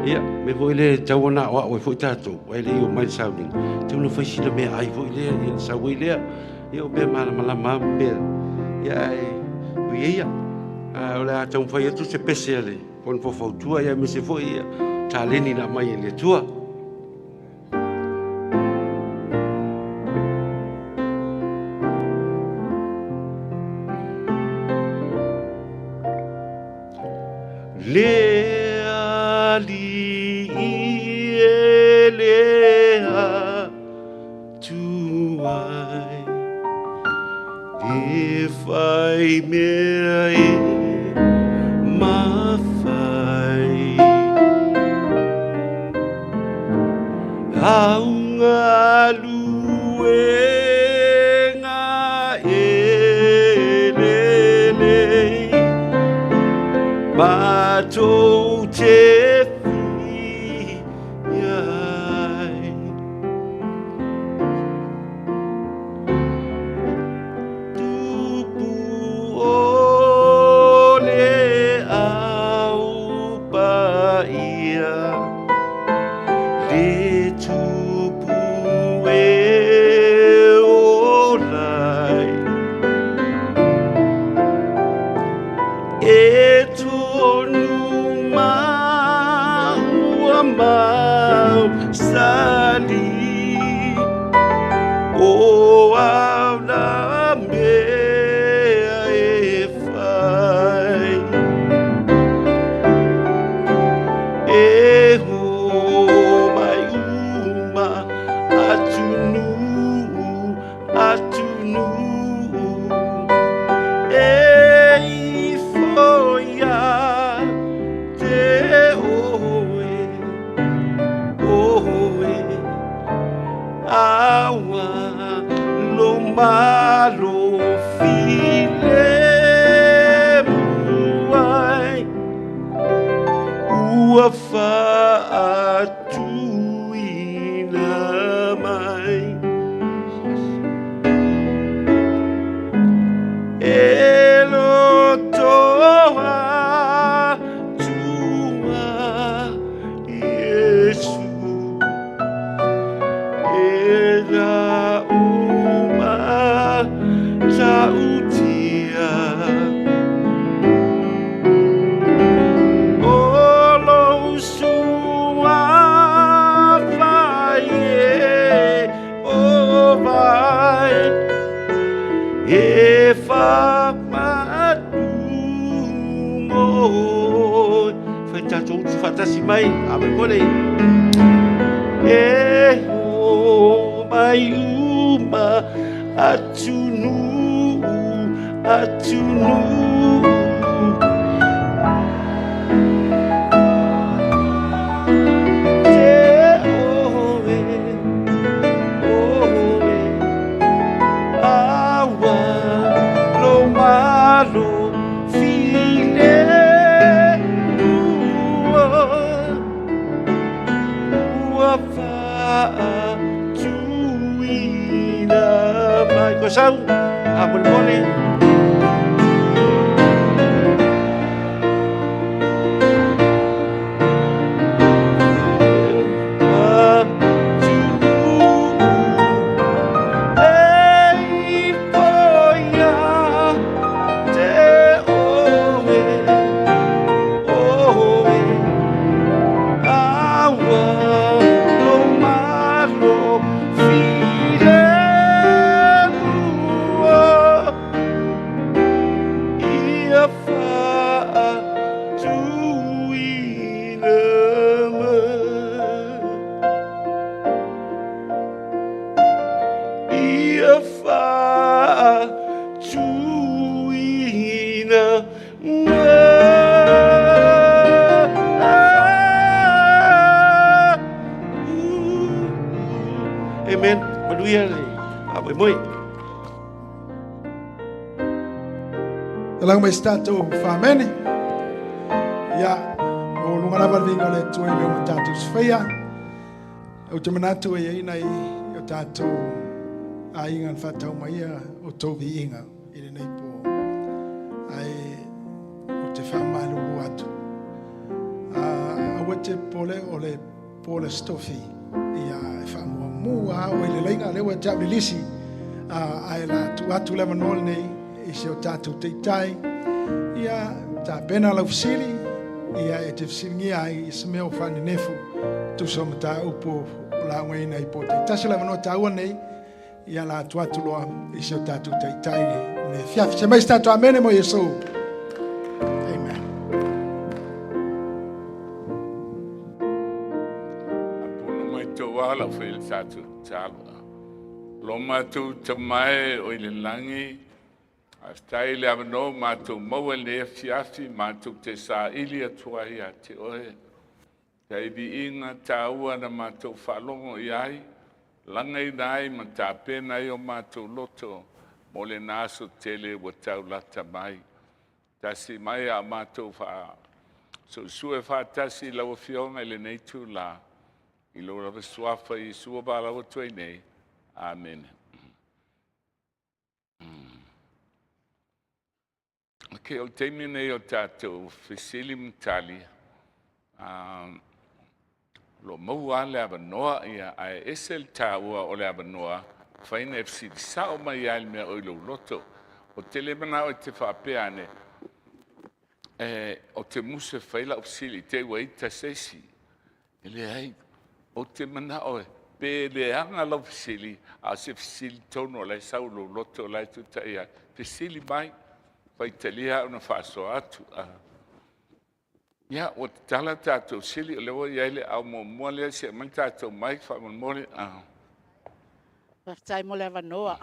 ia me vo ile tawana wa o fo tato wa ile o mai sounding tu no fa sila me ai vo ile ia sa wi ile ia o be mala me ia ia ola tau fa ia tu se pesele pon fo fo tua ia me se fo ia taleni na mai ile tua Lea tuai if I may mafai aunga luenga elele bato te Lang mai stato famene ya o lunga na vinga le tu e mo tatu sfeia o te manatu e ina I o tatu a inga fatau mai o tovi inga I nei po ai o te famalu atu a wete pole o le pole stofi ia e whamuamua o i le lainga lewa tau lilisi ai la atu le manol nei i se o tātou teitai ia tā pena lau fisili ia e te fisilingia ai i se mea o whani nefu tu so mata upo la ngoi nei po teitasi le manoa taua nei ia la atu loa i se o tātou teitai ne fiafi se mai statu amene mo Yesu. Amen. Apuno mai tō wala whail tātou tālua. Loma tu te mai o ile langi, a stai le amano mātou maua lea fiafi, mātou te sā ili atua ia te oe. Te ibi inga tāua na mātou whalongo i ai, langai nai ma tā pēna i o mātou loto, mo le nāso tele wa tau lata mai. Tasi mai a mātou wha, so sue wha tasi lawa fionga i le nei tūla, i lo rawa suafa i sua ba lawa tuai nei. Amen. Okay, o teimi nei o tātou whisili mtali. Lo maua le abanoa ia ai esel tāua o le abanoa. Whaina e fsili sao mai ai mea oilo loto. O tele mana o te whapeane. O te muse whaila o fsili te waita sesi. Ele ai, o te mana oe. Pe le anga lau fisili, a se fisili tono lai sau lo loto lai tuta ia. Fisili mai, vai talia una faso atu. Ia, o te tala tātou sili, o lewa iaile au mo mole se mai tātou mai, wha mo mole. Whaftai mo le wanoa.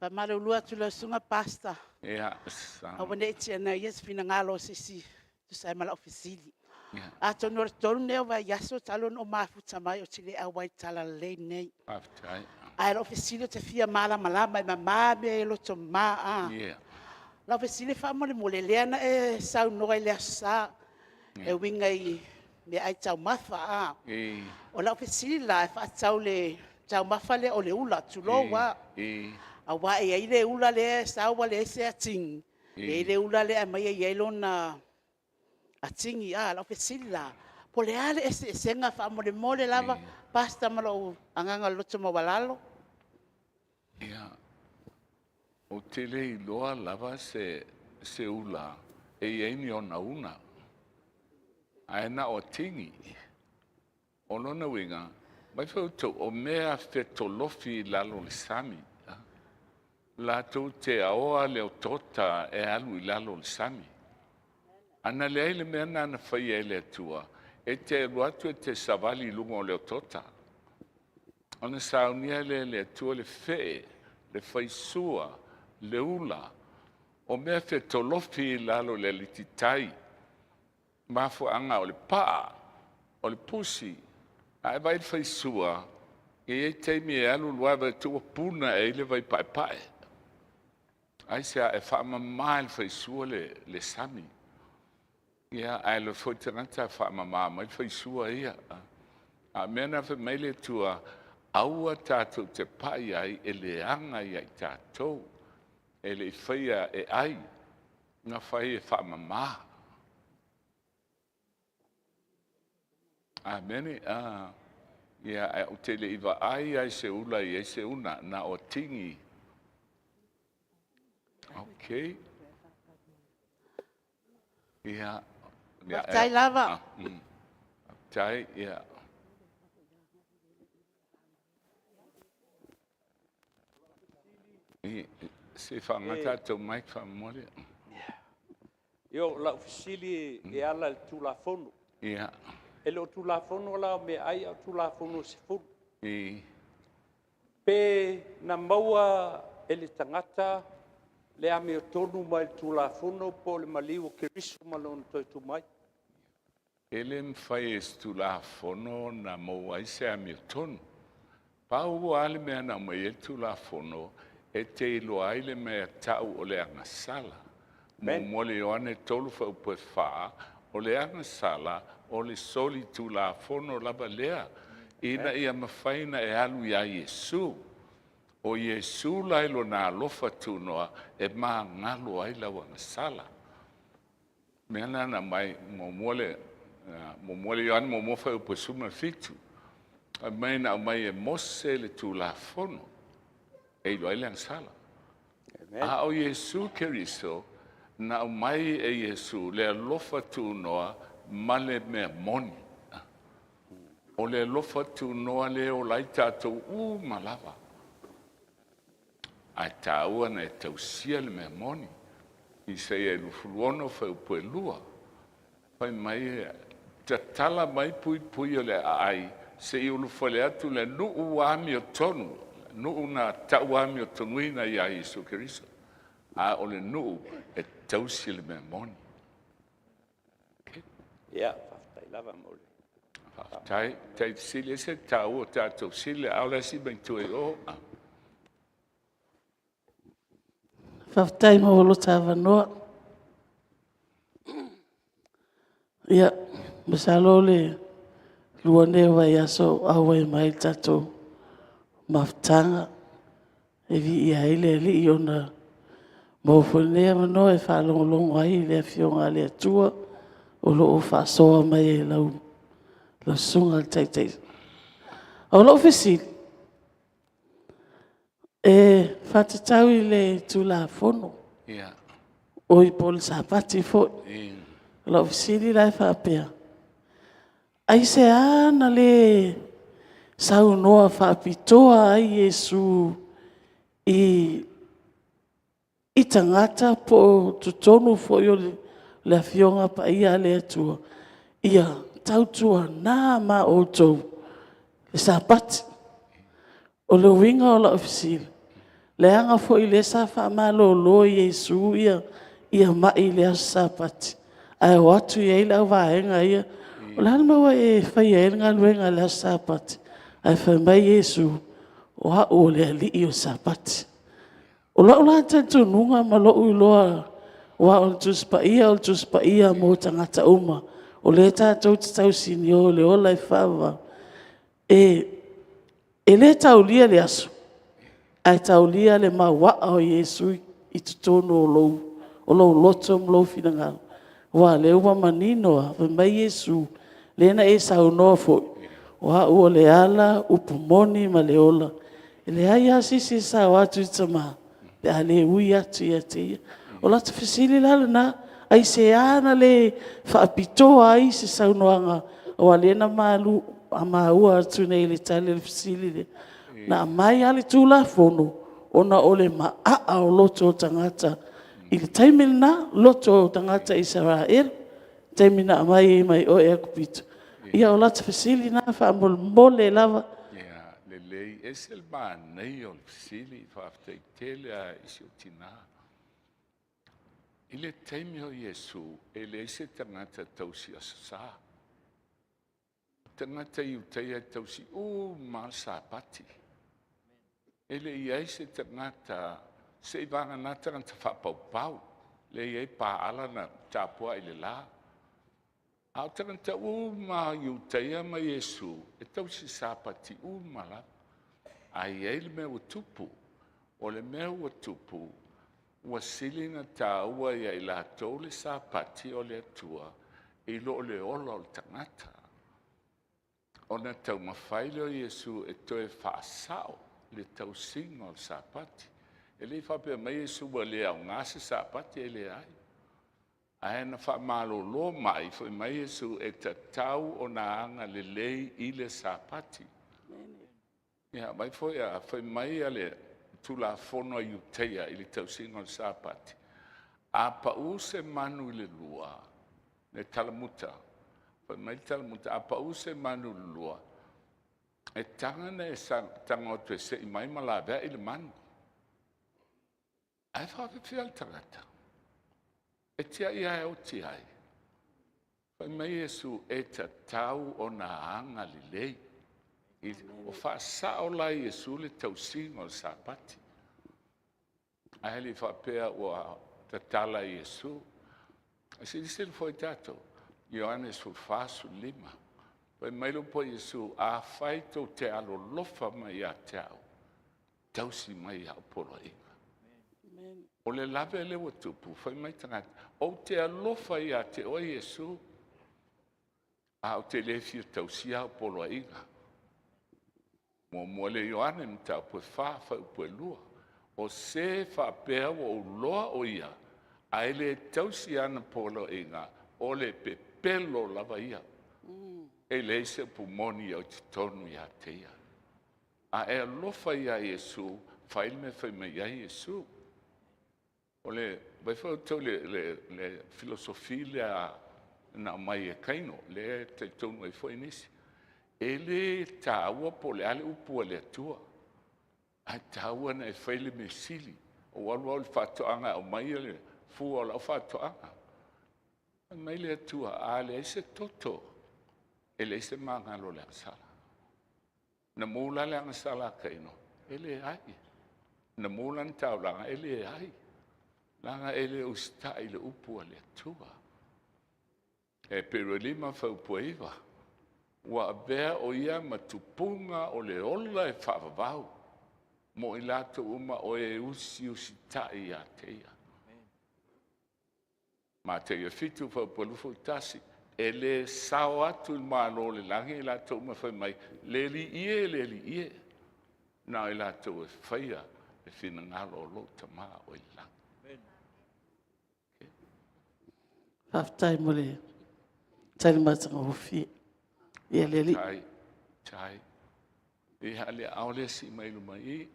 Wa mare ulua tula sunga pasta. Ia, Awane iti ana yes fina ngalo sisi, tu sai mala ofisili. A tono tonu neo wa yaso talon o mafuta mai o tile a wai tala le nei. Aftai. Ai lo ofisili te fia mala malama i mama me lo to ma. Ia. La ofisili fa mo le mole leana e sau no le asa. E winga i me ai tau mafa. O la ofisili la fa tau le tau mafa le o le ula tu lo wa. A wa e ai le ula le sau wa le se ating. E le ula le a mai e lo na atingi la ofisila po le ale ese senga fa mo le mole lava pasta malo anganga loto mo balalo ia o tele i loa lava se ula e ni ona una aina o tingi o lona winga mai fa o mea fetolofi lalo le sami la tu te aoa le o tota e alu i lalo le sami. Ana le aile mea nana whai ele atua, e te ruatu e te savali lungo leo tota. Ona saunia le atua le fee, le whaisua, le ula, o mea fe tolofi lalo le lititai, mafu anga o le paa, o le pusi, a e vai le whaisua, e teimi e alu luava tua puna e ile vai pai pai. Ai sea e whaamamai le whaisua le sami. Ia, ai lo foi tangata whaamama, mai whaisua ia. A mena wha meile tua, aua tātou te pai ai, e le anga iai tātou, e le whaia e ai, ngā whai e whaamama. Amene, ia, o te le iwa ai se ula i se una, na o tingi. Okay. Ia, tai lava tai ia se fangata to Mike famole Yo la ofisili e ala le tulafono. ia E lo tulafono la me ai au tulafono se fu. Pe na maua e le tangata le ame o tonu mai tulafono po le maliu ke risu malon toi tu mai. ele mfai tulafono na mo ai se Hamilton pa u ale me na mo e tulafono e te lo ai le me tau o le angasala mo mo le one tolu fa po fa o le angasala o le soli tulafono la balea ina ia mafaina e alu ya Yesu o Yesu lai lo na lofa tunoa e ma ngalo ai la angasala mena na mai mo mole Mo mole ana mo fa po suma fitu. Mai na mai e mose le tu la fono. E lo ele sala. A o Yesu Keriso na mai e Yesu le lofa tu noa male me moni. O le lofa tu noa le o lai tātou malava. A tāua na e tausia le me moni. I se e lufuluono fa upo e lua. Pai mai te tala mai pui o le ai. Se i ulufa le atu le nuu ami o tonu. Nuu na tau ami o tonuina i a Yesu Keriso. A o le nuu e tausia le me moni. Ia, whaftai lava mole. Tai sile se tau o tātou sile au le si ben tue o. Whaftai mawolo tāwa noa. Ia, masalo le luane wai aso awa e mai tātou maftanga. E vi ia ele li i ona mawhonea manoa e whalongolongo ai le fionga le atua o lo o whasoa mai e lau sunga taitai. O lo fisi e whatatau i le tula fono. Ia. O i pole sa pati fo. Lo fisi li lai whapea. Ai se ana le sau noa Faapitoa ai Yesu i tangata po tutonu fo yo le fionga pa ia le atua. Ia tautua nā ma o tau. Le sapati. O le winga o la ofisili. Le anga fo i le sa whamalo lo Yesu ia mai le asa sapati. Ai watu ia ila waenga ia. O le hana maua e whai e ngā luenga le asa sapati. Ai whai mai Yesu o hao le ali i o sapati. O la tatu nunga ma lo ui loa wa o tuspa ia mo tangata uma. O le tātou te tau sini o le ola i whawa. E le taulia le aso. Ai taulia le mawa o Yesu i tutono o lou loto mlo fina ngalo. Wa le ua manino a mai Yesu le na e sau noa foi. Wa ua le ala upumoni ma le ola. E le ai asisi sa watu i tama. Pe a le ui atu i atia. O la te fisili lala na. Ai se ana le Faapitoa ai se saunoanga o alena malu a maua atu nei le tale le fisili le. Na mai ale tula fono ona ole maa o loto tangata. I le taimina na loto tangata Israel. Taimina mai o e kupito. Ia o lata fisili na whaamole lava. Ia, le lei esel ba nei o le fisili whaaftai tele a isi o tina. I le taimi o Yesu, e le ise tangata tausi asasa. Tangata iu teia tausi ma sapati. E le ia ise tangata se i vanga na tangata whapau. Le ia pa ala na tapua i le la. Au tangata ma iu teia ma Yesu, e tausi sapati ma la. Ai ele me o tupu, o le me o tupu. Ua silina tāua ia i lātou le sapati o le atua i lo le ola o le tangata. O na tau mawhaile o Yesu e toe whaasao le tau singa o le sapati. E le whapea mai Yesu wa le au ngase sapati e le ai. Ae na whaamalo lo mai fo mai Yesu e ta tau o na anga le lei i le sapati. Ia mai fo ia fo mai a le tula fono i uteia i le tausinga o sapati. A pau se manu i le lua, le talamuta. Pai mai talamuta, a pau se manu le lua. E tangana e tanga o tue se i mai malawea i le manu. Ai whakawhia le tangata. E tia ia e o tia ai. Pai mai Yesu e ta tau o na anga li lei. O whaasao lai Yesu le tausinga o sapati. Ai li whapea o ta tala Yesu. A si disili foi tato. Ioane sulfasu lima. Pai mailo po Yesu a whaito te alo lofa mai a te au. Tausi mai a polo inga. O le lave le watupu. Fai mai tangata. O te alofa i a te o Yesu. A o te le fia tausia o polo inga. Mo le Ioane mta po fa po lua. O se fa pea o loa o ia. A ele tausia na polo inga. O le pepelo lava ia. E le se pumoni au titonu ia te ia. A e alofa ia Yesu, fail me fai me ia Yesu. O le, vai fai tau le filosofi le a na mai e kaino, le te tonu e foi nisi. Ele taua po le ale upu le atua. A taua na e fai le mesili. O alu le fatoanga o mai le fu o la fatoanga. Mai le atua a le se toto. Ele se mangalo le sala. Na mula le sala kaino. Ele ai. Na mula taulanga ele ai. Langa ele ustai le upu le atua. E pero lima fau poiva. Wa bea o ia matupunga o le ola e whaavavau. Mo i lato uma o e usi tai a teia. Ma teia fitu fau polufu tasi. E le sao atu il malo le langi i lato uma fai mai. Le li ie. Na i lato e whaia e fina ngalo o lo tamaa o i langi. Haftai mole. Tani matanga hofi. Ia leli. Tai. E hale aole si mai luma i.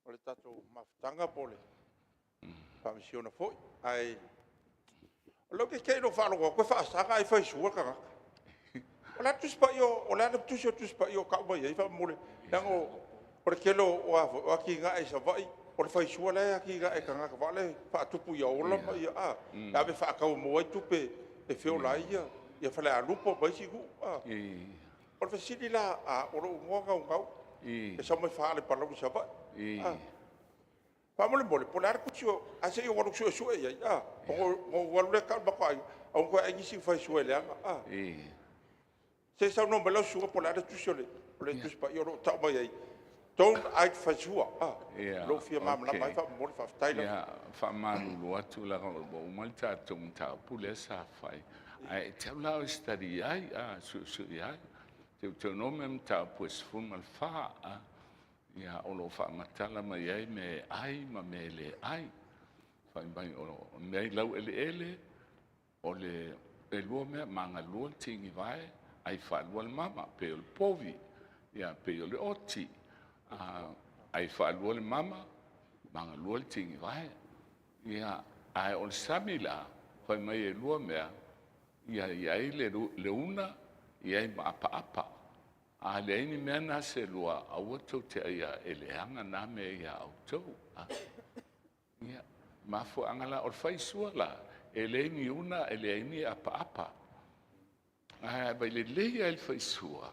O le tatou mafutanga pole. Pamisiona foi. Ai. O lo ke kei no whalogo, koe whaasanga ai whai sua kanga. O la tuspa io, o la tusio tuspa io ka mai ai wha mole. Nango, o le kelo o aki nga ai sa vai. O le whai sua le aki nga ai kanga ka wale. Wha tupu ia ola mai ia. Ia me wha kau mo ai tupe e whio la ia. Ia whale a lupo mai si hu. O le whasini la a oro ungoanga ungau. E sa mai whaale palau sa vai. Pamole mole polar kutio ase yo wanu sua ia ia o wanu le ka ba kai o ko ai si fai sua le se sa no belo sua polar kutio le tus pa yo ta ba ia don't ai fai sua lo fia mam la mai fa mole fa tai la fa manu lo atu la o malta tum ta pule sa fai ai te la study ai su ia te no mem ta pues fumal fa ia o lo whaamatala mai ai me ai ma me le ai. Whaimai o mei lau ele o le lua mea manga lua tingi vai ai whalua le mama pe o le povi ia pe o le oti ai whalua le mama manga lua le tingi vai ia ai o le samila whaimai e lua mea ia ai le una ia ma apa a le ini mea na se lua au tau te aia e le anga na me ia au tau. Ia, mafu angala o fai sua la, e le ini una e le ini apa. Bai le leia il fai sua.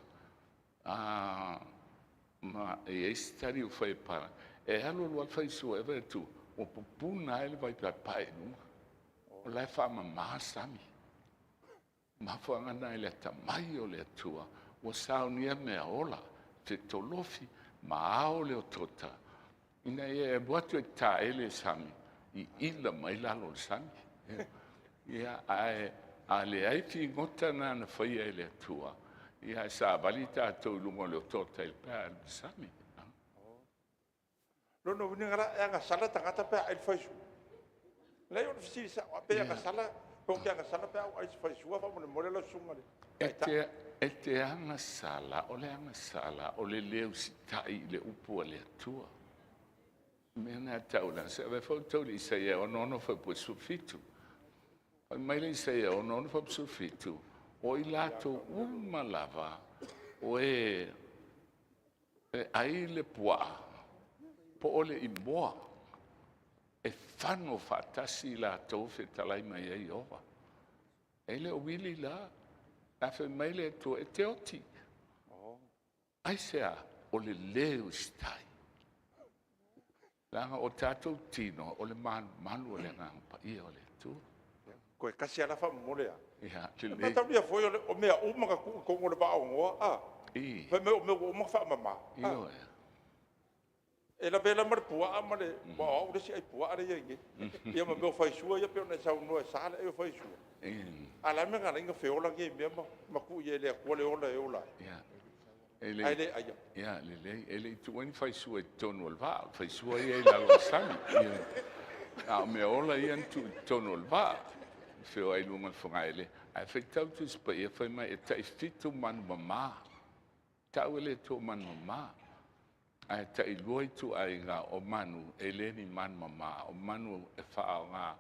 Ma e stari o fai para. E alo lua fai sua e vai tu, o pupuna ele vai pai nu. O lai fa ma sami. Mafu angana ele tamai o le tua. O saunia mea ola, te tolofi, maao leo tota. Ina e buatu e ta ele sami, I ila mai lalo le sami. Ia a le ai fi ngota na whaia ele atua. Ia sa balita tau lungo leo tota il pēa el sami. Lono wini ngara e anga sala tangata pēa il whaisu. Leo na fisi sa pēa anga sala, kong ke anga sala pēa au ais whaisu, wa mo le mole la sungare. E te anga sala, o le leo si tai le upu le atua. Mena taula, se ave fau tau li se o nono fa po sufitu. Mai li se o nono fa sufitu. O I lato uma lava, o e ai le pua, po o le imboa. E fano fatasi la tau fe talai mai ai ova. E le o Willie la, a fe mai le tu e te oti. Ai sea o le leo stai. Langa o tatou tino o le manu o le ngapa ia o le tu. Koe kasi ala fa molea. Ia, le Ma tau lia foi o mea umanga ku kongo le ba o ngoa. I. Fa me o fa mama. Io e. E la vela mar pua ma le ba o le si ai pua re ye. Ia ma me fai sua ia pe na sau no sa le e fai sua. Ala me ngala inga fe ola ge me ma ku ye le ko le ola e ola. Ia. Ai le ai. Ia le ele tu wen fai sua tonu al va, fai sua ia la lo sang. A me ola ia tu tonu al va. Fe ai lunga fonga ele. Ai fai tau tu spa ia fai mai e tai fitu man mama. Tau ele tu man mama. Ai tai loi tu ai nga o manu ele ni man mama o manu e fa nga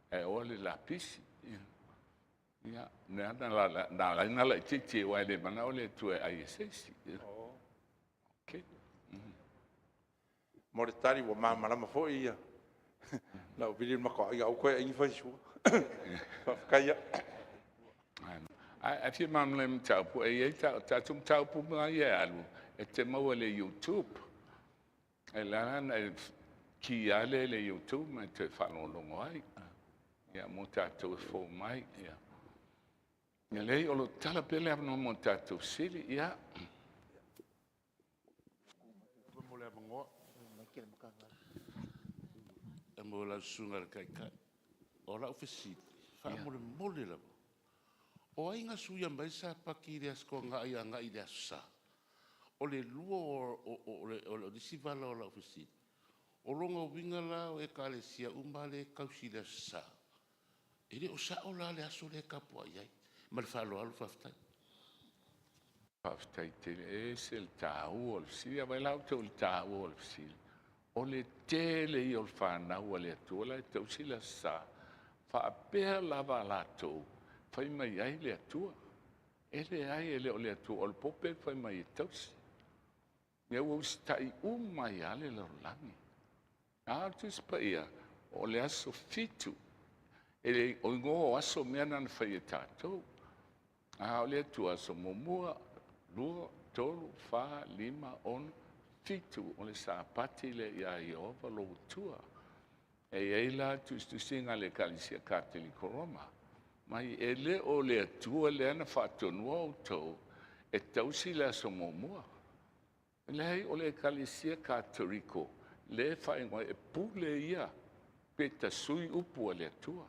e ole la pisi. Ia, na la titi wa le mana ole tu ai sesi. Okay. Mo le tari wa mama la ma fo ia. La o bili ma ko ia o ko ai fai sua. Kaya. Ai fi mam le mtau pu ai ta tum tau pu ma ia alu. E te mau le YouTube. E lana ki ale le YouTube ma te whanolongo ai. Ia mo tātou fō mai. Ia lei o lo tala pele avno mo tātou sili. Ia. E mo la sunga kai kai. O la ofisi. Fa mo le mole la. O ai nga suia mai sa paki le asko nga ia nga i le asa. O le lua o le disivala o la ofisi. O longa winga la o e kale sia umale kausi le asa. Ele o sa o la le aso le kapua iai. Ma le whalo alu whaftai. Whaftai te e se le tāu o le sili. A vai lau te o le tāu o le sili. O le tele i o le whanau a le atua la e tau sila sa. Whaapea lava la tau. Whai mai ai le atua. Ele ai ele o le atua. O le pope whai mai e tausi. Ia ustai umai ale le rolangi. Tu spaia o le aso fitu. Ele o ingo o aso mea nana whai e tātou. O le atua aso momua, lua, tolu, wha, lima, on, fitu. O le sāpati le ia i ova lo tua. E eila tu singa le kalisia kateli koroma. Mai ele o le atua le ana whatonua o tau. E tausi le aso momua. Lei o le kalisia katoriko. Le whaingoa e pule ia. Peta sui upu le atua.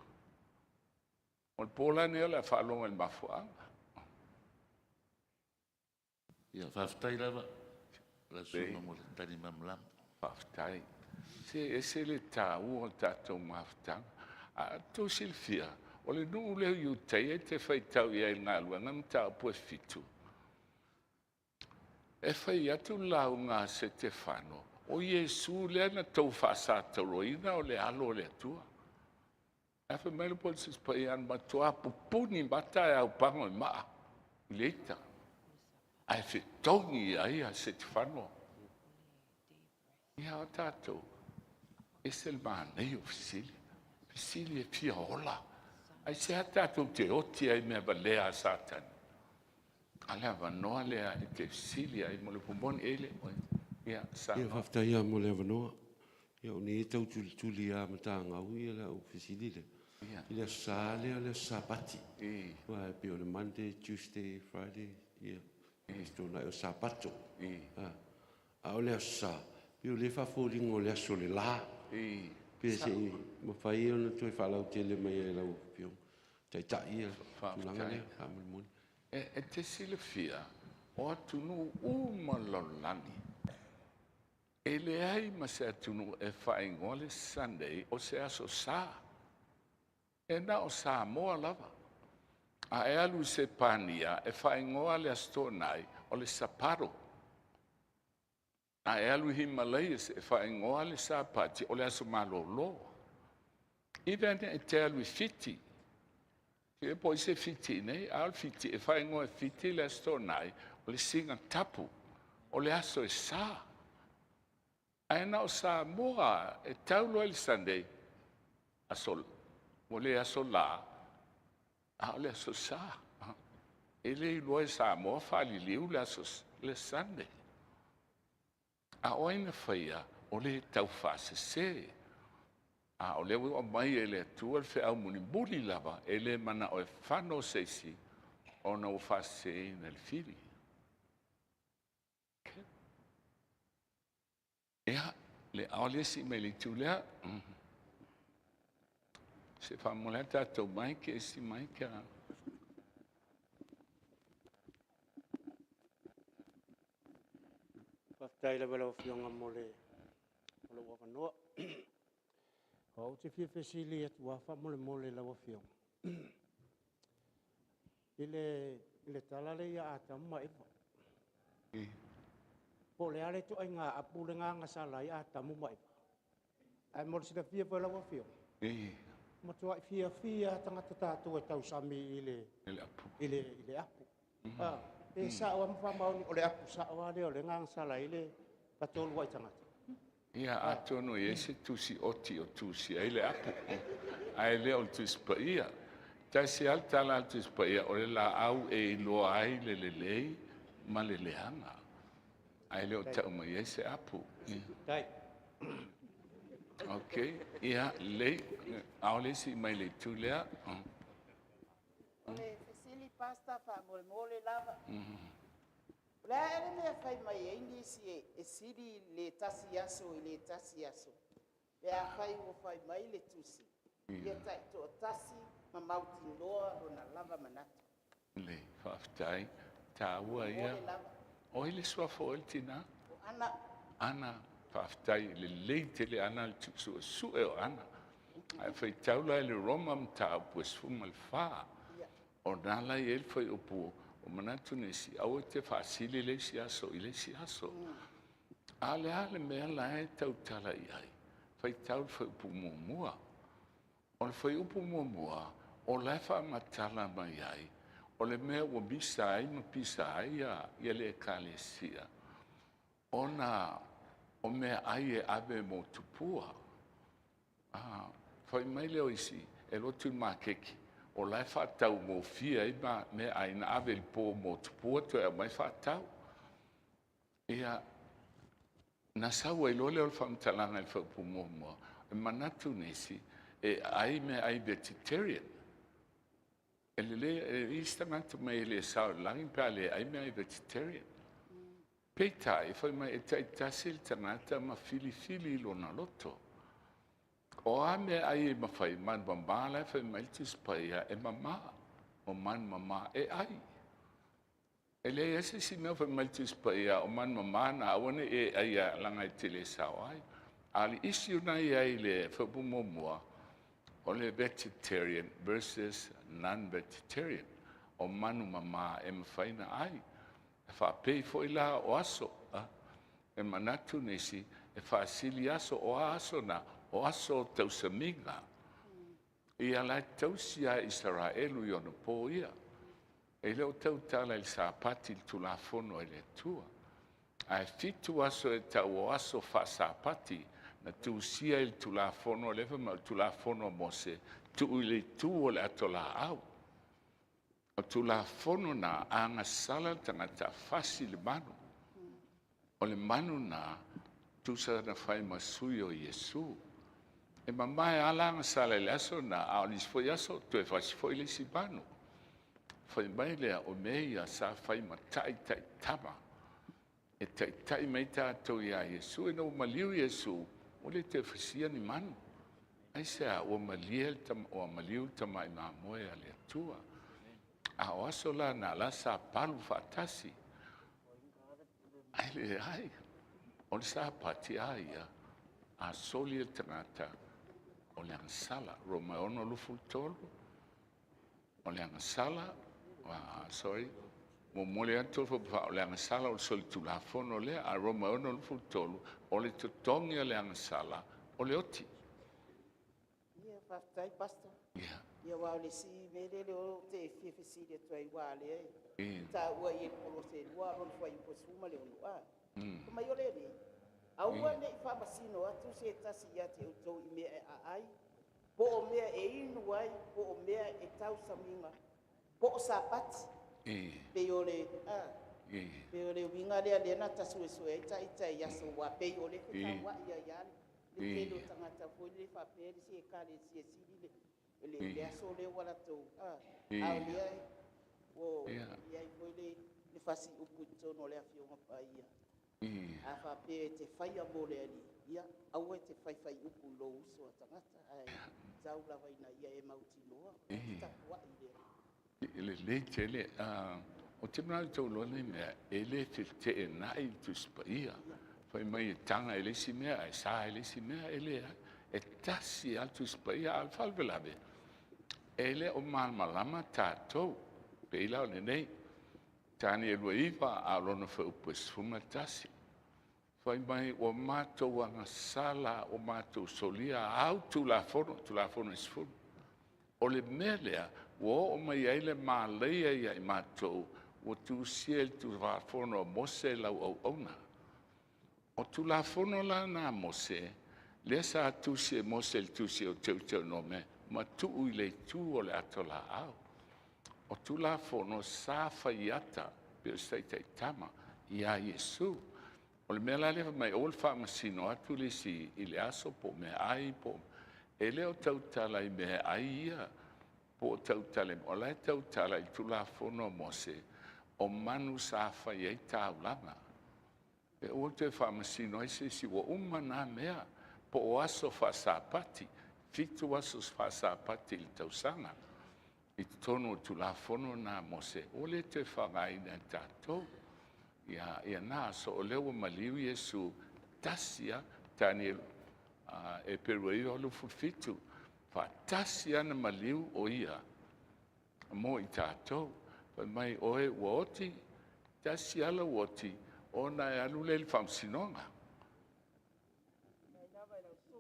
O le pola nea le whalonga le mafuanga. Ia whaftai lava. La sunga mo le tani mamlam. Whaftai. Se le tāu o tātou mawhtanga. Tō silfia. O le nuu leo iu tei e te whaitau ia i ngā lua. Ngam tāu pue fitu. E whai atu lau ngā se te whano. O Iesu lea na tau whaasātauroina o le alo le atua. E whai mele po sis pai an matua pupuni mata e au pango i maa. Leita. Ai whi tongi ai a se te whano. Ia o tātou. E se le mānei o Fisili. Fisili e fia ola. Ai se a tātou te oti ai mea balea a Satan. Alea vanoa lea i te Fisili ai mo le pumoni ele. Ia sa. Ia whaftai ia mo le vanoa. Ia o ni e tau tuli a matanga ui ia le o Fisili le. Ia sa le sapati. Wa e pio le Monday, Tuesday, Friday. Ia. Isto na o sapato. A o le sa. Pio le whaforingo le aso le la. Pia se ma whai ona tui whalau tele mai e lau pio. Tai tai ia. Tulanga lea. Hamilmoni. E te sile fia. O atunu umalolani. E le ai ma se atunu e whaingoa le Sunday o se aso sa. E na o sa moa lava. A e alu se pania e whaingoa le astonai o le saparo. A e alu Himalayas e whaingoa le sapati o le aso malolo. Iwene e te alu fiti. E poi se fiti nei, al fiti e whaingoa e fiti le astonai o le singa tapu o le aso e sa. A e na o sa moa e taulo le Sunday asol. O le aso la. A o le aso sa. E le iloa e sa moa whali liu le aso le Sunday. A oina whaia o le tau whase se. A o le o mai e le atua le FEAU MULIMULI lava e le mana o e whano seisi o na o whase e na le whiri. Ea, Le aole si mai le tulea. Se fa mola tatou mai ke si mai ka. Whaftai la wala whionga mole waka noa. Ho te whiwhesili atu wafa mole la whionga. Ile talale ia atamu maipa. Po le ale tu ai ngā apu le ngā ngasala ia atamu maipa. Ai mole sida whia wala whionga. Matua whia tangata tātou e tau sami ile apu. E sa o mawhamaoni o le apu sa o ale o le ngā ngasala ile patolu wai tangata. Ia atono e se tusi oti o tusi ai le apu. Ai le o tusi pa ia. Tai se altala al tusi pa ia o le la au e loa ai le lei ma le leanga. Ai le o tau mai e se apu. Tai. Ok, ia le aole si mai le tulea. Ole fesili pasta fa mole lava. La ere me fai mai aingi si e siri le tasi aso le tasi aso. E a fai o fai mai le tusi. Ia tai to tasi ma mauti loa rona lava manatu. Le whaftai, tā ua ia. O ile sua fo el tina? Ana, whaftai, le leite le ana le tuksu su e o ana. Ai whai taula le romam tā pues fuma le wha. O nala i el whai upu o manatu nesi, au te whaasili le si aso, i le si aso. Ale mea la e tau tala i ai. Whai tau whai upu mua. O le whai upu mua, o le wha matala mai ai. O le mea ua bisa ai, ma pisa ai ia le kale sia. O mea ai e abe mo tupua. Whai mai leo isi, e lotu mā keki. O lai whātau mō fia i mea ai na awe li pō mō tupua tu e mai whātau. Ia, na sau ai lole o le whamtalanga i whaupu mua. E manatu nesi, e ai mea ai vegetarian. E le istangata mai le sau langi pia le ai mea ai vegetarian. Peitai, whai mai e taitasil tangata ma fili lona loto. O a mea ai e mawhai man mambala whai mailtis paia e mama. O man mama e ai. E le ese si mea whai mailtis paia o man mama na awane e ai a langa i tele sao ai. Ali isi una i ai le whapu mua o le vegetarian versus non-vegetarian. O manu mama e mawhai na ai. E whapei fo i la o aso. E manatu nesi e whaasili aso o aso na o aso tausamiga. Ia lai tausia Israelu i ono po ia. E leo tau tala il sapati il tulafono e le tua. Ai fitu aso e tau o aso fa sapati na tuusia il tulafono leva ma il tulafono mose tu ili tu o le atola au. O tulafono na anga sala tangata fasi le manu. O le manu na tusa na fai masui o Yesu. E mamai alanga sala le aso na aolis foi aso tu e fasi foi le sibano. Foi mai lea o meia sa fai matai tama. E tai mai tātou ia Yesu e no maliu Yesu o le te fasia ni manu. Ai sea o maliu tama i mamoe a le atua. A o aso la na la sa palu fatasi. Ai le ai. O le sa pati aia a soli e tangata. O le sala, Roma ono lufu tolu. O le sala, mo mole atu o le sala o soli tulafono le a Roma ono lufu tolu. O le tutongi o le sala, o le oti. Ia whaftai pasta. Ia. Ia wau le si mele le o te whiwhisi le tuai wale ai. Ta ua i e polo se lua ron fai po suma le onua. Kuma i ole ni. Aua ne i whamasino atu se tasi ia te utou i mea a ai. Po o mea e inu ai, po o mea e tau saminga. Po o sapati. Pe o le, pe o le winga lea lena tasu e sue ita i aso wa pe o le whita wa ia iale. Le telo tangata fo le whapere si e kare si e siri le aso le wala tau. Au le ai, o iai fo le fasi upu tono le a fionga pa ia. A whapere te whaia mo le ali. Ia, au e te whaiwhai upu lo uso a tangata, ai zau lava ina ia e mautinoa, ta kua i lea. Le tele, o te mna tau lone mea, ele te e nai tu spaia. Fai mai e tanga ele si mea, e sa ele si mea, ele e tasi atu spaia al falvelave. Ele o malmalama tātou, peila o nenei. Tani e lua iwa a lona whaupes fuma tasi. Fai mai o mātou anga sala, o mātou solia, au tulafono isfunu. O le mea lea, o mai eile māleia ia i mātou, o tu siel tu whafono mose lau au auna. O tulafono la nā mose, lea sa tu se mose le tu se o teu no me, ma tu ui le tu o le atola au. O tulafono sa whaiata, pe o stai tama, ia Yesu. O le mea la lewa mai o le whamasino atu le si i le aso po me ai po. Ele o tautala i me ai ia, po o tautala o lai tautala i tulafono mose, o manu sa whai taulanga. E o te whamasino ai se si o umana mea, po o aso whasapati, fitu aso whasapati i tausanga. I tono tulafono na mose, o le te whangai na tātou. Ia nā, so o leo maliu Yesu tasia, tani e perui o lufu fitu, fa tasia na maliu o ia, mo i tātou, pa mai oe uoti, tasia la uoti, o na e alu le whamsinonga.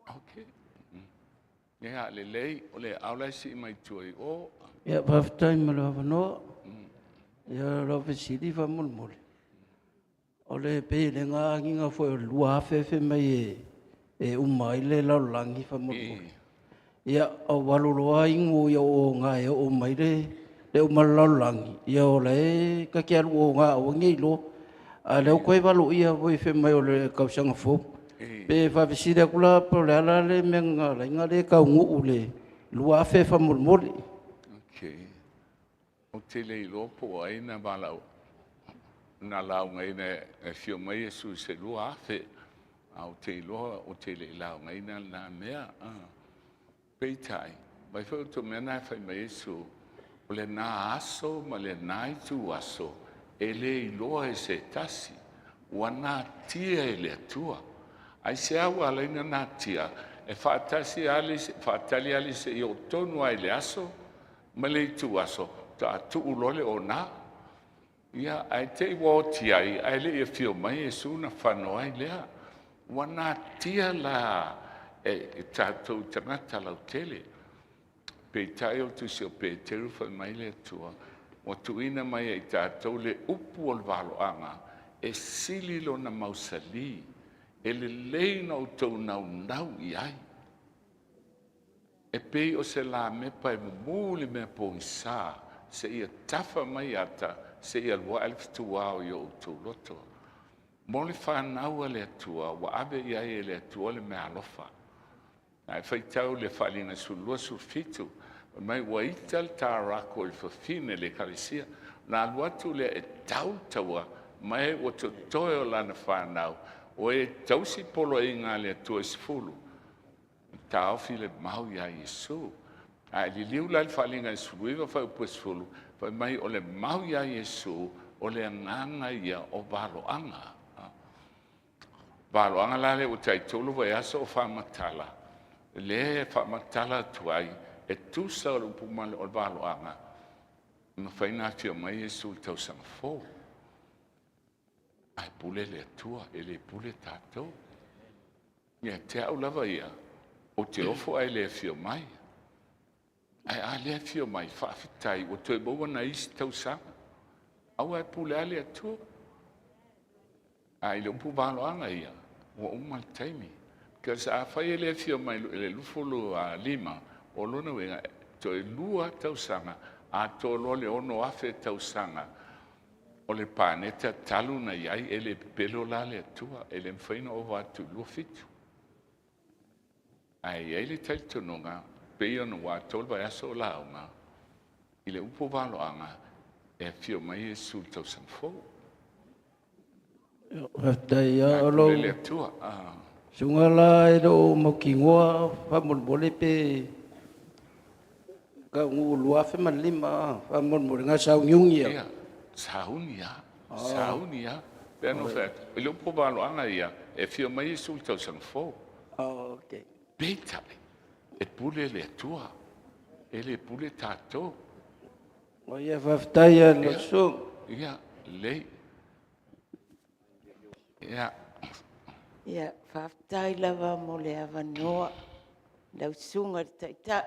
Ok. Ia le lei, o le aulaisi i mai tuai o. Ia whaftai mara wanoa, ia rawe siri wha mulmuli. O le pēle ngā nginga fwoi o lua hawhewhe mai e umai le laulangi wha mulmuli. Ia au waloroa ingo ia o ngā e o mai le umai laulangi. Ia o le kakiaru o ngā o ngei a leo koe walo ia voi whe mai o le kausanga fo. Pe whawesira kula po le ala le me ngā inga le kaungu u le lua hawhewha mulmuli. Okay. O te lei lopo aina walau. Na lau ngai na fio mai Yesu se lua afe. Au te loa o te lei lau ngai na mea. Peitai. Mai whau to mea nai whai mai Yesu. O le nā aso ma le nai tu aso. E le i loa e se tasi. Ua nā tia e le atua. Ai se au alaina nā tia. E whaatali ali se i o tonu ai le aso. Ma le tu aso. Ta tu ulole o nā. Ia, ai te iwa o ti ai le ia fio mai Yesu na whanoa ai lea. Wana tia la e tātou tangata lau tele. Pe tai o tu si o pe teru whai mai le atua. O tu ina mai ai tātou le upu o le waloanga. E sili lo na mausali. E le leina o tau nau i ai. E pei o se la mepa e mumuli me po isa. Se ia tafa mai ata. Se ia lua alfitua o yo tu loto. Mo le whanau le atua, wa abe ia e le atua le mea alofa. Ai whaitau le whalina sulua sulfitu, mai wa ital tā rako le whawhine le karisia, na aluatu le e tautaua, mai o to toe o lana whanau, o e tausi polo e ngā le atua sifulu. Tā ofi le mau ia Yesu. Ai li liu lai whalinga suluiwa whau puesfulu, Pai mai o le mau ia Yesu, o le anganga ia o waloanga. Waloanga lale o tai tolu wa aso o whamatala. Le whamatala tuai, e tusa o upumale o waloanga. Ma whaina tia mai Yesu tau sanga fō. Ai pule le atua, e le pule tātou. Ia te au lava ia, o te ofo ai le fio mai. Ai a lea fio mai whaafitai o toi maua na isi tau sanga. Au ai pule a lea tua. Ai le umpu waloanga ia, o umal taimi. Kasi a whai e lea fio mai le lufolo a lima, o lona wenga, toi lua tau sanga, a to lole ono afe tau sanga. O le pāneta talu na iai e le pelo la lea tua, e le mwhaina o watu lua fitu. Ai e le taitononga, Pea no wa tolva aso launga. I le upo waloanga e fio mai Yesu tau sanfo. Haftai ia alo. Le tua. Sungala e do mokingoa fa mulmuli pe ka ngulua fe malima fa mulmuli nga sau nyungia. Ia, saunia. Peno fe, ilo po balo anga ia, e fio mai sul tau sang fo. Okay. Beta, e pule le tua, e le pule tato. O ia faftaya lo so. Ia, le. Ia, Ia, whaftai lava mo le awanoa, lau sunga taita.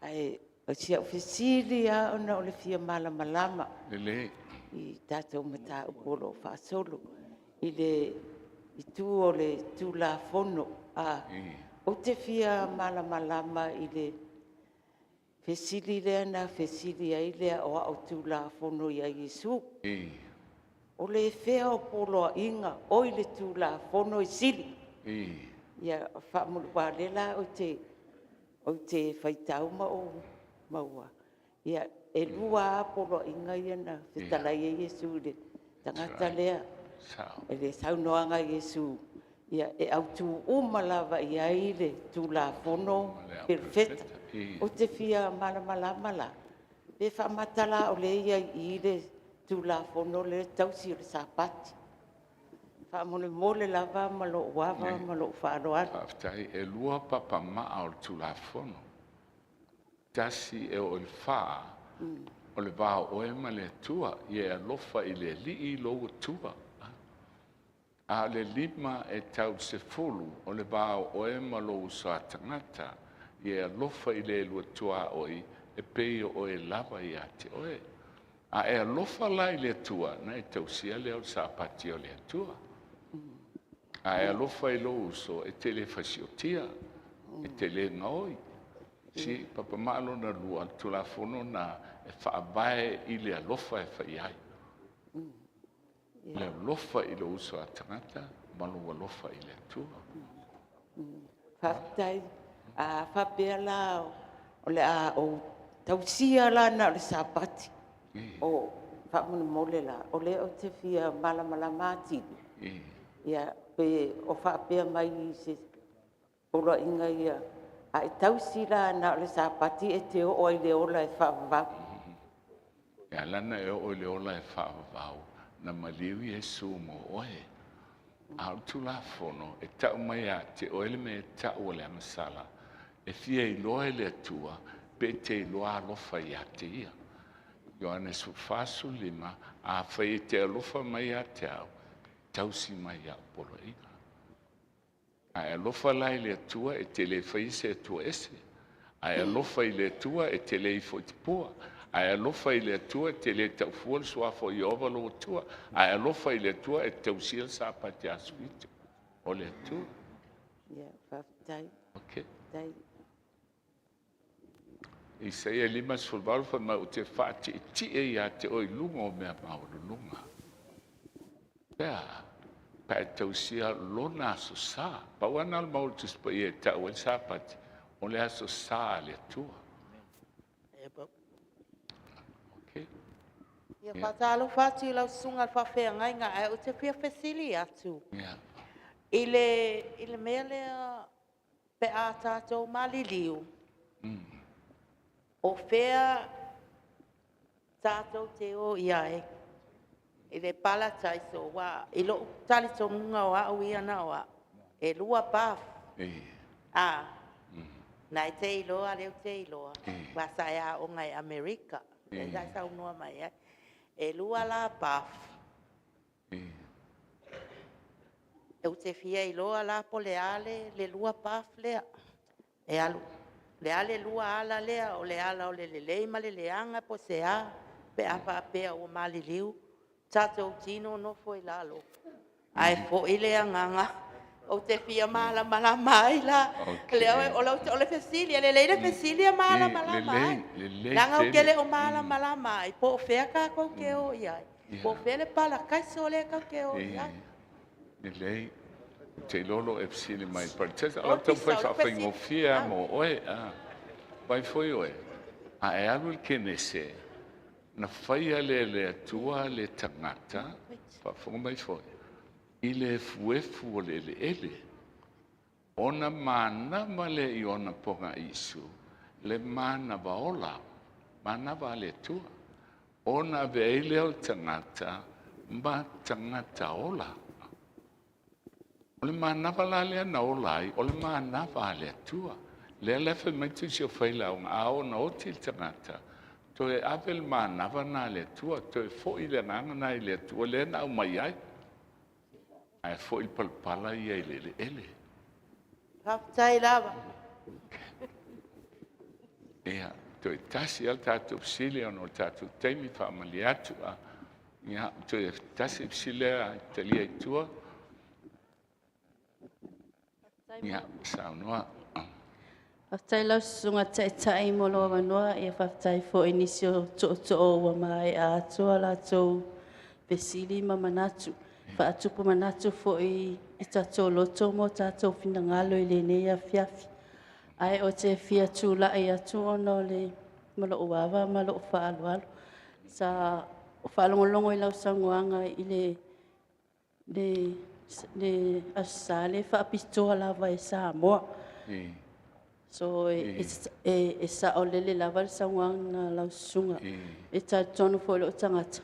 Ai, o sia ofisiri a ona o le fia malama. le. I tātou mata upolo whaasolo. I le, i tū o le tū la fono. O te fia malama i le fesili lea na fesili ai lea o au tū la fono i a Yesu. O le fea o polo a inga, o i le tū la fono i sili. Ia whaamulu wālela o te whaitau maua. Ia e lua a polo a inga ia na whetala i Yesu le tangata lea. E le saunoanga Yesu. Ia e au tū umalawa i ai le tū la fono perfeta. O te fia malama la. Le whamatala o le ia i le tu la fono le tausi le sapati. Fa mole lava malo wava malo wharoa. Aftai e lua papa maa o tu la fono. Tasi e o il faa. O le vaa oe ma le tua. Ie a lofa i le li i lo tua. A le lima e tau se fulu. O le vaa oe ma lo usa tangata. Ie a lofa i le lua tua oi. E pei oe lava i ate oe. A e alofa lai le tua, na e tausia leo sapati o le tua. A e alofa i lo uso, e te le fasiotia, e te le ngoi. Si, papa malo na lua, tu la fono na e whaabae i le alofa e whaiai. Le alofa i lo uso a tangata, malu alofa i le tua. Whaftai, a whapea la, o le a o tausia la na o le sapati. O whaamuna mole la, o le o te fia malama mati. Ia, pe o whaapea mai i se ora inga ia. A e tausi la na o le sapati e te o i le ola e whaavavau. Ia lana e o le ola e whaavavau, na maliwi e su mo oe. A tu la fono, e tau mai a te oele me e tau o le amasala. E fia i loa e le tua, pe te loa alofa i a te ia. Ioanes fasu lima a fai te alofa mai a te au, tausi mai a polo ina. A alofa lai le tua e te le fai se tua ese. A alofa i le tua e te le i fotipua. A alofa i le tua e te le tau fuol suafo i ovalo tua. A alofa i le tua e tausia sa pati asuito. O le tua. Ia, whaftai. Ok. Tai. I sei e lima sulvalu fa ma o te whaati i ti e ia te oi lunga o mea mauru lunga. Pea, pa e tausia lona aso sa. Pa wana al mauru tuspa i e tau e sapati. O le aso sa le tua. Ok. Ia whatalo whati lau sunga whawhea ngai ngā e o te whia whesili atu. Ia. I le mea lea pe a tātou maliliu. O whea tātou te o iai. I le pala taiso wa. I lo tali so munga o au ia na wa. E lua paf. Nai te iloa leo te iloa. Wasa ea o ngai Amerika. E dai sa unua mai ai. E lua la paf. E u te fia iloa la po le ale le lua paf lea. E alu. Le ale lua ala lea o le ala o le ma le leanga po se a pe a whapea o maliliu. Tatou tino no foi lalo. Ai fo i le anganga. O te fia malama mai la. Le o le fesilia, le leile fesilia malama mai. Langa o kele o malama mai. Po fea ka ko ke o iai. Po fea le pala kai so le ka ke o iai. Le lei. Te lolo e psili mai partesa. Ala tau fai whawhaingo fia mo oe. Vai foi oe. A e alu il kenese. Na whaia le atua le tangata. Whawhaingo mai foi. I le fuefu o le ele. Ona mana male I ona ponga isu. Le mana vaola. Mana vale tua. Ona veile o tangata. Ma tangata ola. Ole mana valale na olai. Ole mana vale tua. Le lefe metu si o Failauga. A ona o til tangata. Toe Abel mana vana le tua. Toe fo I le nganga I le tua. Le na o mai ai. Ai fo I palpala I ai le ele. Haftai lava. Ia, toi tasi al tātou psile ono tātou teimi whaamali atu a. Ia, toi tasi psile a talia I tua. Ia, saunoa. Whaftai lau sunga tai mo loa wanoa e whaftai fo inisio to'o wa mai a atua la tau pesili ma manatu. Whaatupu manatu fo I tatou loto mo tatou finangalo I le nei a fiafi. Ai o te fia tūla e atu ono le malo uawa, malo whaalualu. Sa whaalongolongo I lau sanguanga I le asale Faapitoa lava e Samoa. So e sa o lele lava le sanguanga lau sunga. E tonu fo lo tangata.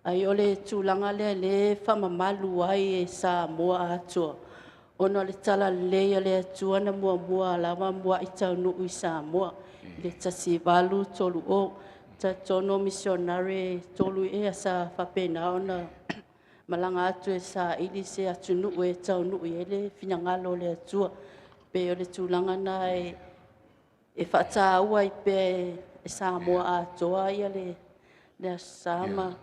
Ai o le tūlanga le whamamalu ai e Samoa atua. Ono le tala leia le atua na mua lava mua I taunu I Samoa. Le tasi valu tolu o. Ta tono missionary tolu e sa whapena ona malanga atu e sa ili se atunu e taunu e le finangalo le atua. Pe o le tūlanga na e whata ua I pe e Samoa atua ia le asama.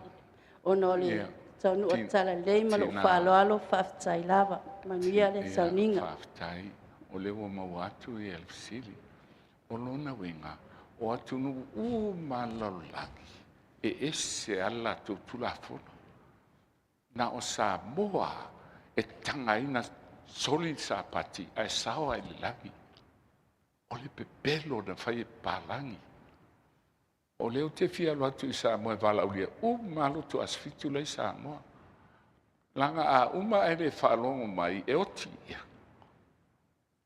Ono le taunu o tala lei malo whaaloalo whaftai lava. Manuia le sauninga. Whaftai, o le wa mawatu I Elfsili. O lona winga, o atunu malalagi. E ese ala tutula fono. Na o Samoa, e tangaina soli sa pati, ai sawa I lagi. O le pepelo na whai palangi. O leo te fia loatu I Samoa vala ulia, malo tu asfitu le Samoa. Langa a uma e le whalongo mai e oti ia.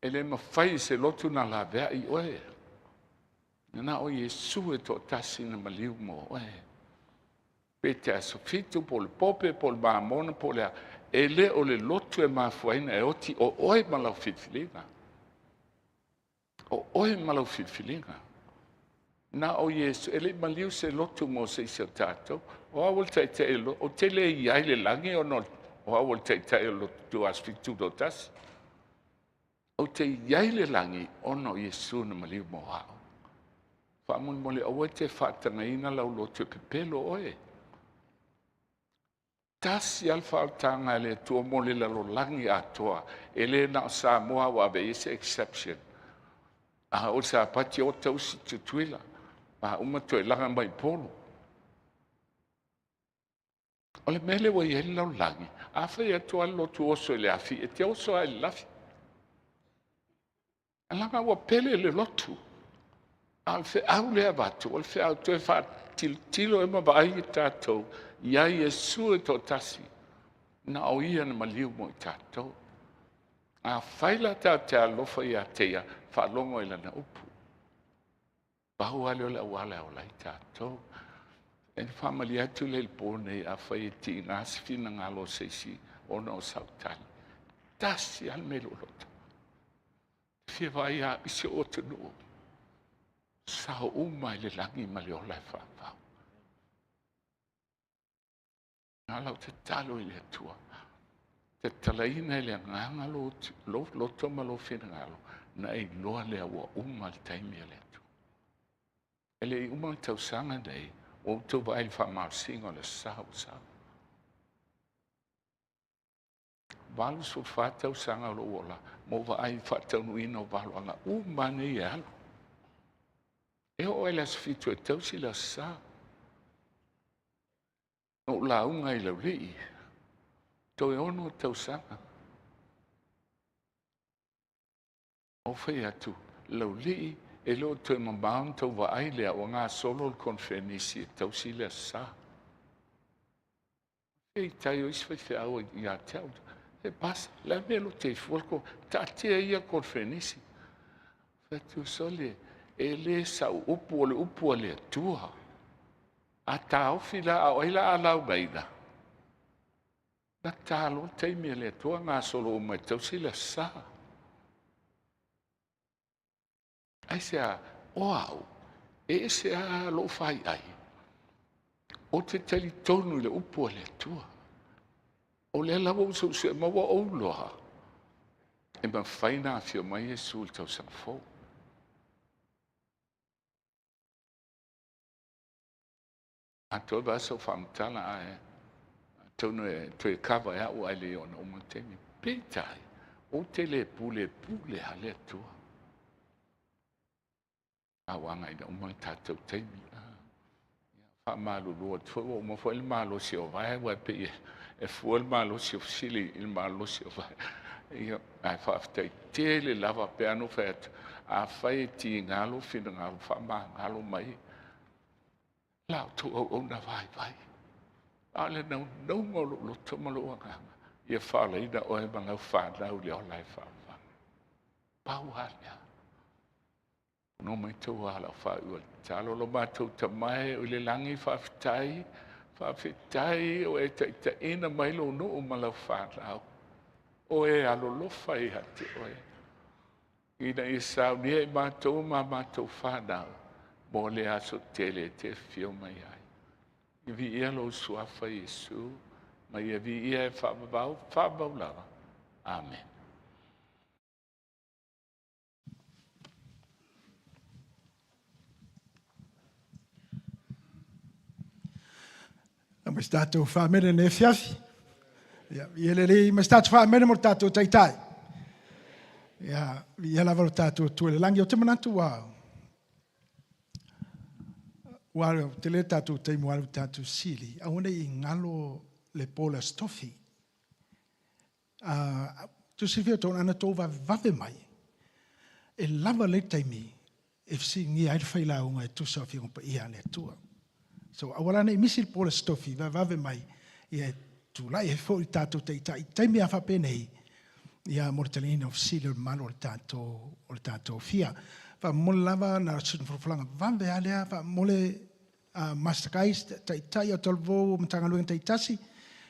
E le mawhai se lotu na la vea I oe. Nana o Yesu e to tasi na maliu mo oe. Pete a sofitu po le pope, po le maamona, po le a. E le o le lotu e mafuaina e oti o oe malau fitfilinga. O oe malau fitfilinga. Na o Yesu, ele maliu se lotu mo se isi o tātou, o awal taita e lo, o tele I ai le langi o no, o awal taita e lo tu asfitu do tasi. O te iai le langi, o no Yesu na maliu mo hao. Whaamon mole awa te whaatanga ina lau lotu e pepelo oe. Tasi alwhaatanga le tua mole lalo langi atoa, ele na o Samoa wabe ese exception. A o sa pati o tausi tutuila. A uma toe langa mai polo. O le mele wa iei lau langi. A whai atua lotu oso e le afi. E te oso a le lafi. A langa wa pele le lotu. A le whi au le avatu. O le whi au toe wha tilo e mawai I tātou. Iai e su e to tasi. Na o ia na maliu mo I tātou. A whaila tā te alofa I a teia. Whalongo I lana upu. Bahu ale o le awala o lai tātou. E whamali atu le pōne a whai e ti ngāsi whina ngalo seisi o no sautani. Tasi al me lolota. Whia vai a isi o te nuo. Sao umai le langi mali o lai whawhau. Ngalau te talo I le atua. Te talaina I le nganga lo toma lo whina ngalo. Na e loa le awa umal taimi le atua. Ele I umang tau sanga nei, o tau vai whamau singo le sao. Walu so whatau sanga lo ola, mo vai whatau nuino walu anga, umane I alo. E o ele as fitu e tau si la sao. No la unga I lau lii, to e ono tau sanga. O whai atu, lau lii, e lo te mambaun tau wa ailea o ngā solo konfenisi e tau si lea sa. E tai o iswai te au I a tau. E pas, la melo te fuako, ta te ia konfenisi. Fatu sole, e le sa upu o le tua. A ta ofila a oila a lau baida. Na talo te me le tua ngā solo o mai tau sila sa. Ai se a, oau, e se a lo fai ai. O te tali tonu le upu o le tua. O le lawa uso se mawa o loha. E ma whaina fio mai e sul tau sang fo. A toi ba so whamtala a tonu e tue kawa e au ai le ona o mantemi. Peitai, o te le pule hale tua. A wanga ina o mantatau teimi. Fa malu lua tua o ma fo il malo si o vai wa pe e fu il malo si o sili il malo si o vai. Io ai fa te tele lava pe anu fet a fai ti ngalo fina ngalo fa ma ngalo mai. La tu o na vai. Ale no mo lo to mo lo nga. Ia fa le ida o e banga fa na u le o lai fa. Pau halia. No mai tau ala fa u talo lo ma tau ta mai o le langi fa fitai o e ta ina mai lo no o mala fa na. O e alo lo fa i hati o e. Ina i sa ni e ma tau fa na. Mo le aso tele te fio mai ai. I vi ia lo suafa Yesu, ma ia vi ia e whabau lava. Amen. Mas tātou whamere ne whiawhi. Ia le mas tātou whamere mo tātou taitai. Ia lava o tātou tuele langi o te manatu wao. Waro te le tātou teimu alu tātou sili. Awane I ngalo le pola stofi. Tu si whio tōna ana tō vave mai. E lava le teimi. E fsi ngi aile Failauga e tusa o whio pa ia le tua. So awala nei misi le pola stofi vave mai. Ia tūlai he fōi tātou teitai. Teimi a whapenei. Ia mortalina o fsili o malo o le tātou fia. Fa mole lava na sunfroflanga vave alea fa mole mastakais tai o tolvo o mtangaluenga taitasi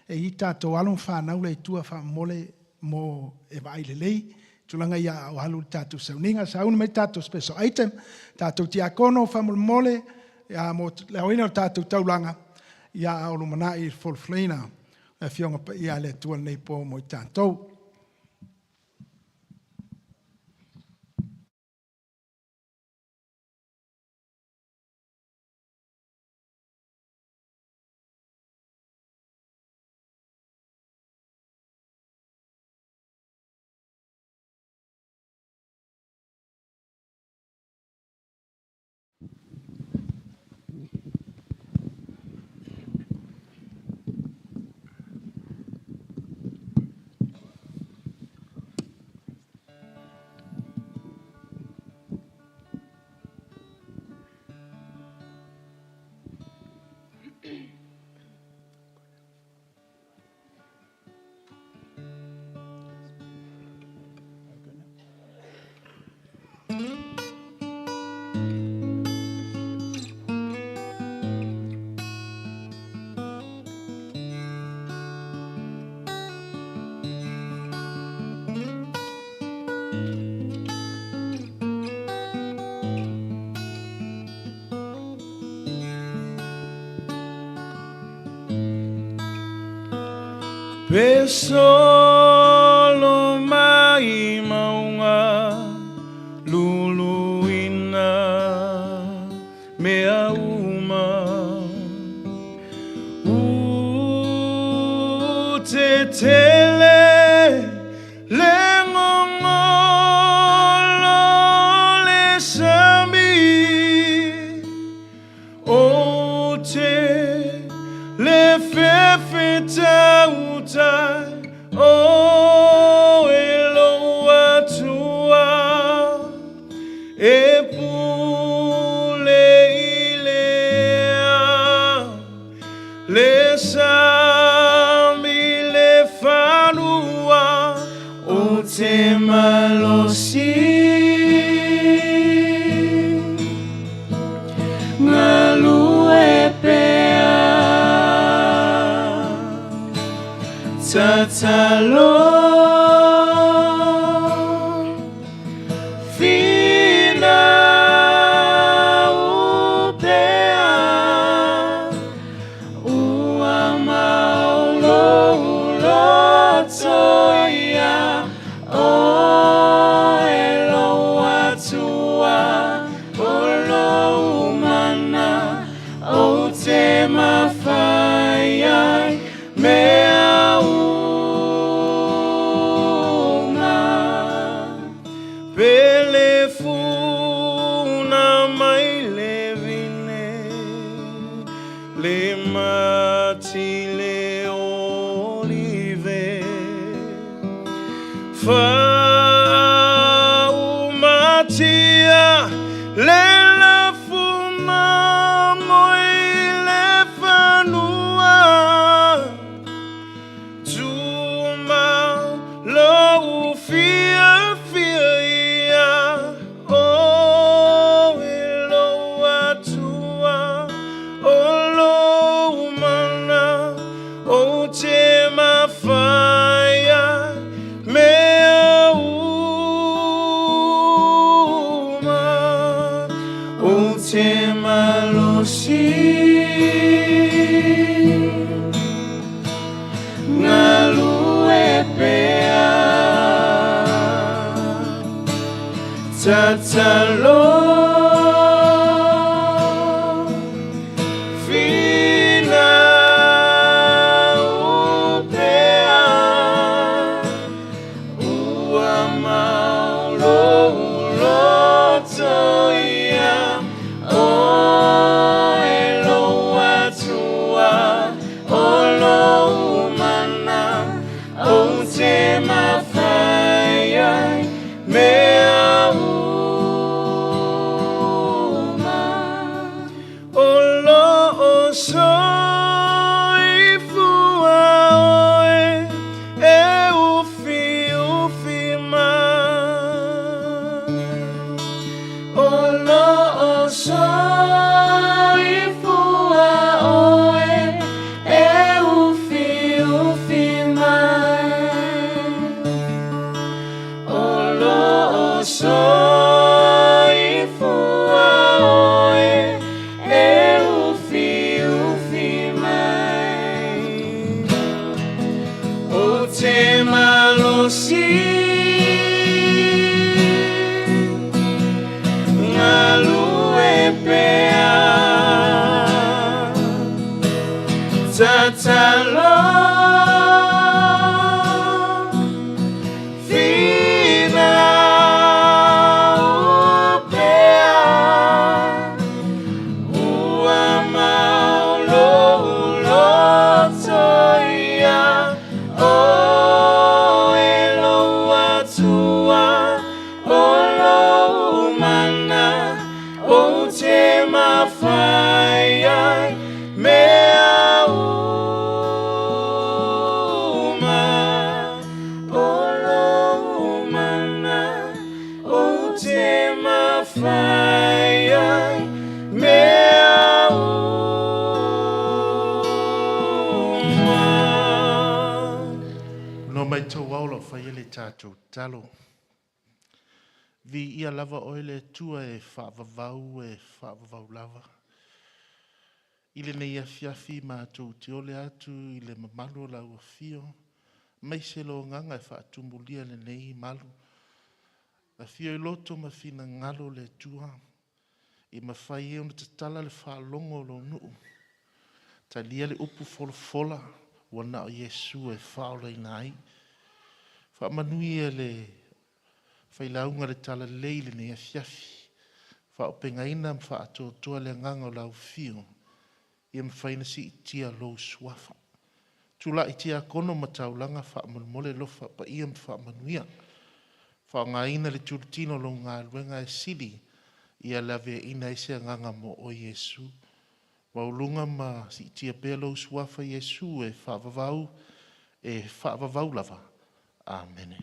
e I tātou alon whanau le tua fa mole mo e vai lelei tulanga ia o halu tātou sauninga sauna mai tātou special item tātou tiakono fa mole ia mo leoina o tātou taulanga ia o lumana I folflina e fionga ia le tua nei po mo tātou. Pe solo mai maunga luluina mea uma te tele le ngongolo le sami o te le fefe tau o eloa tua e pule ilea le sami le fanua ngalue pea tatalo fina upea ua maulo ulotoia o elo atua olo umana o te mawhaiai mea uma pele funa mai le vine le mati le olive Faumatia le la fuma moi le fanua Tuma lo fia fia o elo atua o lo mana o te mawhaia mea uma o te malosi ngalue pea tatalo fina upea ua maulo ulotoia o elo atua olo umana o te mawhaiai mea uma olo o soifua oe e ufi ufi mai olo o soifua oe e ufi ufi mai olo o soifua oe e ufi ufi mai o te malosi ngalue pea tatalo fina upea ua maulo ulotoia o elo atua olo umana o te mawhaiai mea uma olo umana o te mawhaiai mea uma No mai tau aula whai ele tātou talo. Vi ia lava oile tua e whaavavau lava. Ile nei a fiafi mātou te ole atu i le mamalu la ua fio. Mai se lo nganga e whaatumulia le nei malu. La fio i loto ma fina ngalo le tua. I ma whai e una te tala le whaalongo lo nuu. Ta lia le upu fola wana o Yesu e whaola i nai. Whaamanui e le Failauga le tala leile nei a fiafi. Whaopengaina ma whaatotoa le nganga o lau fio. Ia mwhaina si itia lou suafa. Tula itia kono mataulanga whaamulmole lofa pa ia mwhaamanuia. Whaongaina le tulutino lo ngā luenga e sili. Ia lave ina ise nganga mo o Yesu. Waulunga ma si itia pea lou suafa Yesu e whaavavau lava. Amen.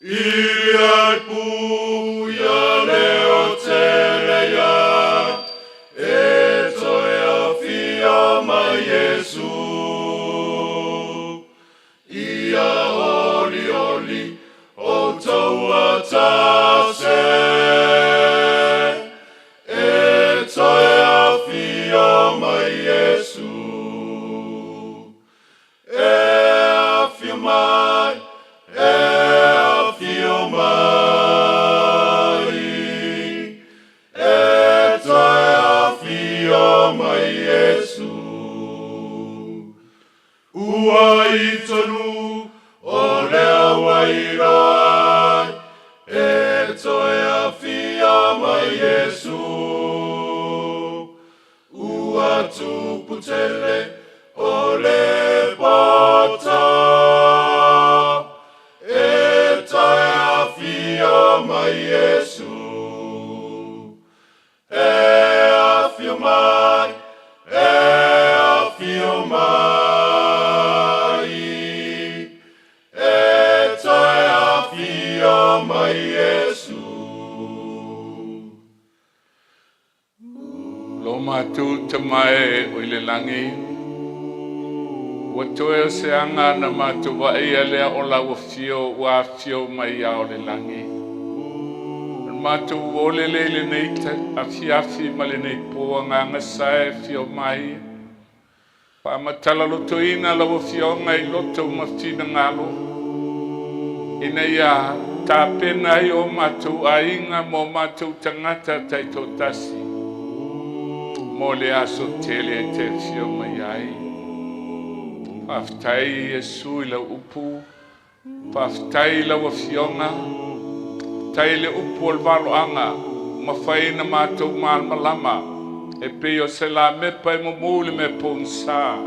Iliai pu ya leo tele ya eto ya fia ma Yesu ia oli oli o taua tase eto ya fia ma Yesu e fia mai Ua I tonu o lea wairai e toe a fia mai Yesu Ua tupu tele o le pota e toe a fia mai Yesu e a fia mai e a fia mai mai Yesu. Lo mātou te mai o le langi. Wa toe o se anga na mātou wa ea lea o la wa fio mai a o le langi. Mātou o le leile nei te a fiafi ma le nei poa nganga sae fio mai. Pa matala loto ina la wa fio ngai loto ma fina ngalo. Ina ia tā pena i o mātou a inga mo mātou tangata taito tasi. Mo le aso tele e te fio mai ai. Whaftai Yesu I la upu. Whaftai la wa fionga. Tai le upu al valo anga. Ma whaina mātou mal malama. E peo se la mepa e mo mule me ponsa.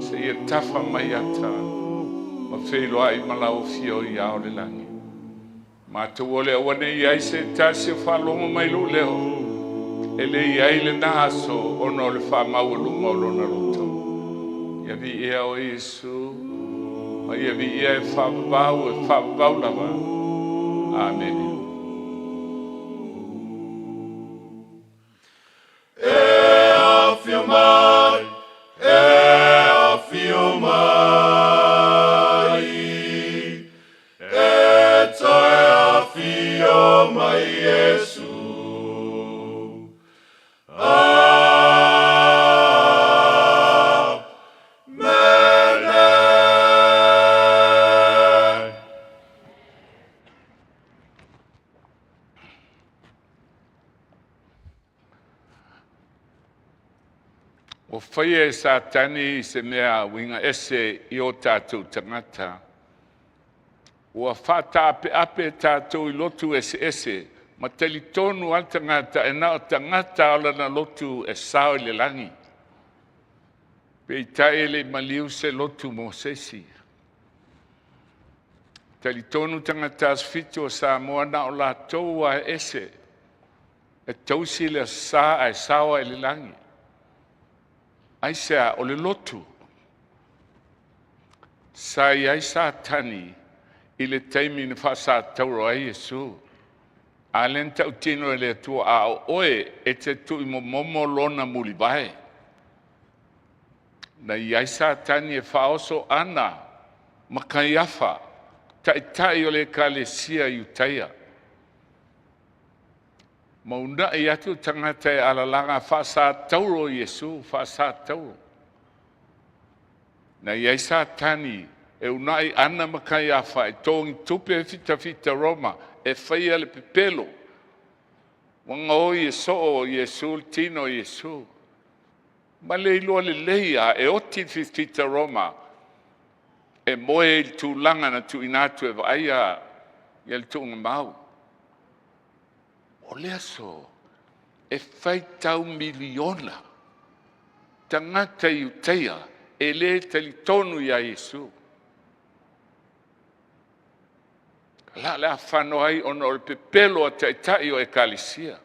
Se ia tafa mai ata. Ma Failauga I malau fio I ao le langi. Mātou ole awane I aise tasi o whalonga mai lu leo. Ele I aile naso ono le whamau lunga o lona roto. Ia vi ea o Yesu. Ma ia vi ea e whabau lava. Amen. E a fio mai, e a fio mai. Mai Yesu O whaia e sa tani se mea winga ese I o tātou tangata. Ua whata ape tātou I lotu ese. Ma tali tonu al tangata e nao tangata ala na lotu e sao le langi. Pe I tae le maliu se lotu mo sesi. Tali tonu tangata asfito o Samoa na o la toua ese. E tausi le sa e sao e le langi. Aisea o le lotu. Sa I aisa tani I le taimi na whasa tauro ai Yesu. A lenta utino e le tua a oe e te tui momo lona muli vai. Na I aisa tani e whaoso ana makaiafa tai o le kalesia I utaia. Mauna I atu tangata e alalanga whasa tauro Yesu, whasa tauro. Na I aisa tani e unai ana makai afa e tongi tupe fita Roma e whaia le pepelo. Wanga o Yesu, tino Yesu. Ma le iloa le leia e oti fita Roma. E moe il tūlanga na tu inatu e vaia i al tūnga mau. O lea so e whai tau miliona. Tangata I uteia e le tali tonu I a Yesu. La le whano ai ono le pepelo a tai o e kalisia.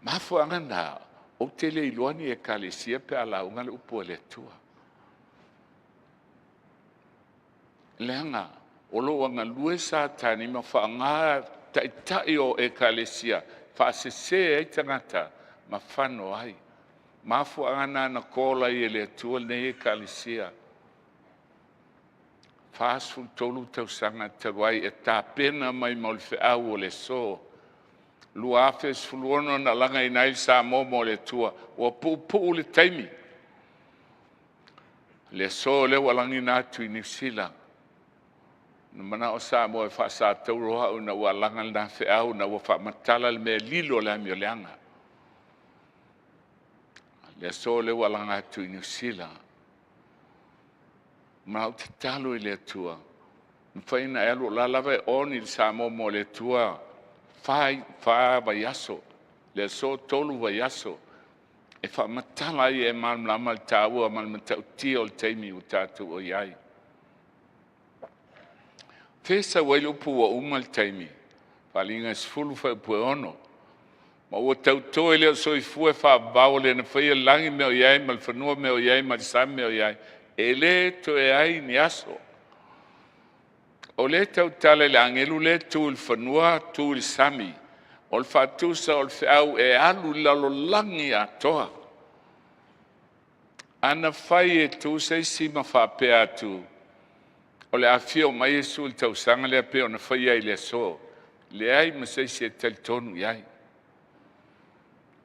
Mafu angana o tele iloani e kalisia pe ala unga le upo le tua. Leanga, o lo anga lue sa tani ma whaanga tai o ekalesia, whaasese e tangata, ma whano ai. Ma fuanga na kola i le tua ne ekalesia. Whaasfu tolu tau sanga tawai e tā pena mai maulwhi au o le so. Lua afes fuluono na langa inai sa momo le tua, o pupu le taimi. Le so le walangi natu i New Zealand. Na mana o sa mo e whaasa tauroha o na walanga na whiau na wa whamatala le me lilo le amio leanga. Le so le walanga atu i New Zealand. Ma o te talo i le tua. Mwhaina e alo lalawe oni le sa momo le tua. Wha vaiaso. Le so tolu vaiaso. E whamatala i e malmlama le tāua malmatau tia o le teimi o tātou o iai. Fesa wailupu wa umal taimi. Palinga sfulu fa pue ono. Ma ua tautoe leo soifue fa bao le na whaia langi meo iai, mal whanua meo iai, mal sam meo iai. E le to e ai ni aso. O le tautale le angelu le tu il whanua, tu il sami. O le whatusa o le whiau e alu lalo langi a toa. Ana whai e tu se sima whapea tu. O le afio mai e sul tau sanga le apeo na whaia i le so. Le ai masai se talitonu iai.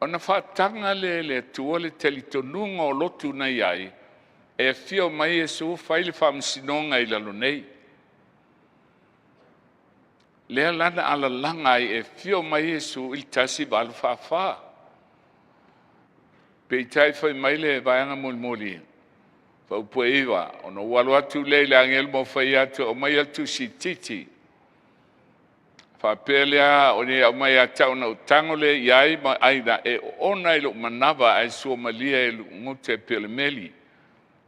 O na whatanga le tua le talitonunga o lotu na iai. E afio mai e su whaile whamsinonga i lalo nei. Le lana ala langai e fio mai e su il tasi balu whawha. Pei tai whai mai le vaianga mulimuli. Whaupue iwa, ono walu atu leile angel mo whai atu o mai atu si titi. Whapelea o ne o mai atau na utangole iai ma aina e ona ilo manava ai sua malia e ngute pele meli.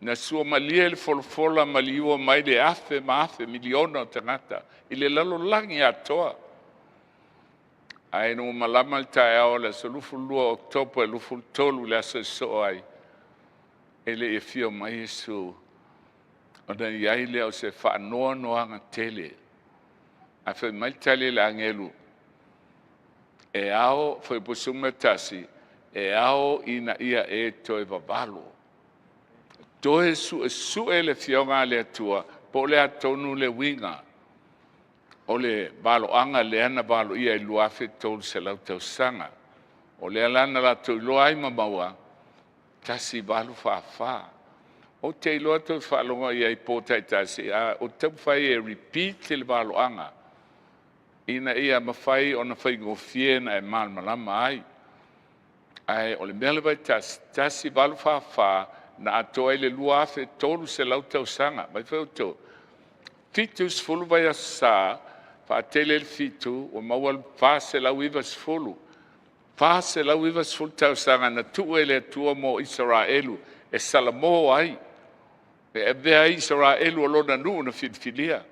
Na sua malia e folfola maliua mai le afe ma afe miliona o tangata. Ile lalo langi atoa. Ai no malama le tae ao le so lufu lua oktopo e lufu tolu le aso so ai. Ele e fio mai Yesu. O na iai leo se whaanoa noanga tele. A whai mai tale le angelu. E ao whai pusume tasi. E ao ina ia e toe vavalo. Toe su e le fionga le atua. Po le atonu le winga. O le valo anga le ana valo ia i luafe tolu se lau tau sanga. O le alana la tau loa ai mamaua. Tasi valo wha. O te iloa tau whalonga ia i pōtai tasi. O tau whai e repeat le valo anga. Ina ia mawhai o na whai ngofie na e malmalama ai. Ai o le mele vai tasi valo wha. Na atoa i le luafe tolu se lau tau sanga. Mai whai uto. Fitus fulu vai a sa. Whaatele le fitu, o mawal whaase lau iwa sfulu. Whaase lau iwa sfulu tau sanga na tu ele tua mo Israelu, e salamo ai. E vea Israelu o lona nuu na filfilia.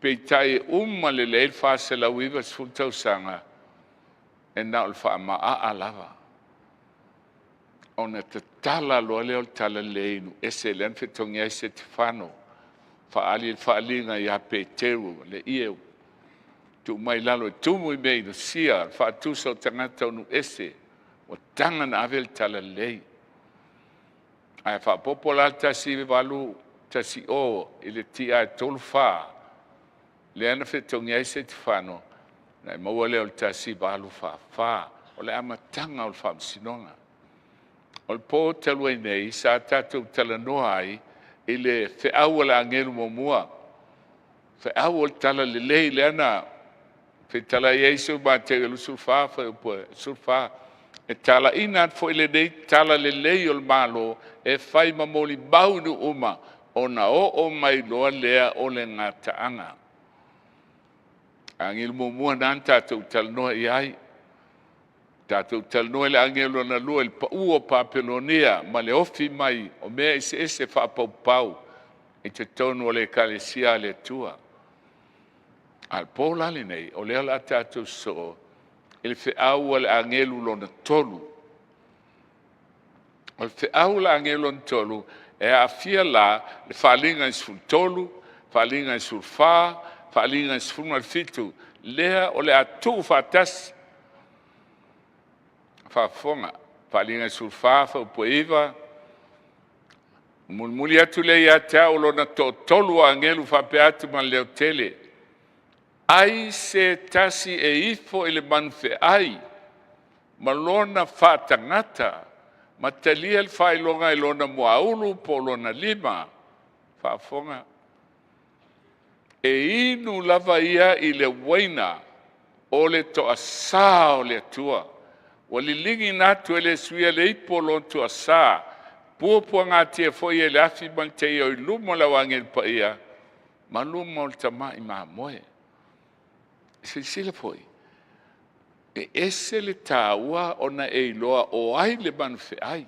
Peitai le leil whaase lau iwa sfulu tau sanga, e na ul wha maa lava. O na te tala loa leo tala leinu, e se len fitongi ai se te whano. Whaalinga i ape teru, le ieu. Tu mai lalo e tumu i mei no sia, whaatusa o tangata onu ese, o tanga na Abel tala lei. Ai whaapopola tasi walu, tasi o, i le tia e tolu wha. Le ana whetongi ai se te whano, na i maua leo le tasi walu wha. O le amatanga o le whaamsinonga. O le po talua i nei, sa tatou tala noa ai, ile fe'au le angelu momua fe'au tala le lei le ana fe tala yesu ba te lu sulfa fa sulfa e tala ina fo ile dei tala le lei o malo e fai mamoli baudu uma ona o mai lo lea o le ngata anga angelu momua nanta tu tal no ai tatu tal no le angelo na lu el o papelonia ma le ofi mai o me ese fa pau e te tonu le kalesia le tua al pola le nei o le ala tatu so il fe au le angelo lo na tolu o fe au le angelo tolu e a fia la le whalinga i sultolu, whalinga i sulfa, whalinga i sulma fitu, lea o le atu whatas, whafonga, whalinga i sulfa, whaupoiva, mulimuli atu le ia te au lona tolu a ngelu whape atu man leo tele, ai se tasi e ifo i le manfe ai, malona whatangata, matalia le Failauga i lona moaulu po lona lima, whaafonga. E inu lava ia i le waina o le toa sā o le atua. Wa li lingi natu e le suia le ipo lona toa sā, puapua ngā tia foi e le afi mante o i lumo la wange pa ia, ma lumo le tama i maa moe. Sile foi. E ese le tāua o na e iloa o ai le manfe ai.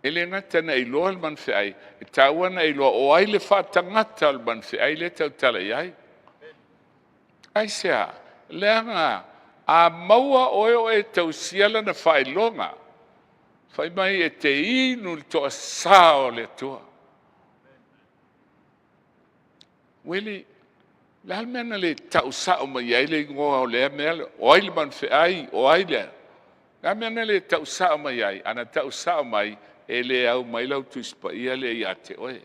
E le ngata na iloa le manfe ai. E tāua na iloa o ai le whatangata le manfe ai le tau tala i ai. Ai sea, le anga a maua oe e tau siala na whailonga. Whai mai e te inu le toa sāo le tua. Willie, le almena le tau sao mai ai le ngoa o le mea o ai le manfe ai o ai le. Le almena le tau sao mai ai, ana tau sao mai e le au mai lau tuispa ia le ia te oe.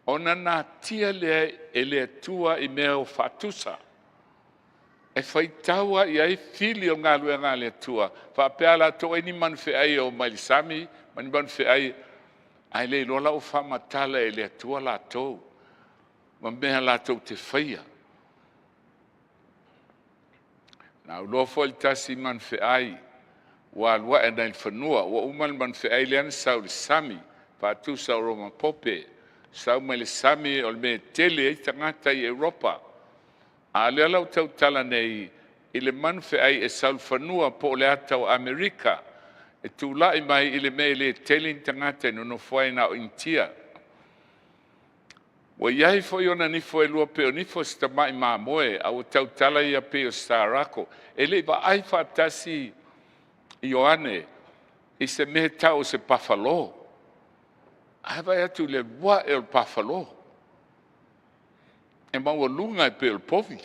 Ona nā tia le e le tua i mea o whatusa. E whai taua i ai fili o ngā lua ngā le tua. Whapea la tō e ni manfe ai o Mailisami, mani manfe ai ai le lola o whamatala e le tua la tō. Ma mea la tau te whaia. Nā uloa fo il tasi man whi ai, wa alua e nei whanua, wa uman man whi ai leana sau le sami, pātu sau Roma Pope, sau mai le sami o le me tele e tangata i Europa. A lea lau tau tala nei, i le man whi ai e sau whanua po le atau Amerika, e tūlai mai i le me le tele tangata i nono fwai na o intia. Wa iai fo iona nifo e lua peo nifo sta mai maa moe, au tau tala ia peo starako. E le va ai whatasi Ioane, i se mehe tau se pafalo. Ai vai atu le wa e o pafalo. E maua lunga e peo povi.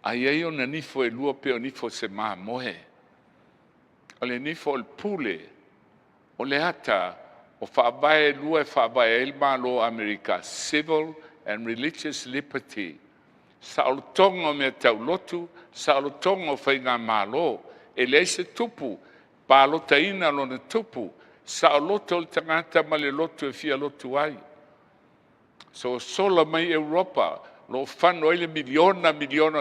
Ai ai ona nifo e lua peo nifo se maa moe. O le nifo o le pule, o le ata, o whaabae lua e whaabae el malo Amerika, civil and religious liberty. Sa o tonga me tau lotu, sa o tonga o whainga malo, e leise tupu, pa lota ina lona tupu, sa o loto le tangata ma le lotu e fia lotu ai. So sola mai Europa, lo whano ele miliona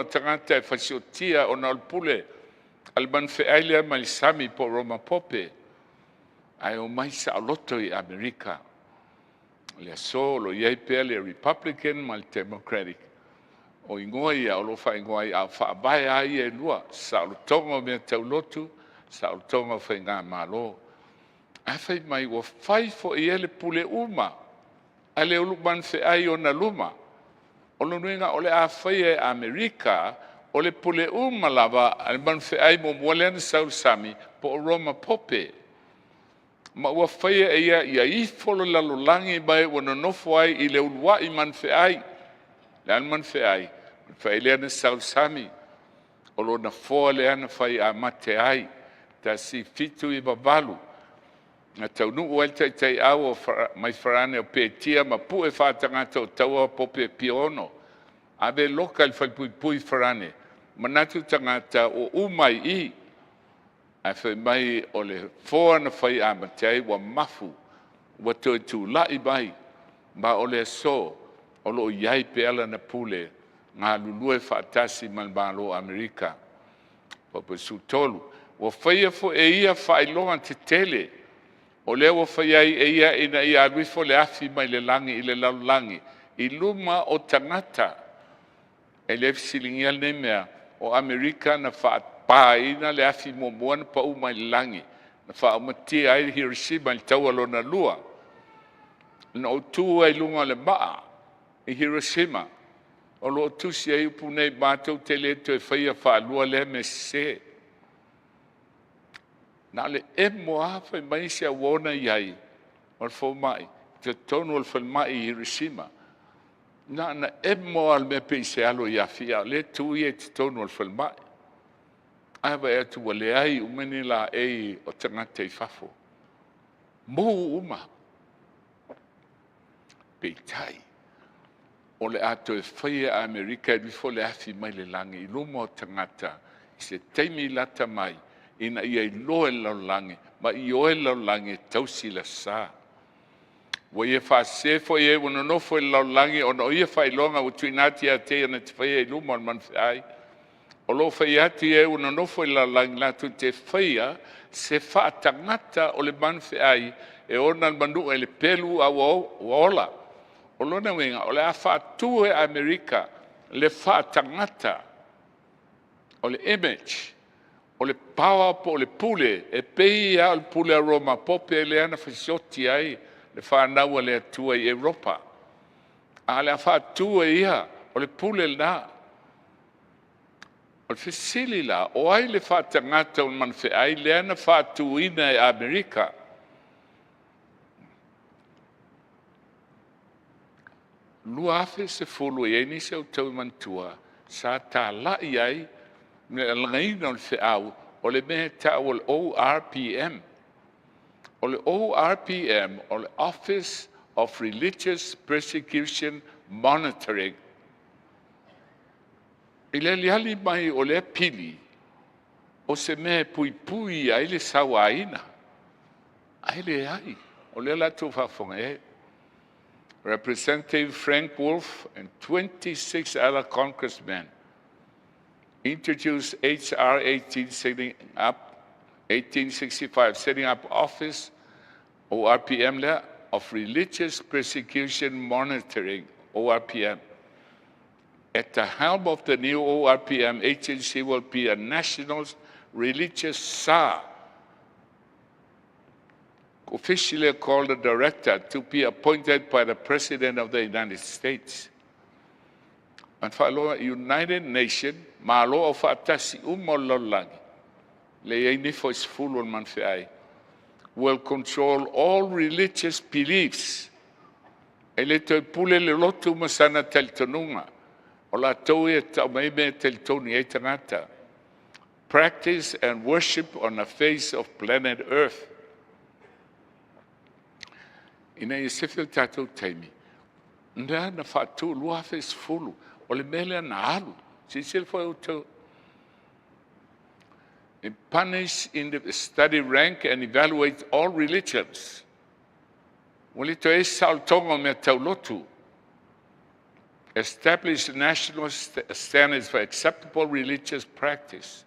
tangata e whasiotia o na alpule, alban fe ailea Mailisami po Roma Pope, ai o mai sa loto i Amerika. Le so lo iei pea le Republican ma le Democratic. O ingoa ia o lo wha ingoa ia wha abae ai e lua. Sa o tonga mea tau lotu, sa o tonga wha ngā malo. A whai mai o whai fo i ele pule uma. A le ulu man whi ai o na luma. O lo nuinga o le a whai e Amerika, o le pule uma lava, a le man whi ai mo mwaleana Saul Sami po o Roma Pope. Ma ua whaia e ia i folo lalolangi mai wana nofo ai i le ulua i man whi ai. Le an man whi ai. Whai leana Saul Sami. O lo na fōa leana whai a mate ai. Ta si fitu i babalu. Nga tau nu ua tai au o mai wharane o pētia ma pu e whātangata o taua pope piono. Abe loka i whai pui wharane. Manatu tangata o umai i. A whai mai o le fōa na whai a matei wa mafu, wa tō tū lai mai, ma o le so, o lo iai peala na pule, ngā lulue whaatasi man malo Amerika. Papa su tolu, wa whai a fo e ia whai longa te tele, o le wa whai ai e ia ina ia aluifo le afi mai le langi i le laulangi, i luma o tangata, e le fisilingia ne mea o Amerika na whaat, pa ina le afi momoana pa umai langi. Na wha umatia ai Hiroshima i taua lona lua. Na o tū ai lunga le maa i Hiroshima. O lo tusi ai upu nei mātou te le to e whaia wha lua le me se. Na le e moa whai mai se awona iai. o le fōmai, te tonu o le whalmai i Hiroshima. Na e moa al me pe se alo ia fia, le tui e te tonu o le whalmai. Awa e atu le ai umeni la e o tangata i fafo. Mou uma. Peitai. O le ato e whaia Amerika e bifo le afi mai le langi i luma o tangata i se teimi lata mai ina ia i loe lau langi ma i oe lau langi tausi la sa. Wa ia wha sefo e wana nofo i lau langi o na o ia wha ilonga o tuinati a te ana te whaia i luma o manwhai. O lo whaia ati e wana nofo i lau langi la tu te whaia se wha tangata o le manwhai e ona manu e le pelu a waola. O lona wenga, o le a whātua e Amerika, le whātangata, o le image, o le power po o le pule, e pei a o le pule a Roma, pope e le ana whasioti ai, le whānaua le atua i Europa. A le a whātua ia, o le pule la, o le whisili la, o ai le whātangata o le manwhe ai, le ana whātuina e Amerika. Lua afe se fulu e ni se o tau mantua sa ta la ai me algaina o le FEAU o le me ta o le ORPM. O le ORPM, o le Office of Religious Persecution Monitoring. I le liali mai o le pili o se me pui pui ai le sawaina. Ai le ai, o le la tu fafonga e. Representative Frank Wolf and 26 other congressmen introduced H.R. 1865, setting up Office ORPM of Religious Persecution Monitoring, ORPM. At the helm of the new ORPM agency will be a national religious SAR, officially called a director, to be appointed by the President of the United States. And Failauga, United Nations, malo o whaatasi umololangi, le eini fois fulon manwheai, will control all religious beliefs. E le toi pule le lotu masana teltonunga, o la tau e tau meime teltoni e tangata. Practice and worship on the face of planet Earth. Ina i sefil tātou taimi. Nda na whātou lua whais fulu. O le mele na alu. Si sel whai utau. And punish, study, rank, and evaluate all religions. Wali to e sal tonga me tau lotu. Establish national standards for acceptable religious practice.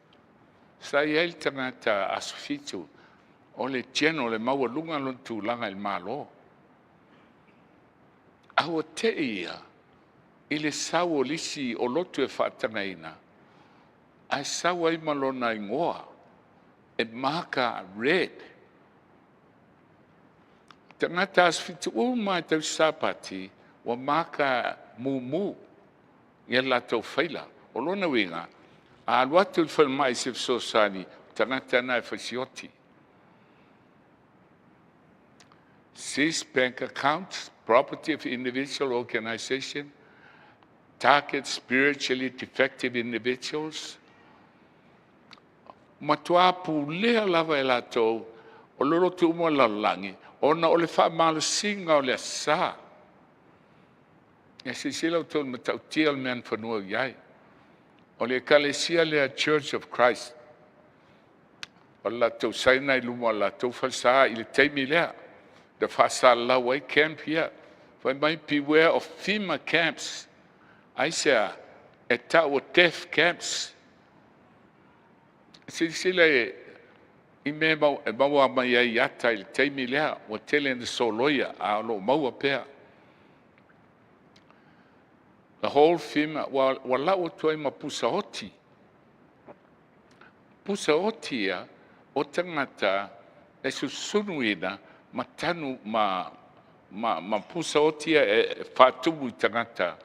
Sa iel tangata asfitu. O le general le maua lunga lontu langa il malo. Awa te ia, i le sawa lisi o lotu e whaatangaina, ai sawa i malona i ngoa, e maka red. Tangata asfitu mai tau sapati, wa maka mumu, i la tau whaila. O lona winga, a aluatu il whalmai sif sosani, tangata na e whasioti. Seize bank accounts, property of individual organization, target spiritually defective individuals. Matua pulea lava e latou, o loro tu mo lalangi, ona o le wha malasinga o le sa. E si sila o tō matautia al mean whanua iai. O le kalesia le Church of Christ. O latou saina i lumo latou falsa i le teimi lea. The Fasala Way camp here. For might beware of FEMA camps. I say, eta o death camps. Sila i me maua mai ai ata i teimi lea, o tele ni soloia, a lo maua pea. The whole FEMA, wala o toi ma pusaoti. Pusaoti ia, o tangata, e susunuina, matanu ma pusa otia e whātumu i tangata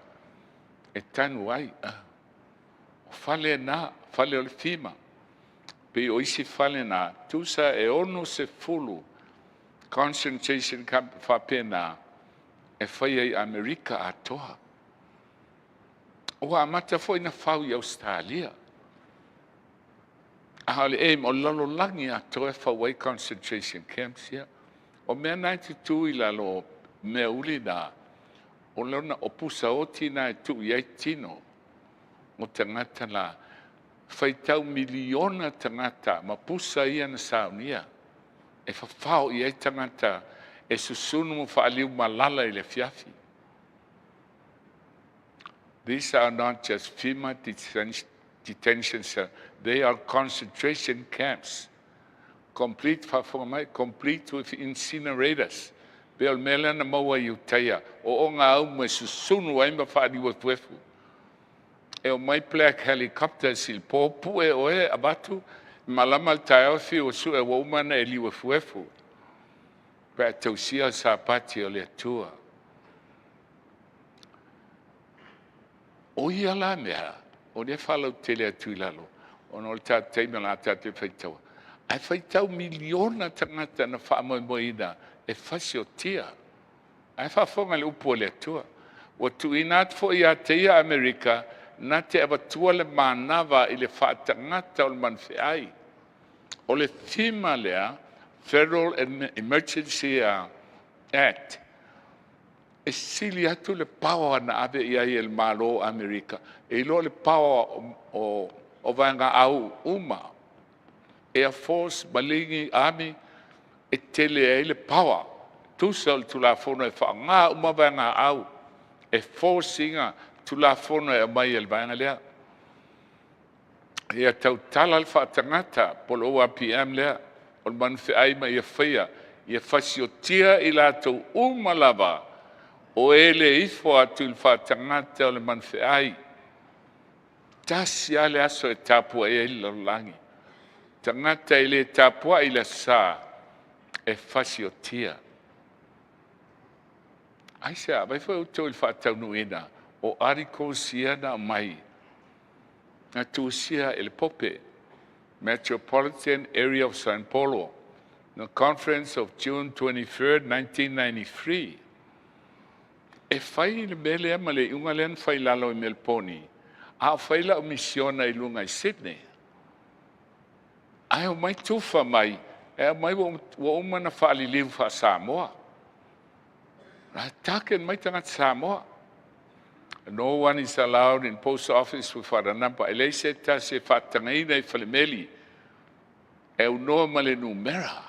e tanu ai. Whale na, whale o le whima. Pe o isi whale na, tusa e ono se fulu concentration camp whapena e whai ai Amerika atoa. O amata fo ina whau i Australia. Ahale e mo lalo langi atoa e whau ai concentration camps ia. O mea 92 i lalo mea uli na o lona opusa o tina e tu iai tino o tangata la whaitau miliona tangata ma pusa ia na saunia e whawhao iai tangata e susunu mo whaaliu malala i le fiafi. These are not just FEMA detention centers, they are concentration camps. Complete with incinerators. Bel mele na maua i utaia. O ngā au me susunu ai ma whaari wa tuefu. E o mai black helicopters il pōpu e oe abatu. Malama tai au fi o su e waumana e liwa fuefu. Pea tausia sa pati o le atua. O ia la mea. O ne whalau tele atu i lalo. O no le tā teima la tā te whaitaua. Ai whaitau miliona tangata na whaamoimoina e whasio tia. Ai whawhonga le upo le atua. O tu inat fo i a teia Amerika na te awatua le manava i le whaatangata o le manwheai. O le thima lea, Federal Emergency Act, e sili atu le pawa na abe i ai el malo Amerika. E lo le pawa o vanga au uma. Air Force, Malingi, Army, e tele e le power. Tusal tu la fono e whaanga umawanga au. E forcinga tu la fono e mai el vanga lea. Ia tau tala al whaatangata, polo OPM lea, o manwhi aima ia whaia, ia whasiotia i la tau umalava, o ele ifo atu il whaatangata o le manwhi ai. Tasi ale aso e tapu e ili langi. Tangata i le tapua i le sā e whasiotia. Ai sea, vai whai utau il whaatau nuina o ariko siana mai. Na tuusia il pope, Metropolitan Area of São Paulo, the conference of June 23rd, 1993. E whai le mele ama le unga len whai lalo i Melponi, a whai la o misiona i lunga i Sydney. Ai o mai tufa mai, e mai wa umana whaali liu wha Samoa. Ra taken mai tangat Samoa. No one is allowed in post office with wharanampa. E leise ta se whatangaina i whalemeli. E unoa ma le numera.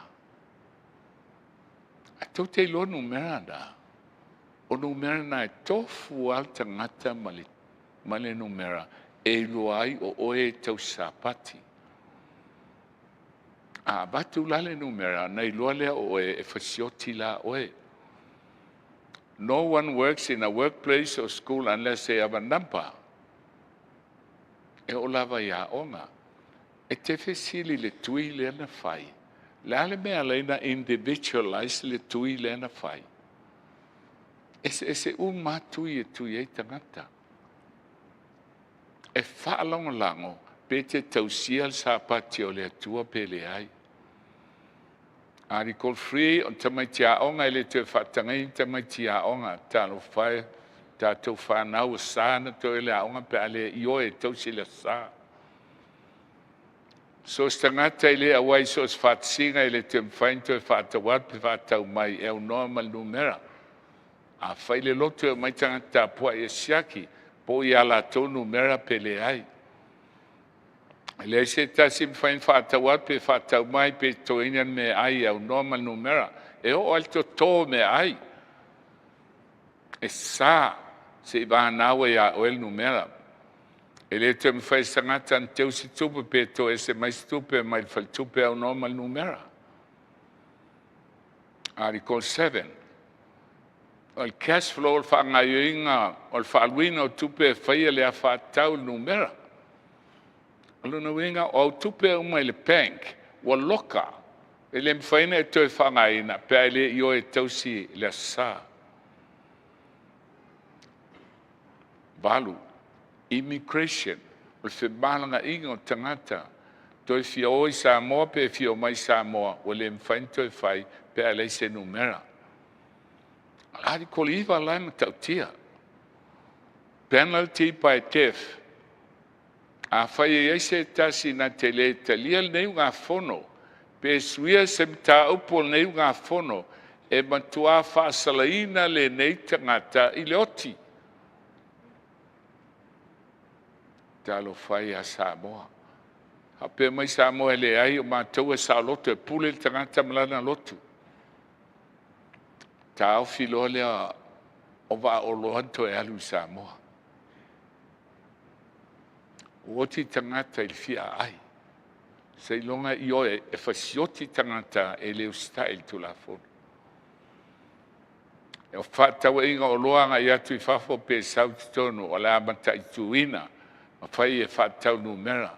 A tau te lo numera na. O numera na e tofu al tangata ma le numera. E loai o oe tau sapati. A batu lale numera, nei loa lea oe e whasioti la oe. No one works in a workplace or school unless they have a number. E o lava ia onga. E te whesili le tui le na whai. Le ale mea leina individualize le tui le na whai. E se matui e tui e tangata. E whaalonga lango. Pe te tausia sa pati o le atua pe le ai. Article 3 o tamai tia onga ele te whatangai tamai tia onga talo whai tātou whanau sā na to ele a onga pe ale ioe tausi le sā. So stangata ele a wai so whatsinga ele te mwhainto e whatawat pe whatau mai e unoa mal numera. A whai le loto e mai tangata pua e siaki po i ala tau numera pe le ai. Le se tasi mfain whatawat pe whatau mai pe toinian me ai au normal numera. E o alto to me ai. E sa se i wahanawa ia o el numera. E le te mwhai sangata an teu si tupe pe to e se mai stupe mai whal tupe au normal numera. Article 7. O el cash flow o el whaangaioinga o el whaalwina o tupe e whaia le a whaatau numera. Luna winga o tupe uma le bank wa loka ele mfaina e toi whangaina pe ele io e tausi le sa. Balu, immigration, o se balanga inga o tangata, toi fia oi Samoa pe fia mai Samoa, o le mfaina toi whai pe le se numera ali koliva la na tautia penalty by death a fai e se tasi na tele talia nei nga fono pe suia se ta upo nei nga fono e matua fa salaina le nei tangata i le oti talo fai a Samoa a pe mai Samoa le ai o matou e sa loto e pule le tangata malana lotu ta o filo le o va o lo anto e alu Samoa o ti tangata il fia ai sei longa io e fasioti tangata e le style tu la fono e o fata o inga o loanga ia tu i fafo pe South Tonu o la mata i tuina ma fai e fata o numera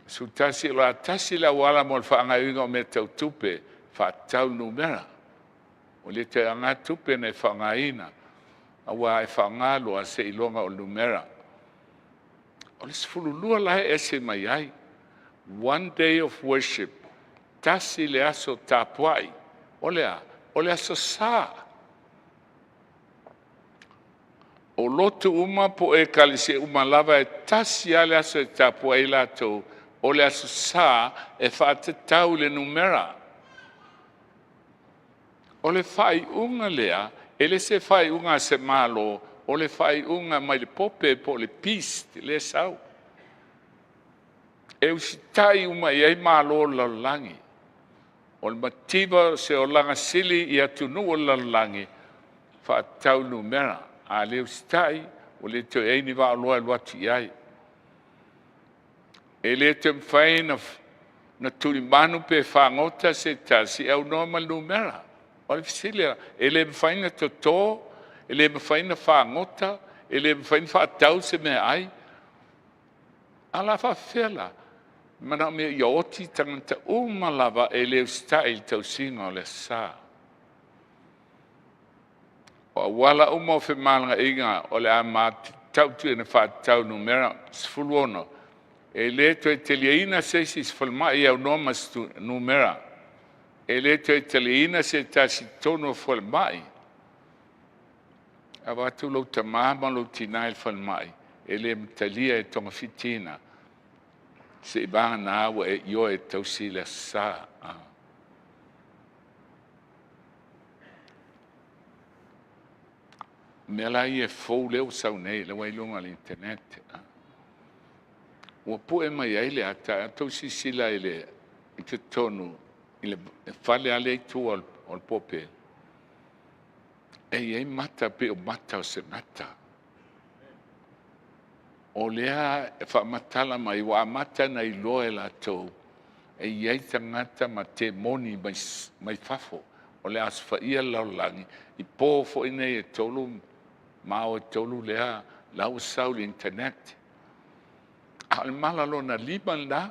su tasi la tasi la wala mo fa nga inga o me tau tupe fata o numera o le te anga tupe ne fa nga ina a wa e fa nga lo a se ilonga o numera o le sfululua la e se mai ai one day of worship tasi le aso tapuai o le aso sa o lotu uma po e kalise uma lava e tasi ale aso tapuai la to o le aso sa e fata tau le numera o le fai unga lea e le se fai unga se malo o le fai unga mai le pope po le piste le sau e usitai uma i ei malo lalangi o le mativa se o langa sili i atunu o lalangi fa tau numera a le usitai o le te eini wa aloa e luati iai e le te mwhai na tulimanu pe whangota se tasi au noa ma numera o le fisilia e le mwhai na toto e le mwhai na whangota e le mwhai na whatau se me ai ala whawhela mana me ia oti tangata lava e leo style tau singa o le sa. O wala uma o whemalanga inga o le ama tau tu ene wha tau numera sfuluono. E le to e teliaina se si sfalmai au nomas tu numera. E le to e teliaina se tasi tono falmai. A watu lo tamama lo tinai falmai. E le mtalia e tonga fitina. Se banga na awa e io e tausi le sa. Me la i e fou leo sau nei, le wailunga l'internet. Ua pu e mai ai le ata, a tausi sila i te tonu, i le fale ale i tu al pope. E iei mata pe o mata o se mata. O lea e whaamatala mai wa mata na i loe la tau. E iei tangata ma te moni mai fafo. O lea asfa ia laulangi. I po fo ine e tolu, mao e tolu lea lau sau l'internet. Al malalo na liban la.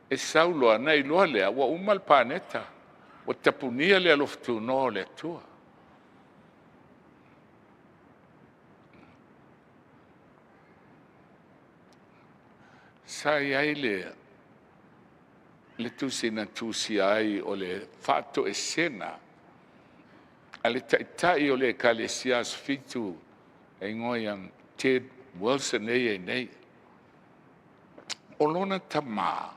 E sau loa na i loa lea wa umal paneta. Wa tapunia lea loftu no lea tua. Sai ai le tusi na tusi ai o le fato e sena. Ale tai o le kalesias fitu e ngoiang Ted Wilson e nei. O lona tama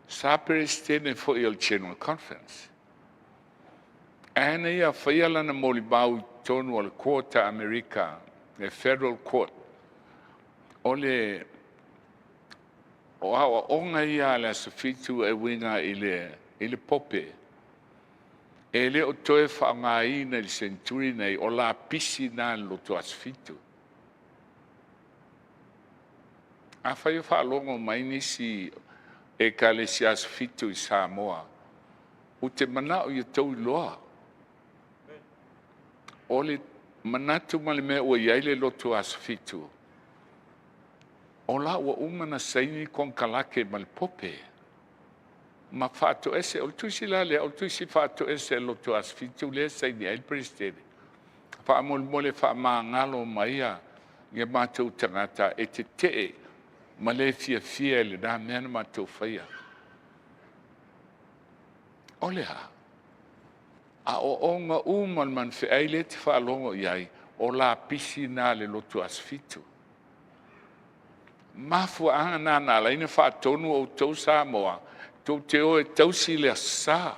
sa perestene fo il General Conference. Ane ia whaiala na molibau tonu al Courta America, le Federal Court. O le o awa onga ia le asafitu e winga i le pope. E le o toe whaangai na li senturi nei o la pisi na loto asafitu. A whai whaalongo mai nisi e ka le si asafitu i Samoa. O te manao i tau loa. O le manatu mali mea ua iai le loto asafitu. O la ua umana saini kon kalake mal pope. Ma fato ese, o tuisi la le, o tuisi fato ese lo tu asfitu le saini el prestene. Fa amol mole fa maangalo maia, nge mātou tangata e te tee, ma le fia le nā mea na mātou whaia. O le ha, A o onga umal man fe aile te whaalongo iai, o la pisina le lotu asfitu. Mafua anga nana la ina whaatonu o tau Samoa, tau te oe tausi le sa.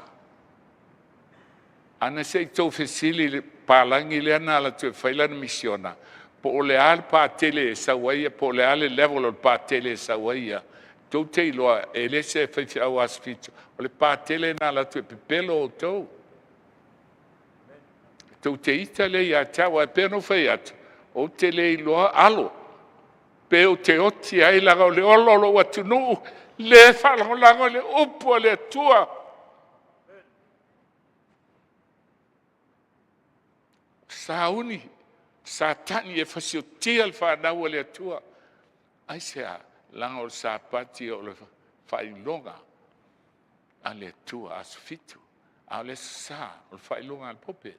Ana se tau fesili le palangi le ana la tue whailana misiona, po o le ale pa tele e sawaia, po o le ale level o pa tele e sawaia, tau te iloa e le se whaifi au asfitu, o le pa tele na la tue pepelo o tau. Tau te ita le ia tawa e peno whai atu, o te le iloa alo, pe o te oti ai laga o le ololo watu nuu, le whalango le upo le tua. Sa uni, sa tani e whasio tia le whanau le tua. Ai sea, langa o sa pati o le whailonga, a le tua as fitu, a le sa, o le whailonga al pope.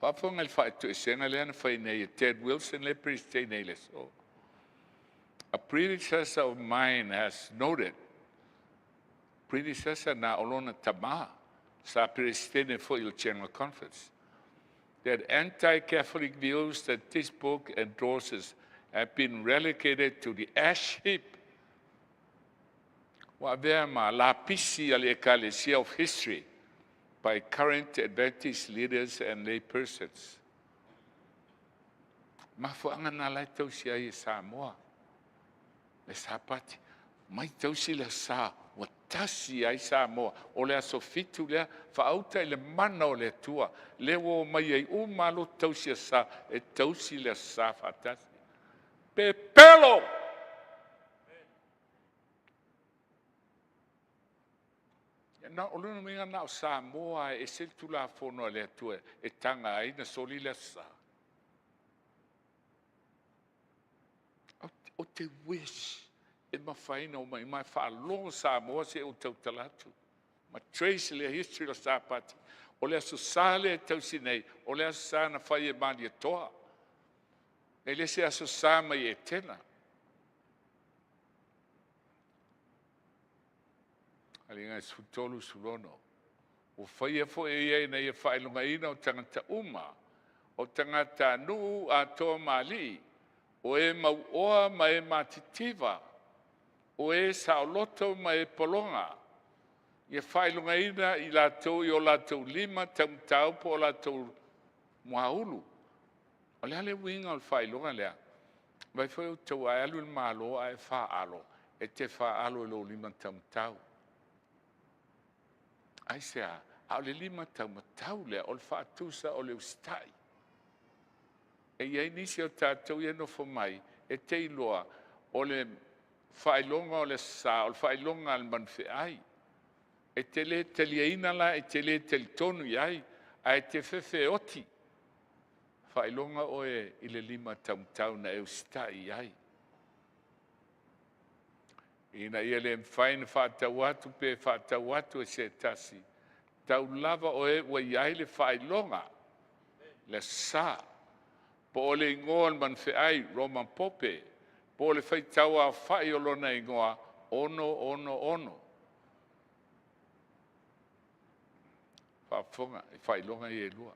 Whafonga le whaitu e senga le ana whainei Ted Wilson le priste nei le so. A predecessor of mine has noted, predecessor na olona tama, sa priste for your general conference, that anti-Catholic views that this book endorses have been relegated to the ash heap. Wa vea ma la pisi ale ekalesia of history by current Adventist leaders and lay persons. Mafuanga na lai tausi ai Samoa. Le sapati. Mai tausi le sa. Watasi ai Samoa. O le aso fitu lea. Whaauta le mana o le tua. Le wo mai ai umalo tausi sa. E tausi le sa fatasi. Pepelo! Na o luna minga na o Samoa e se tula fono le tua. E tanga ai na soli le sa. O te wish. E mawhaina o mai whaalongo Samoa se o tau talatu. Ma trace le history o Sapati. O le aso sale e tausi nei. O le aso sa na whai e mani e toa. E le se aso sa mai e tena. Alinga sutolu sulono. O whai e fo e iei nei e whailunga ina o tangata uma. O tangata nuu a toa mali. O e mau oa ma e matitiva. O e saoloto ma e polonga. Ia whailunga ina i lātou i o lātou lima tau po o lātou muaulu. O lea le winga o whailunga lea. Vai whai o tau ai alu il malo a e whaalo. E te whaalo i lo lima tau. Ai sea, au le lima tau lea o le whaatusa o le ustai. E iei nisi o tātou i eno mai, e te iloa o le whailonga o le sa, o le whailonga al manwheai. E te le teliaina la, e te le telitonu iai, a e te whewhe oti. Whailonga o e i le lima tau na e ustai iai. Ina ia le mwhaina whaatau atu pe whaatau atu e se tasi. Tau lava o e wa iai le whailonga, le sa. Po o le ingoa man whiai Roman Pope, po o le whaitau a whai o lona ingoa, ono. Whaafonga, e whailonga i e lua.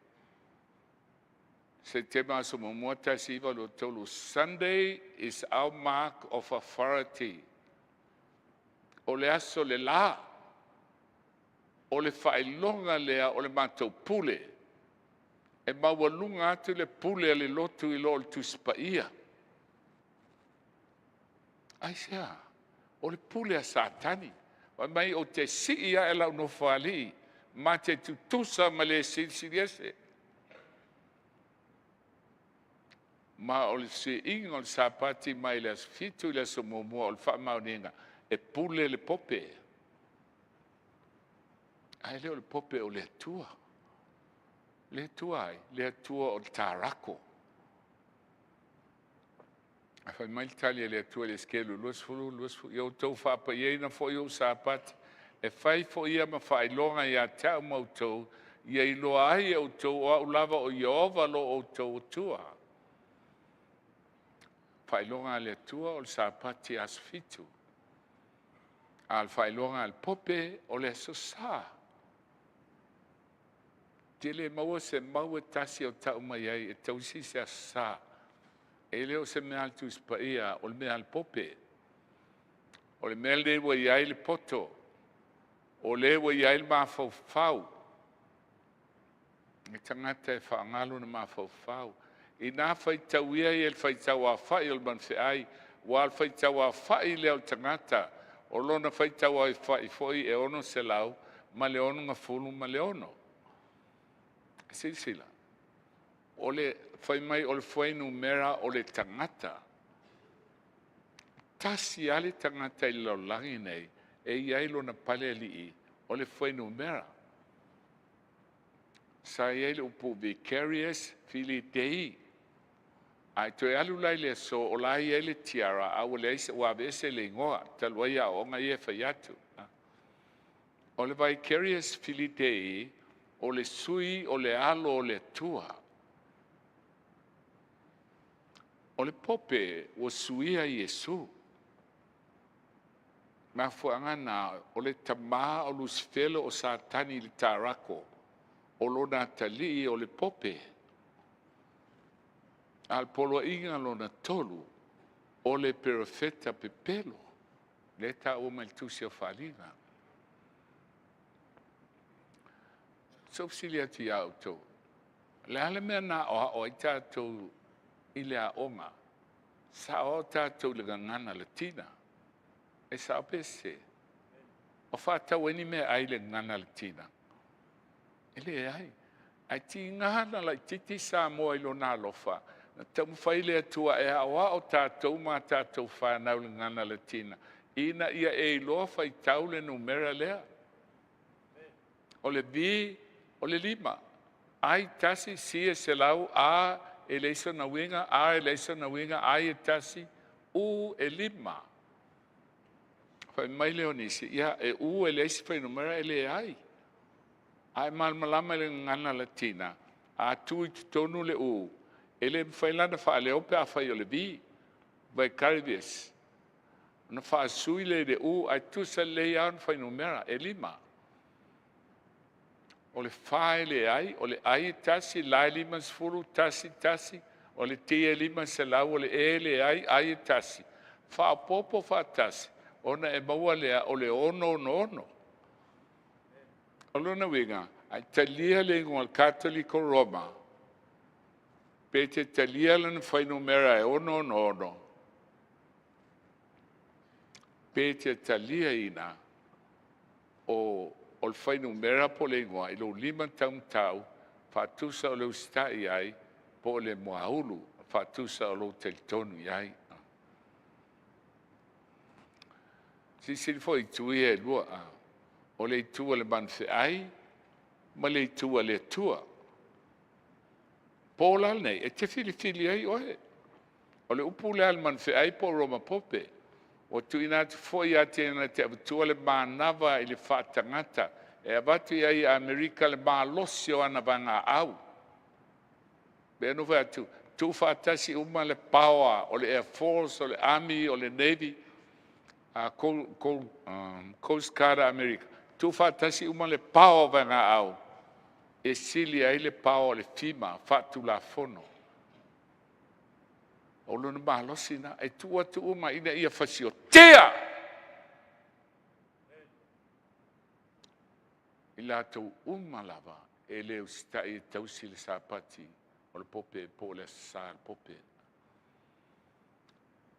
Se te maa sumo muata siwa lo tolu, Sunday is our mark of authority. O le aso le la, o le whailonga lea, o le mātou pule, e mawalunga atu le pule le lotu I lo le tuspaia. Ai sea, o le pule a satani, wa mai o te siia e lau no whali, ma te tutusa ma le silsiliese. Ma o le se inga o le sapati mai le asfitu le somomua o le whamauninga, e pule le pope. Ai leo le pope o le tua. Le tua ai, le tua o le tarako. A whai mai tali le tua le skelu, luasfulu, iau tau whapa ieina fo iau sapati. E whai fo ia ma whailonga ia tau mautou, ia iloa ai au tau o lava o Iova lo o tau tua. Whailonga le tua o le sapati asfitu. Al whailonga al pope o le sosa. Tele maua se maua tasi o tau mai ai e tausi se sa. E leo se mea al tu spaia o le mea al pope. O le mea le wa iai le poto. O le wa iai le mafau fau. E tangata e whaangalo na mafau fau. I nā whaitau ia i e whaitau a whai o le manwhai. Wa al whaitau a whai leo tangata. O lona whaitau a whai foi e ono se lau. Ma le ono ngā fulu ma le ono. Sila. O le whai mai o le whainu mera o le tangata. Tasi ale tangata i lau langi nei. E iai lona pale alii o le whainu mera. Sa iai le upu vicarious fili tei. Ai toi alu lai le so o lai iai le tiara a o le aise ua vese le ngoa. Talua ia o nga ia whaiatu. O le vicarious fili tei. O le sui, o le alo, o le tua. O le pope, o suia Iesu. Ma fuangana, o le tama, o Lucifelo, o Satani, le tarako. O lona tali, o le pope. Al polo inga lona tolu, o le profeta pepelo. Le ta o maltusi o falinga. So silia ti auto. Le ale mea na o i tātou i le a onga. Sa o tātou le ngana latina. E sa o pese. O whātau eni mea ai le ngana latina. E le ai. Ai ti ngana la titi sa moa ilo nā lofa. Na tamu whaile atua e awa o tātou ma tātou whanau le ngana latina. Ina ia e iloa whai tau le numera lea. O le vi o le lima, ai tasi si e se lau a e leiso na winga, a e leiso na winga, ai e tasi u e lima. Whai mai leo nisi, ia e u e leisi whai numera e le ai. Ai malmalama le ngana latina, a tui tutonu le u, e le whai lana wha leo pe a whai o le vi, vai caribies. Na wha sui le u, ai tusa le ian whai numera e lima. O le whae le ai, o le ai tasi, lai lima sfuru tasi, o le tia lima se lau, o le e le ai tasi. Wha popo wha tasi, ona e maua lea, o le ono. O lona winga, ai talia le ngua Katoliko Roma, pe te talia lana whainumera e ono. Pe te talia ina, o le whainumera po le ingoa, i lo lima tau, whatusa o leo stai ai, po le moaulu, whatusa o leo teltonu ai. Si fo i tui e lua, o le tua le manwhi ai, ma le tua le tua. Po lal nei, e te fili ai oe. O le upu le al manwhi ai po Roma pope. O tu ina tu foi ate na te abutua le manava i le whaatangata. E abatu i Amerika le malosio ana vanga au. Be anu vai atu. Tu whaatasi uma le power, o le Air Force, o le Army, o le Navy, Coast Guard Amerika. Tu whaatasi uma le power vanga au. E sili ai le power le fima, whaatu la fono. O lona malosina, e tu atu uma ina ia fasio. Tea! I lātou uma lava, e leo stai e tausi le sāpati, o le pope po le sār pope.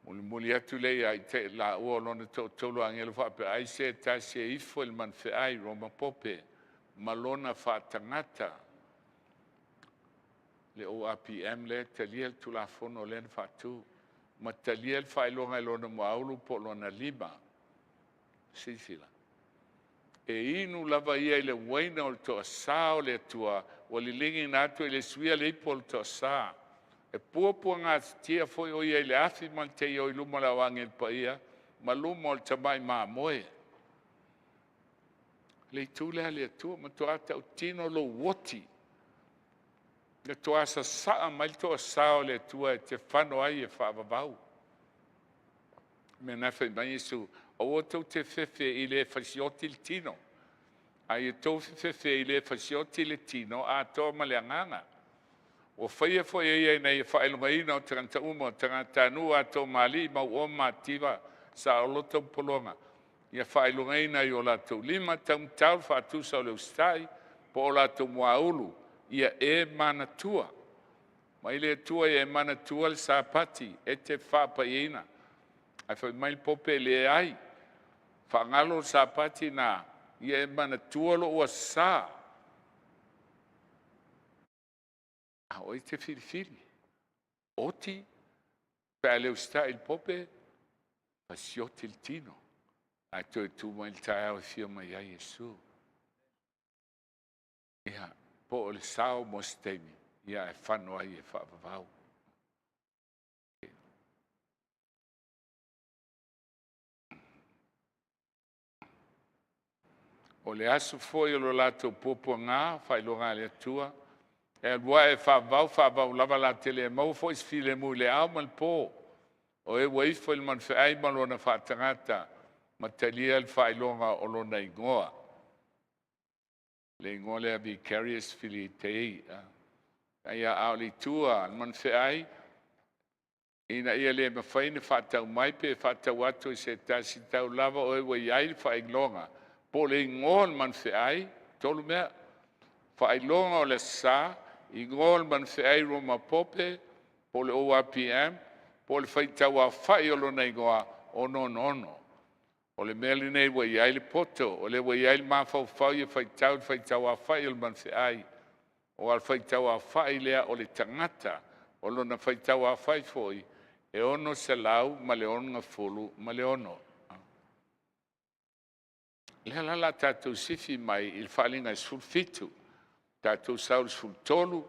Muli atu lei ai te la ua lona tolu angelo whape, ai se tasi e ifo il manwhi ai Roma pope, malona whaatangata, le OAPM le talia le tulafono le whatu, ma talia le whailonga i lona moaulu po lona lima, sisila. E inu lava ia i le waina o le toa sā o le atua, o li lingi natu i le suia le ipo o le toa sā. E puapua ngā tia foi o ia i le afi man te i o i luma la wangi il paia, ma luma o le tamai maa moe. Le tūlea le atua, ma toa tau tino lo woti. Le toa sa saa, ma il toa sā o le atua e te whano ai e whaavavau. Me na whai mai Jesu, o tau te whewhe i le whasioti il tino. Ai tō whewhi i le whasioti le tino a tō maleanganga. O whaia fo e nei whaelunga ina o tangata uma o tangata nu a tō mali mau o mātiva sa o loto polonga. Ia whaelunga ina i o la tō lima taum tau whātusa o leu stai po o la tō mua ulu. Ia e mana tua. Mai le tua e mana tua le sāpati e te whāpa ina. Ai whai mai pope le ai. Whangalo sāpati nā. Ia e mana tua lo ua sā. O te whiriwhiri. Oti, pēr leo sta il pope, pa sioti il tino. Ai toi tu mai il tae au fio mai ai Jesu. Ia, po o le sao mo stemi. Ia e whano ai e whaapavau. O le asu foi o lo lato popo ngā, whailonga le atua. E lua e whaavau lava la tele mau fo is file mu le au mal po. O e wai fo il man whaai malona whaatangata ma talia il whailonga o lona ingoa. Le ingoa le a vicarious fili tei. Ia au li tua, il man whaai. Ina ia le mawhaine whaatau mai pe whaatau atu i se tasi tau lava o e wai ai il whailonga. Po le ingoa il man whaai, tolu mea. Whailonga o le sa, i ngol man whaai roma pope, po le ORPM, po le whaitau a whai o lona ingoa o nono. O le mele nei wa iai le poto, o le wa iai le mawhau whau i whaitau a whai o le man whaai. O al whaitau a whai lea o le tangata, o lona whaitau a whai foi, e ono se lau ma le ono ngā fulu, ma le ono. Le halala tātou sifi mai il whalinga sulfitu, tātou saur sultolu,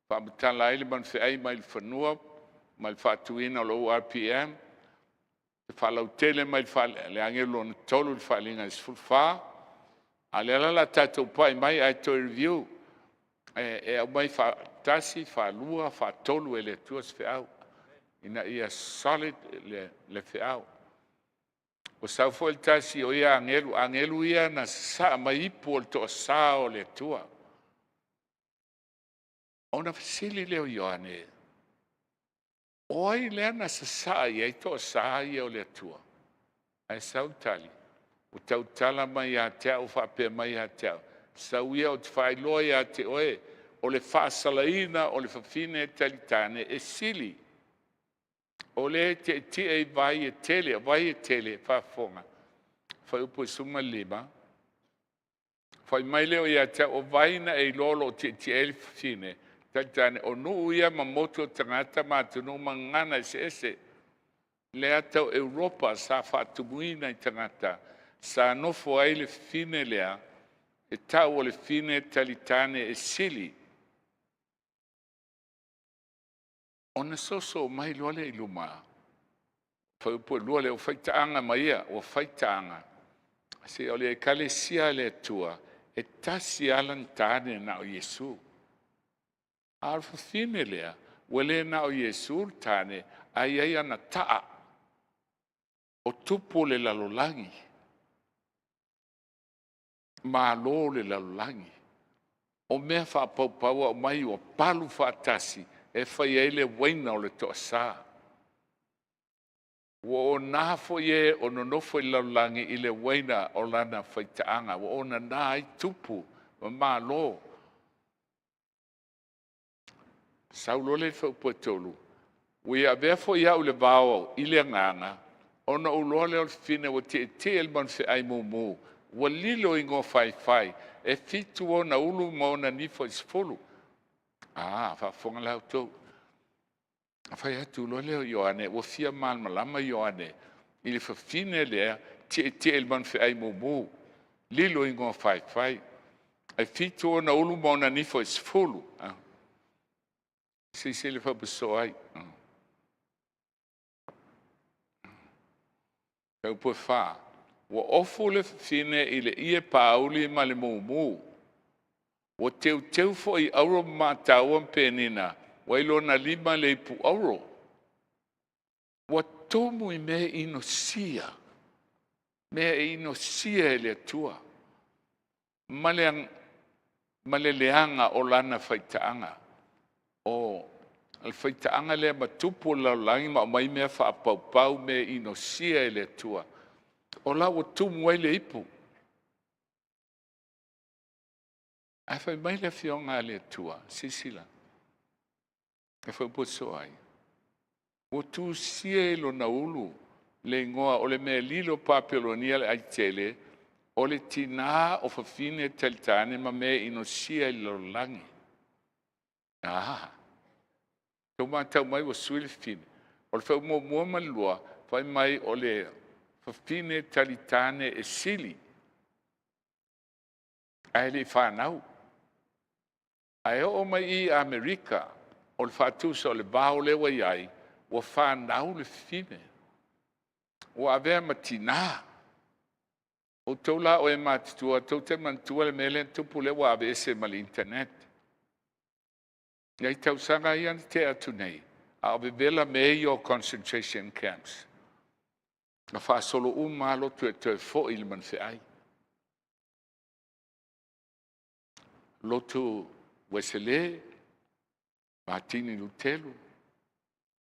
whaamutala ele man whiai mai il whanua, mai il whaatuina o lo RPM, te whalau tele mai le angelo na tolu il whalinga is fulwha, a le alala tātou pai mai ai to review, e au mai whaatasi, whaalua, whaatolu e le tuas whiau, ina ia solid le whiau. O sau fo il tasi o ia angelu ia na sa mai ipu o to sa o le tua. Ona fasili leo Ioane. Oi lea na sa ia to sa ia o le tua. Ai sau tali. O tau tala mai a te au whape mai a te au. Sau ia o te whailoa a te oe. O le whaasalaina o le whawhine talitane e sili. O le te e vai e tele whafonga. Whai upo suma lima. Whai mai leo ia te o vaina e lolo te e fine. Talitane o nuu ia ma moto tangata ma tunu mangana se. Le atau Europa sa whaatumuina i tangata. Sa nofo ai le fine lea. E tau o le fine talitane e sili. Ona soso mai loale i luma. Whai upo lua leo whaitaanga mai ia o whaitaanga. Se o le kalesia le tua. E tasi alan tāne na o Jesu. Alfa fine lea. Wele na o Jesu tāne. Ai ana taa. O tupo le lalolangi. Malo le lalolangi. O mea whaapaupau o mai o palu whaatasi. E whai eile waina o le toa sā. Wo o nā fo ie o nonofo i laulangi i le waina o lana whaitaanga. Wo o na nā i tupu o mā lō. Saulole whaupo tolu. Ui a vea fo ia u le vāo i le nganga. O na ulole o fine o te elman whi ai mumu. Wa lilo i ngō whai. E fitu o na ulu mo na nifo isfolu. Whafonga lau tau. Whai atu lo leo Ioane, o fia malama Ioane, i le whawhine lea, te elman whi ai mumu, lilo i ngō whai. Ai fitu o na ulu mo na nifo isfolu. Se le whapaso ai. Kau po wha, o ofu le whawhine i le ie pauli ma le mumu, o teu fo i auro mātau am penina, wailo na lima le ipu auro. Wa tomu i mea inosia. Mea inosia e le atua. maleleanga o lana faitaanga. O al faitaanga le matupu la langi ma mai mea whaapau me ino sia le tua. O la o tumu ai le ipu. Ai whai mai le fionga le tua, sisila. E whai puso ai. O tu sia lo na ulu, le ngoa o le mea lilo papelonia le ai tele, o le tina o whawhine teltane ma mea ino sia lo langi. Tau mātau mai o suile fine. O le whau mua malua, whai mai o le whawhine talitane e sili. Ai le whanau. Ai o mai I Amerika, o le whatusa o le bao lewa iai, o whanau le fine. O avea matina. O tau la o e matitua, tau te mantua le mele tupu lewa ave ese ma le internet. Iai tau sanga ian te atu nei. A ove vela mei o concentration camps. Na wha solo malo tu e te fo il man se ai. Lotu Wesele, Martini Lutelu,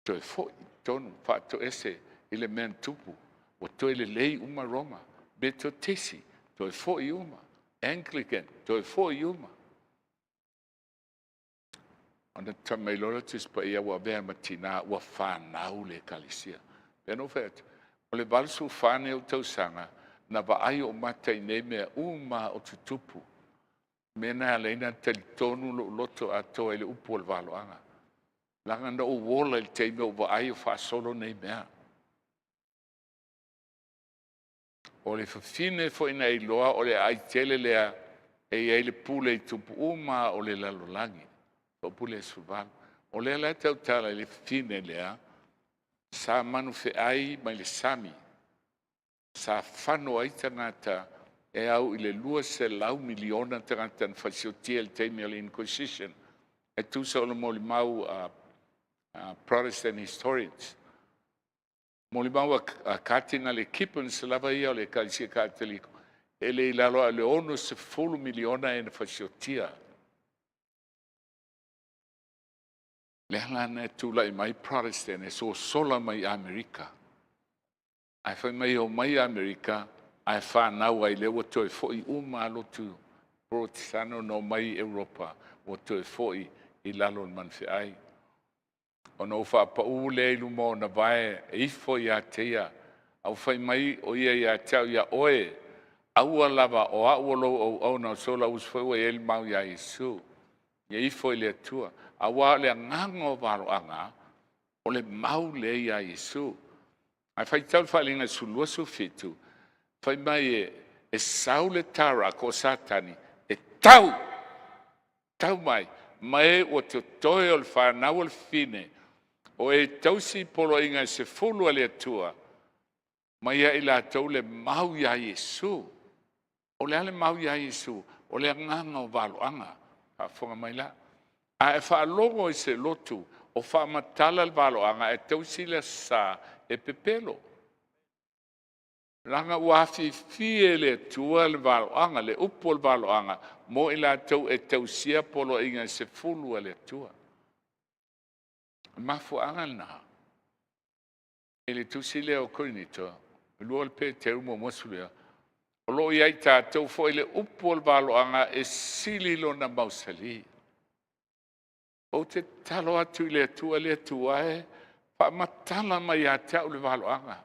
to fo tonu fato ese ile men tupu, o to ile lei uma Roma, beto tesi, to fo iuma, Anglican, to fo iuma. Ona tamai lora tis pa ia wa bea matina wa whanau le kalisia. Beno fet, o le balsu whane o tau sanga, na wa ai o matai nei mea uma o tutupu. Mena leina talitonu lo loto ato ele upo le valoanga. Langa na o wola il teime o ai o fa solo nei mea. O le fafine fo ina i loa o le ai tele lea e le pule i tupu uma o le lalolangi. O pule suval. O le la tau tala le fafine lea sa manu fe ai mai le sami. Sa fano ai tangata e au I le lua se lau miliona tangata na fasiotia le teime le Inquisition. E tu sa o le molimau Protestant historians. Molimau a katina le kipen se lava ia o le kalisia katoliko. E le ilalo a le ono se fulu miliona e na fasiotia. Le halana e tula I mai Protestant e so sola mai Amerika. Ai fai mai o mai Amerika, ai whanau ai lewa toi foi uma lotu Protestano no mai Europa, o toi foi I lalo manwhi ai. O no whapau le ilu mo na vae e ifo ia teia, au whai mai o ia tau ia oe, aua lava o auolo au na sola uswau e el mau ia Isu, ia ifo I le atua, aua le ngango valo anga, o le mau le ia Isu. Ai whai tau whalinga sulua su fitu, whai mai e saule tara ko satani, e tau mai, mai o te toi o le whanau le fine, o e tausi polo inga se fulu ale atua, mai ia ila tau le mau ia Yesu, o le ale mau ia Yesu, o le nganga o valoanga, a whonga mai la. A e whaalongo I se lotu, o whaamatala le valoanga, e tausi le sa e pepelo. Langa wafi fie le tua le valoanga, le upo le valoanga, mo ila tau e tausia polo inga se fulu ale tua. Mafu angal na. Ele tusi le o koinito, lua le pe te umo mosulea. O lo iai tātou fo ele upo le valoanga e sili lo na mausali. O te talo atu I le tua e, pa matala mai a tau le valoanga.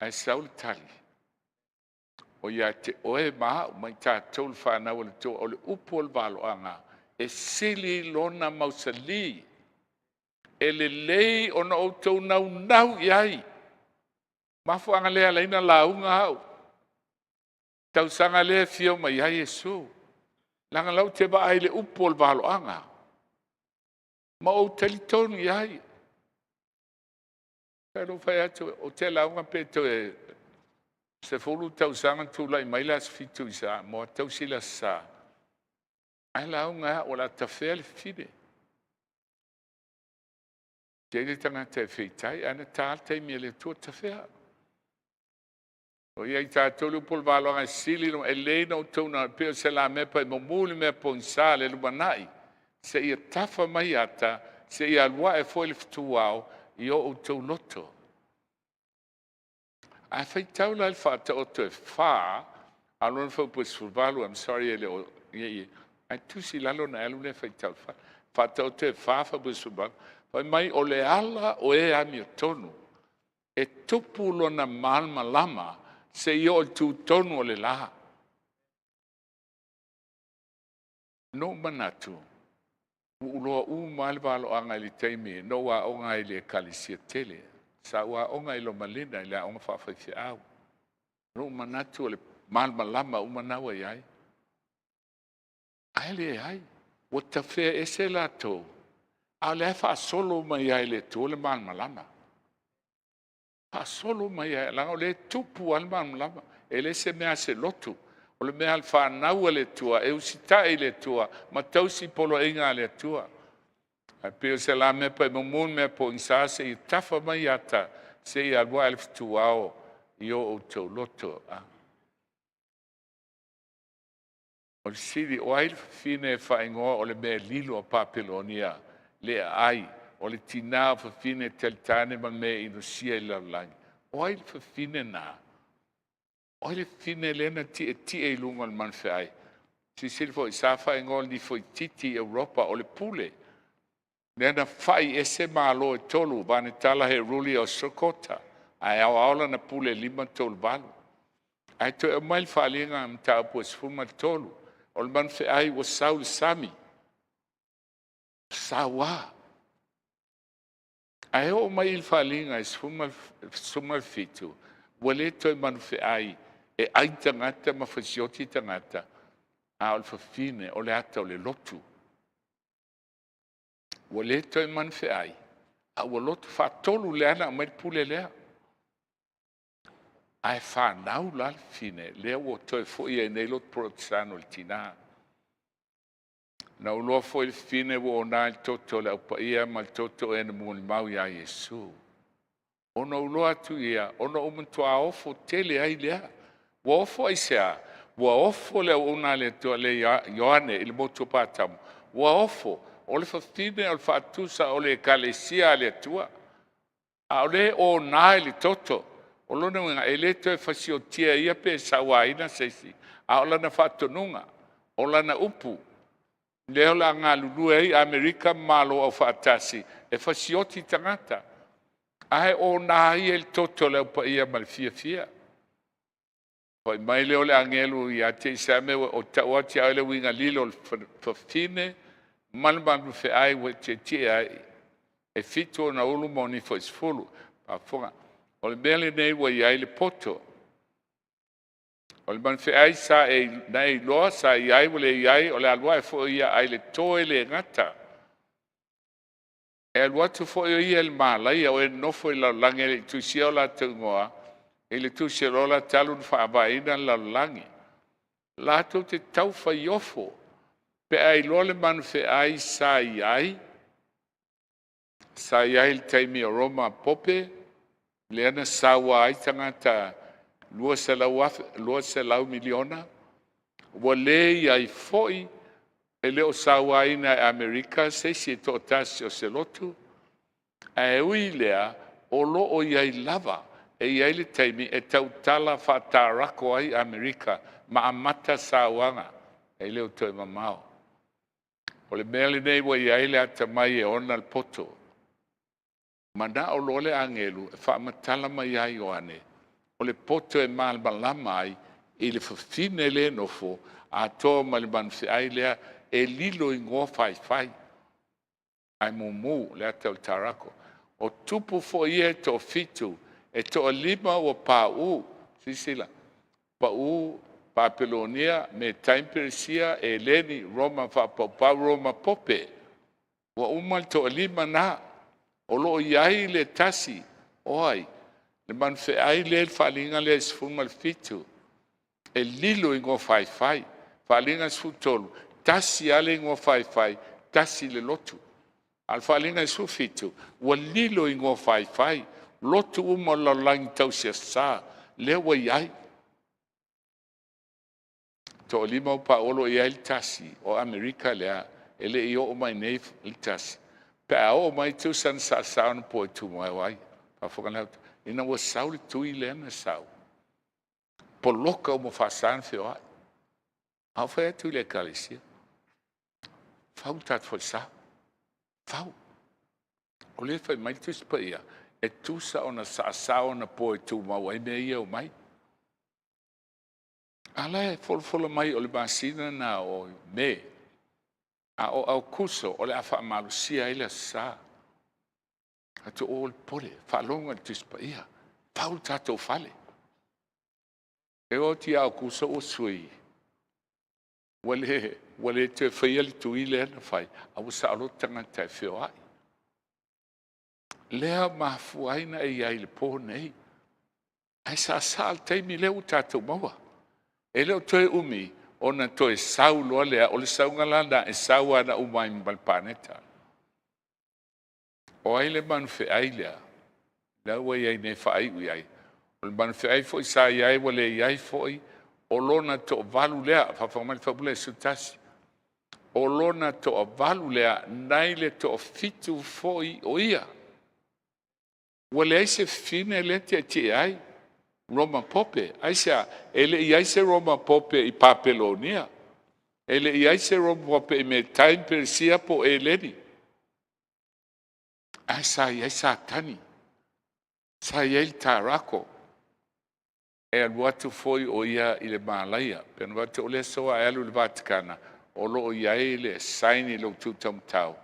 Ai saul tali. O ia te oe maa mai tātou le whanau le tua o le upo le valoanga e sili lo na mausali. E le lei o na outou nau iai. Mafu anga lea leina launga hau. Tau sanga lea FEAU mai ai Yesu. Langa lau te ba ai le upo le valoanga. Ma o talitonu iai. Pero fai atu o te launga pe to e se fulu tau sanga tu lai mai las fitu isa. Mo tau sila sa. Ai launga o la tafea le fide. Te tanga te feitai, ana tātai me le tua tawhea. O ia i tātou pol waloanga sili no e leina o tōna peo se la mepa i mamuli mea po insa le lumanai. Se ia tafa mai ata, se ia alua e foi le fituau i o tau loto. A fai tau la le whata o te wha, alona whau po survalu, I'm sorry ele o ie. Ai tusi lalo na elu le fai tau wha. Whata o te wha whau po survalu. Fai mai o le ala o e ami o tonu. E tupu lona malma lama, se io il tu tonu o le la. No manatu. Uloa malvalo anga ili teimi, no wa onga ili kalisia tele. Sa wa onga ilo malina ili onga whawhai au. No manatu o le malma lama umanawa iai. Aile iai. O ta whea ese la tō. A le wha solo mai iai le tō le malma lama. Pa solo mai e langa o le tupu al lama e le se mea se lotu o le mea al whanau le tua e usita e le tua ma tausi polo inga le tua a peo se la me pa mun me po insa se i tafa mai ata se i alwa elf tuao i o tau loto o le siri o ail fine whaingoa o le mea lilo a Papilonia le ai o le tina fa fine tel tane ma me ino sia i laulangi. Oi fa fine na. Oi le fine lena ti e lunga al man fai. Si silfo i safa e ngol di foi titi Europa o le pule. Nena fai ese malo e tolu vane tala he ruli o sokota. Ai au aula na pule lima tolu balu. Ai to e mail falinga mta apu e sfuma tolu. O le man fai was saul sami. Sawa. Ai o mai il falinga e suma fitu. Wale toi manfe ai e ai tangata ma fasioti tangata. A o fine o le ata o le lotu. Wale toi manfe ai. A o lotu fa tolu le ana mai pule lea. Ai fa nau la fine le o toi foi e nei lot protestano il tina. Na uloa foi il fine wo na il toto le upa ia ma il toto e na mulimau ia Yesu. Ona uloa tu ia, ona umantua ofo tele ai lea. Wa ofo ai sea, wa ofo le una le to le Ioane il motu patamu. Wa ofo, o le fafine o le fatusa o le kalesia le tua. A ole o na il toto. O lona nga ele to e fasio tia ia pe sawaina sesi. A ola na fatonunga, ola na upu. Leo la ngā lulu ei Amerika malo au whaatasi e fasioti tangata. Ahe o nāi el toto leo pa ia mal fia. Poi mai leo le angelu i ate isame o tawati au le winga lilo fafine malmangu fe ai we te ai e fito na ulu moni fo isfulu. Pa fonga. O le mele nei wa iai le poto. O le man fe ai sa e nei loa sa iai wale iai o le alua e fo ia ai le toe le ngata. E alua tu fo ia el malai o e nofo i lau langi le tu sia o la tungoa e le tu sia o la talun fa abaina lau langi. La tu te tau fa iofo pe ai loa le man fe ai sa iai le taimi o Roma pope le ana sawa ai tangata lua se lau miliona. Wale ai foi e leo sawa ina Amerika se si to tasi o se lotu. E ui lea o lo o iai lava e iai le taimi e tau tala whatarako ai Amerika ma amata sawanga e leo toi mamao. O le mele nei wa iai le ata mai e ona al poto. Mana o lo le angelu e whaamatala mai ai oane. O le poto e malmalama ai i le fafine le nofo a toa maliman se ai lea e lilo i ngō whai. Ai mumu le ata o tarako. O tupu fo ie to fitu e to lima o Papu, sisila. Papu, Papilonia, me taimperisia e leni Roma whapapa Roma pope. Wa umal to lima na. O lo iai le tasi, oi. Le man fe ai le falinga le sfuma fitu. E lilo i ngō whai. Falinga sfutolu. Tasi ale ngō whai. Tasi le lotu. Al falinga sfufitu. Wa lilo i ngō whai. Lotu umo la langi tau sia sa. Le wa iai. to lima pa olo ia il tasi o Amerika lea ele i o mai nei il tasi pe a o mai tu san sa sa no po tu mai wai pa fokan ina wa sauli tu i le na sau po loka o mo fa san fe wa a fa tu le kalisia fau tat fo sa fau o le fa mai tu spa ia e tu sa ona sa ona po tu mai wai me ia o mai ala fol mai o le basina na o me a o au kuso o le afa malusia ile sa atu o le pole fa longa tispa ia paul tato fale e o ti au kuso o sui wale te fail tu ile na fai au sa lo tanga te feo ai lea mafu aina e ai le po nei ai sa sal te mi le tato mawa ele o toe umi ona toe sau loa lea o le saunga lana e sau ana umai mbalpaneta. O ai le manfe ai lea, la ua iai ne whaai ui ai. O le manfe ai foi sa iai wale iai foi o lona to valu lea, whawhamai whabule sutasi. O lona to valu lea, nai le to fitu foi o ia. Wale ai se fine le te ati ai. Roma pope, aisa ele iaise Roma pope I Papelonia. Ele iaise Roma pope I me time Persia po eleni. Aisa iaisa tani. Sa iel tarako. E aluatu foi o ia I le Malaya. Pen watu ole soa alu le Vaticana. O lo ia ele saini lo tutamtau.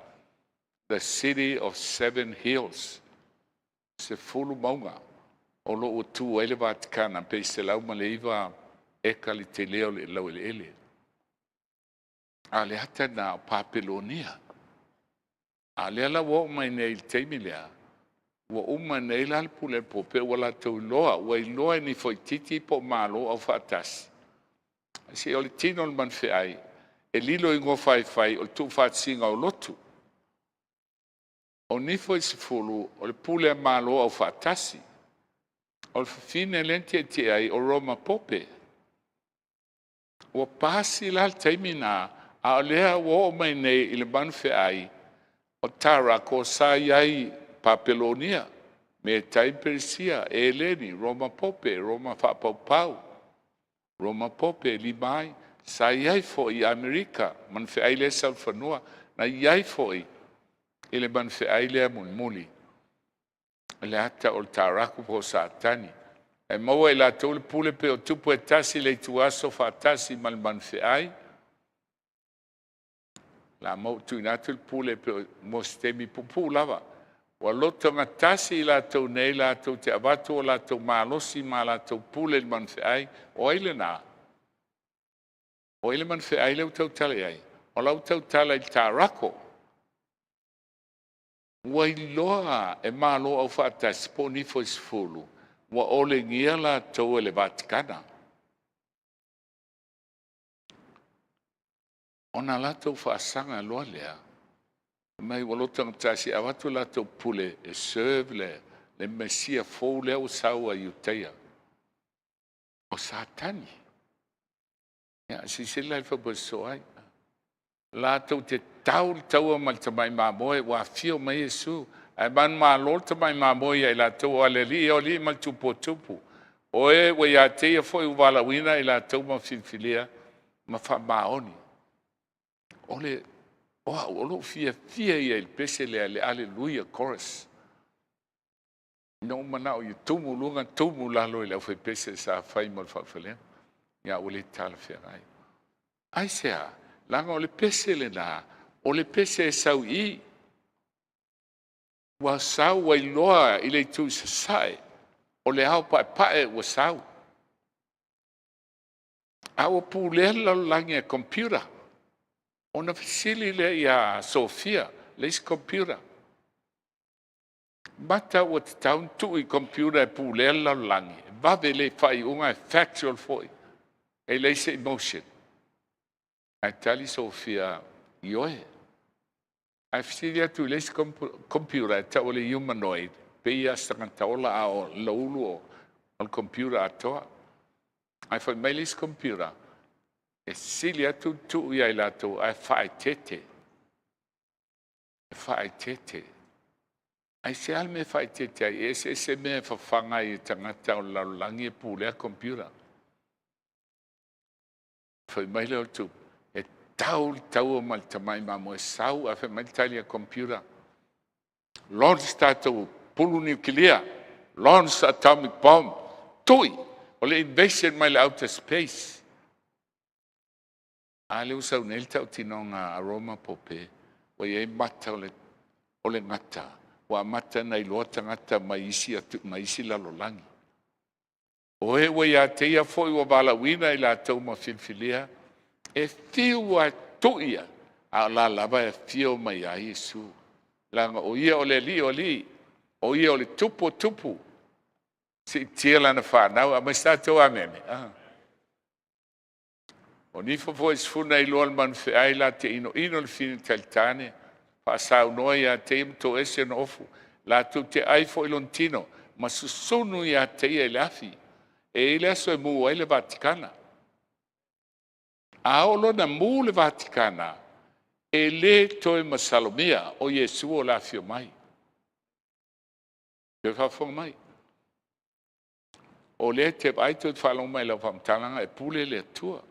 The city of 7 hills. Se fulu maunga. O lo o tu ele Vaticana pe se lau maleiva e kali te leo le lau ele. A le hata na Papelonia. A le ala wo mai nei teimi lea. Wa uma nei la pule pope wala tau loa. Wa I loa ni foi titi po malo au fatasi. Si o le tino le manfe ai. E lilo ingo fai o tu fatsinga o lotu. O ni foi se fulu o le pule malo au fatasi. O fine lenti ti ai o Roma pope. O pasi la taimina a lea wo mai nei I le manfe ai. O tara ko sa iai Papelonia me tai Persia eleni Roma pope Roma Faapitoa Roma pope limai sa iai fo I Amerika manfe ai le salfanua na iai fo I le manfe ai le mulimuli. Le ata o taraku po satani. E maua I la tole pule pe o tupu e tasi le tuaso fa tasi mal manfe ai. La mau tu inatu le pule pe o mostemi pupu lava. Wa loto nga tasi la tau nei la tau te abatu o la tau malosi ma la tau pule le manfe ai. O ile na. O ile manfe ai leu tau tale ai. O lau tau tale I tarako. Wa iloa e malo au fatasi po nifo isfulu. Wa ole ngia la tau ele Vaticana. Ona la tau whaasanga loa lea. Mai walotang tasi awatu la tau pule e serve le mesia fou lea o saua iuteia. O satani. Ya, si sila I whabaso ai. La tau te tau mal tamai mamoe wa fio mai Yesu. Ai ban ma lol tamai mamoe ai la tau aleli o li mal tupu. O e we ya te foi wala wina I la tau ma filfilia ma fa maoni. Ole o lo fia ia il pese le aleluia chorus. No mana o tumu lunga tumu la lo le fe pese sa fai mal fa fele. Ya ole tal fe ai. Ai sea langa o le pese le na o le pese sau I wa sau wa loa I le tu sai o le au pa e wa sau. Au pu le la langa computer. Ona fasili le ia Sofia, leis computer. Mata o te taun tu I computer e pu le la langi. Vave le fai unga factual foi. E leis emotion. Ai tali Sofia ioe. Ai fasili atu leis computer ta o le humanoid. Pe ia sangantaola a o laulu o computer atoa. Ai fai mai leis computer. e sili atu tu ia i latou ai whaitete. Whaitete. Ai se al me whaitete ai e se me whawhanga i tangata o laulangi e pūlea computer. Whai mai leo tu e tau o mal tamai mamo e sau a whai mai tali a computer. Launch tātou pulu nuclear, launch atomic bomb, tui, o le invasion mai le outer space. A leo sau nel tau tinonga aroma pope, o e mata o le ngata, wa mata nei loa tangata mai isi lalolangi. O e wa ia te ia foi wa balawina i la tau ma filfilia, e fiu a tuia, a la lava e fiu mai a Yesu. Langa o ia o le li, o ia o le tupu, si tia lana whanau, a mai stato a meme. O ni fo isfuna i loa man fe ai la te ino le fini taltane, fa sau noa ia te imto ese no ofu, la tu te ai fo ilontino, ma susunu ia te ia i lafi, e ile aso e mu ai le Vaticana. A olo na mu le Vaticana, e le toe masalomia o Yesu o la fio mai. Te whawhong mai. O le te ai tu whalong mai lau whamtalanga e pule le tua.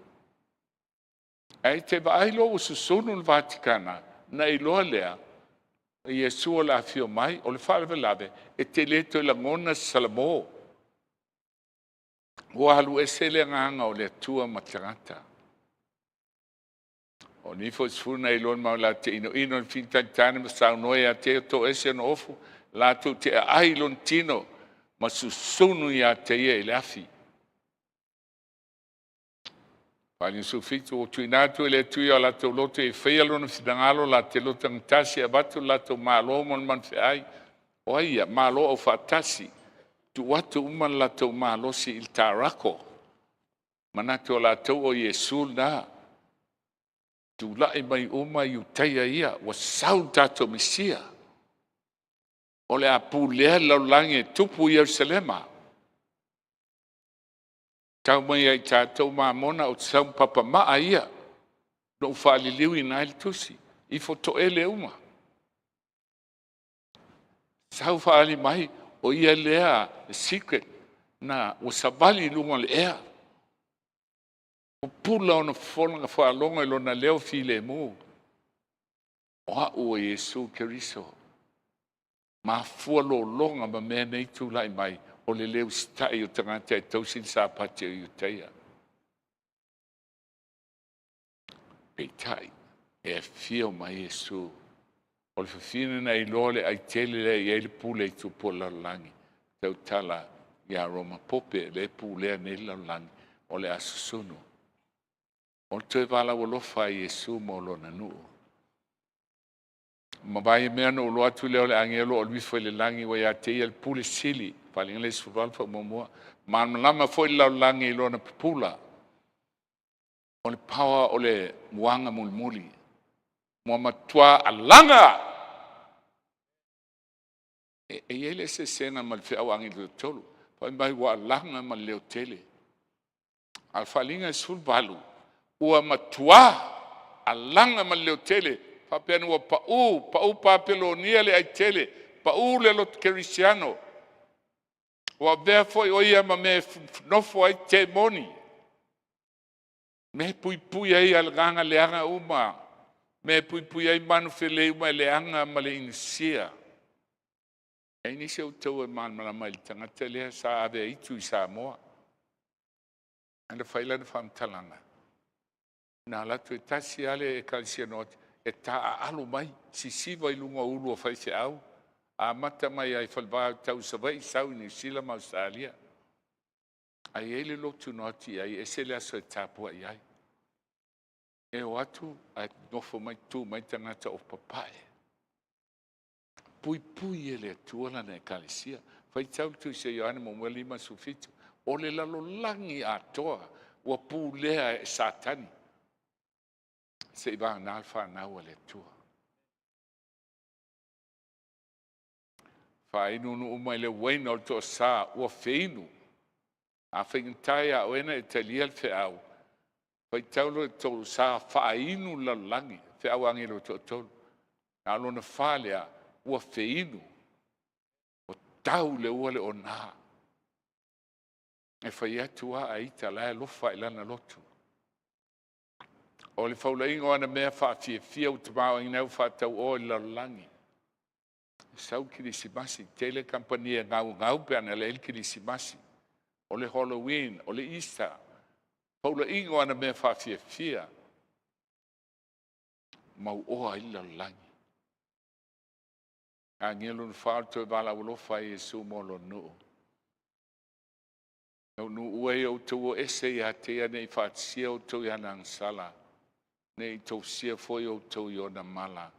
Ai te ai lo o susunu le Vaticana, na i loa lea, Yesu o la fio mai, o le whalewe lawe, e te le toe la ngona salamo. O halu e se le nganga o le tua matangata. O ni fo sfuna i lon maula te ino le finta tane ma sau noe a te to ese no ofu la tu te ai lon tino ma susunu ia te ia i lafi. Pali su fitu o tuinatu e le tui o la te loto e whea lona fidangalo la te loto ngtasi a batu la te malo mon man fe ai. O aia, malo o fatasi. Tu watu uman la te malo si il tarako. Manatu o la te o Yesu na. Tu lai mai uma i uteia ia, wa sau tato misia. O le apu lea laulangi tupu Yerusalema. Tau mai ai tato mamona o sau papa maa ia. No whaali liwi na il tusi. I foto ele uma. Sau whaali mai o ia lea secret na o sabali lunga le ea. O pula ona wholanga whaalonga i lona leo file mu. Oa ua Yesu Keriso. Ma fua lo longa ma mea nei tu lai mai o le leo stai o tangata e tausin sa pati o iuteia. Pei tai, e fio ma Yesu. O le fafine na i lole ai tele le i ele pule i tu po lalangi. Tau tala i a Roma pope le pulea nei lalangi o le asusunu. O te wala walofa i Yesu mo lona nuu. Mabai mea no ulo atu leo le angelo o lui foi le langi wa ia te ia le pule sili. Paling le sufalfa momua. Lama foi lau langi i lona pula. O le pawa o le muanga mulimuli. Mua matua alanga. E ele se sena mal fe au angi le tolu. Pai mai wa alanga mal leo tele. Alfalinga sul balu. Ua matua alanga ma leo tele papena ua pau papelonia le ai tele pau le lot kerisiano ua vea foi o ia ma me nofo ai te moni me pui ai alganga leanga uma me pui ai manu fele uma leanga ma le inisia e inisia utau e man ma le tangata lea sa ave itu i Samoa anda faila na famtalanga na la tu tasi ale e kalsianot e ta alu mai sisiva i lunga ulu o faise au a mata mai ai falba tau savai sau ni sila ma Australia ai ele lo tu noti ai esele aso tapu ai e watu ai nofo mai tu mai tangata o papai pui ele tuola na kalisia fai tau tu se yoane mo lima sufitu o le lalo langi atoa wa pulea e satani se iba na alfa na wale tua. Fa inu no umai le wain o to sa o feinu. A feintai a wena italia FEAU. Pai tau lo tolu sa whainu la langi, fe awangi lo tolu. Nā lona whalea, ua whiinu, o tau le ua le o nā. E whai atua a ita lae lofa ilana lotu. O le whaulaingo ana mea whaafia u te māo inau whaatau o la langi. Sau kirisimasi, tele kampania ngau pe ana le kirisimasi. O le Halloween, o le Easter. Whaulaingo ana mea whaafia. Mau oa ila langi. A ngelo whaal toi wala ulofa e su molo nuu. Nu ue o tau o ese i hatea nei whaatsia o tau i anang sala. Nei tau sia foi o tau i ona mala.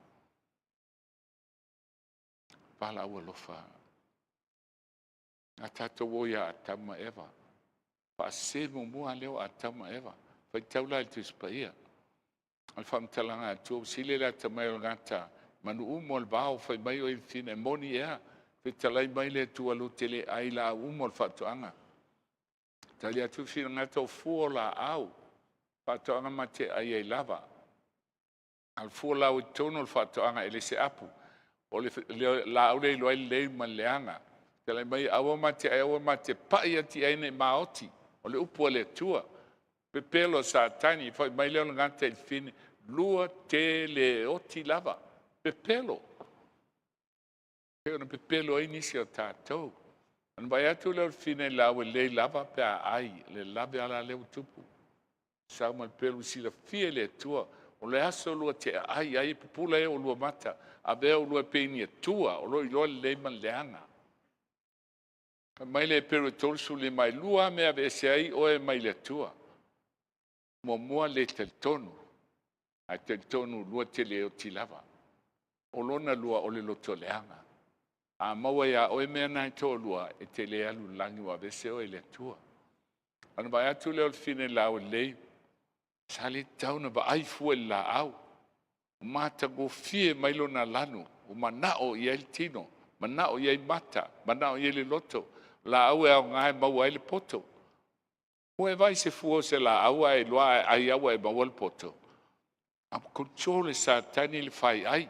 Wala ulofa. A tatou o ia atama eva. Pa se mo mua leo atama eva. Whai tau lai tu spaia. Al whamtalanga tu sile la tamai o ngata. Manu umol bao fai mai o infine moni ea. Fe talai mai le tu alu tele ai la umol fatuanga. Tali atu fina ngata o fuo la au. Fatuanga mate ai ai lava. Al fuo la o tono fatuanga ele se apu. O le la au le loai le maleanga. Talai mai awa mate pai ati aine maoti. O le upu le tua. Pepelo sa tani fai mai le ngata il fine. Lua tele oti lava. Pepelo. Peo na pepelo ai nisi o tātou. An vai atu leo fine lawe le lava pe a ai. Le lave ala leo tupu. Sao mal pelo sila fie le tua. O le aso lua te ai pupula e o lua mata. A vea o lua peini e tua. O lo ilo le man leanga. Mai le pero tolsu le mai lua mea vese ai o e mai le tua. Mua le tel tonu. A tel tonu lua te le o tilava. O lona lua o le loto leanga. A maua ia o e mea nai tō lua e te le alu langi wa vese o e le tua. Ana vai atu leo fine lau lei. Sali tauna ba ai fua la au. Mata go fie mai lona lanu. O manao i el tino. Manao i mata. Manao i le loto. La au e au ngai maua e le poto. O e vai se fua se la au e loa ai au e maua le poto. Am controle sa tani le fai ai.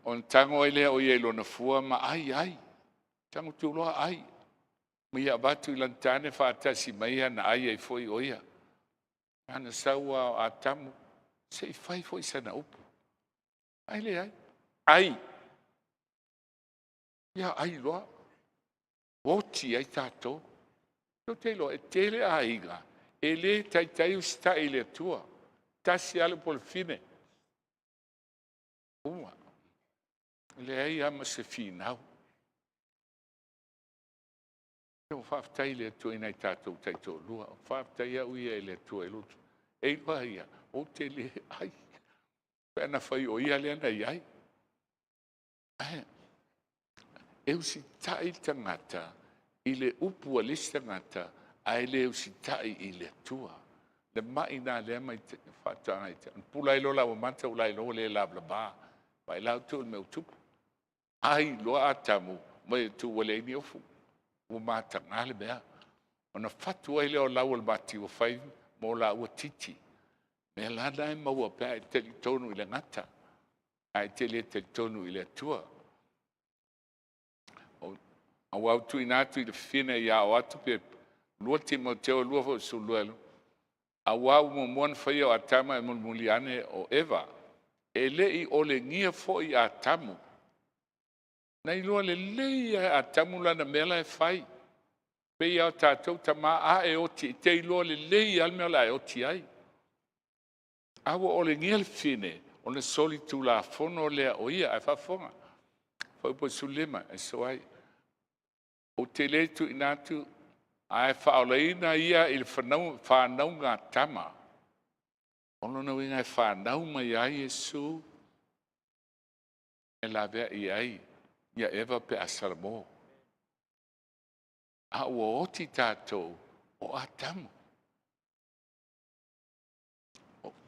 On tango ele o ye lona fua ma ai. Tango tu loa ai. Mi abatu lantane fa tasi mai na ai e foi oia. Ana sawa atamu se fai foi sana upu. Ai le ai. Ai. Ya ai loa. Oti ai tato. To te lo e tele aiga. Ele tai usta ele tua. Tasi ale pol fine. Uma. Le ai ama se finau. Eu whaftai le tua inai tātou taito lua. Whaftai au ia le tua e lutu. E loa ia. O te le ai. Pena whai o ia le ana iai. Eu si tai tangata. I le upu a lista ngata. Ai le si tai i le tua. Le mai nā le mai whatanga i te. Pula ilo la o manta ula ilo le la bla ba. Vai lau tu me utupu. Ai loa atamu. Mai tu wale ni ofu. O mata ngale bea. Ona fatu ai leo lau al mati o fai. Mo la ua titi. Me la nai maua pea i te tonu i le ngata. Ai te le te tonu i le tua. A wau tu inatu i le fine ia o atu pe lua Timoteo lua fo suluelu. A wau mo mon fai o atama e mulmuliane o Eva. E le i ole ngia fo i atamu. Nei lua le leia atamu lana mela e fai. Pe ia o tātou tama a e oti. Te i lua le leia al mela e oti ai. Awa ole ngia le fine. O le soli tu la fono lea o ia e fafonga. Fai po sulema e so ai. O te le tu inatu. Ai whaoleina ia i le whanau ngā tama. Ono na winga e whanau mai ai Jesu. E la vea i ai. Ia Eva pe asaramo. A ua oti tātou o atamu.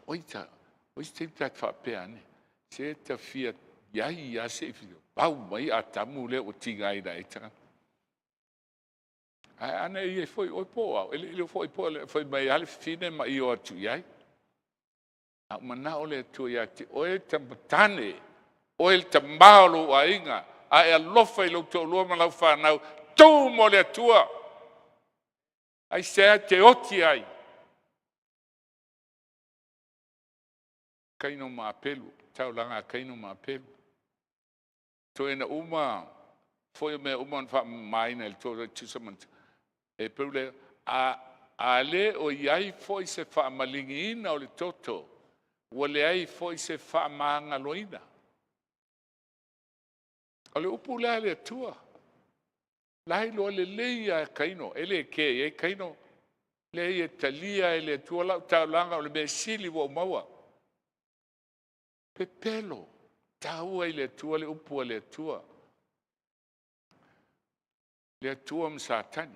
Oita te tāt whapea ne. Se ta fia iai ia se fia. Pau mai atamu le o tingai na e tanga. Ana ia foi o po, ele foi po, foi mai ale fine ma io atu iai. A mana ole tu ia ti o e tambatane, o e tambalo a inga, a e alofa i lo to lo ma lau whanau, tū mo le atua. Ai sea te oti ai. Kaino ma apelu, tau langa kaino ma apelu. To ena uma, foi me uma fa maina il to tusamant. E pule a le o iai foi se fa malingina o le toto. O le ai foi se fa manga loina. O le upu le tua. Lai lo le leia kaino, ele ke e kaino. Le e talia ele tua la taulanga o le mesili wo maua. Pepelo, taua i le tua le upu le tua. Le tua msatani.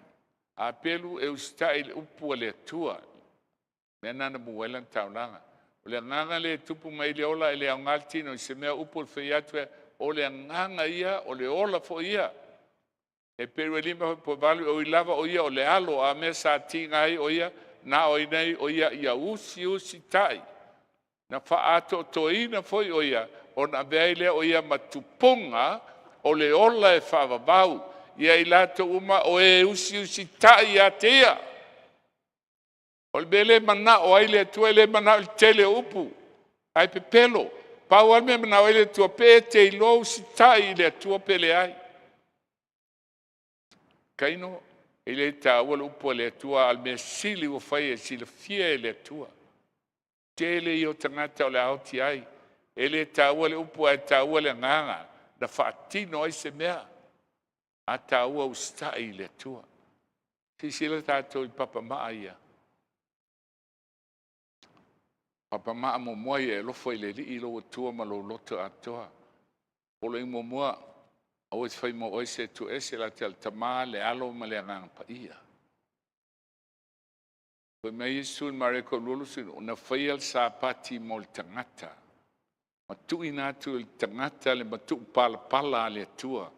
A pelu e usta i le upu le tua. Mena na muelan taulanga. O le nganga le tupu mai le ola e le angaltino i se mea upu le feiatue o le nganga ia o le ola fo ia. E peru e lima po valu o i lava o ia o le alo a mea sa tinga ai o ia na o inei o ia ia usi tai. Na fa ato toina foi o ia o na veile o ia matupunga o le ola e fa vavau ia i lato uma o e usi tai a tea. O le bele mana o ai le tua le mana o tele upu. Ai pepelo. Pau alme mana o le tua pe te ilo usi tai le tua pele ai. Kaino ele ta o le upu le tua alme sili o fai e sili fie le tua. Tele i tangata o le auti ai. Ele ta o le upu e ta o le nganga. Na fatino ai se mea. A ta o ustai le tua. Si sila tato i papa maa ia. Papa maa mo moi e lofo i le li ilo tua ma lo loto atoa. O le mo moa. O e fai mo oi se tu ese la te al tama le alo ma le ngang pa ia. Koe mei Yesu in mareko lulusin, una fai al sa pati mo le tangata. Ma tu inatu le tangata le ma tu pala le tua.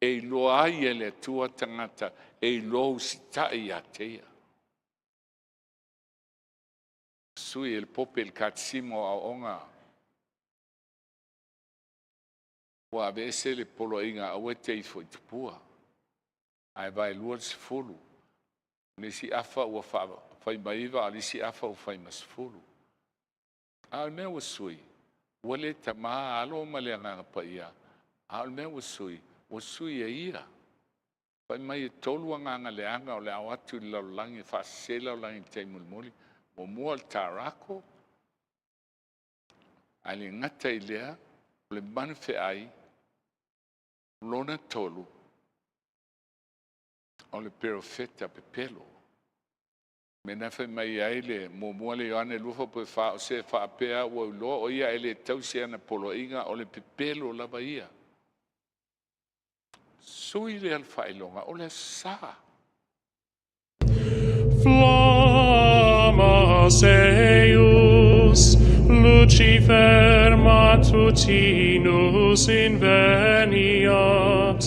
E lo ai le tua tangata. E lo sitai a teia. Sui il pope il katsimo a onga. Wa avese le polo inga awete i foi tupua. Ai vai luar se fulu. Nisi afa ua fai maiva, nisi afa ua fai masfulu. Al mea wasui. Wale tama alo male nganga pa ia. Al mea wasui e ia. Fai mai tolu nganga le anga o le awatu laulangi, fa se laulangi te mulmuli. O mua al tarako. Ali ngata i lea, le manfe ai, lona tolu, o le perofeta pepelo. Mena fai mai ai le mua le yoane lufa po fa o se fa apea ua uloa o ia ele tausi ana polo inga o le pepelo lava ia. Sui le al Failauga o le sa. Flammas eius, Lucifer matutinus inveniat.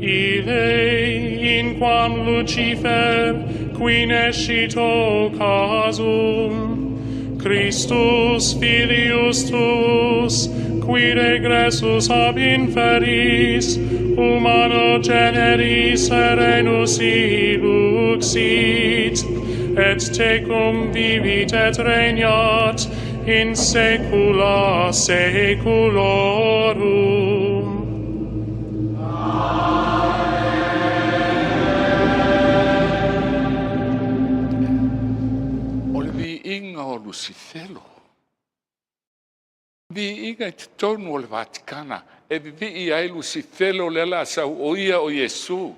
Ille in quam Lucifer qui nescito casum, Christus filius tuus, qui regressus ab inferis, humano generis serenus iluxit, et tecum vivit et regnat in saecula saeculorum. Inga o Lucifelo. Vi inga i tonu o le Vaticana. E vi i ai Lucifelo le la sa o ia o Yesu.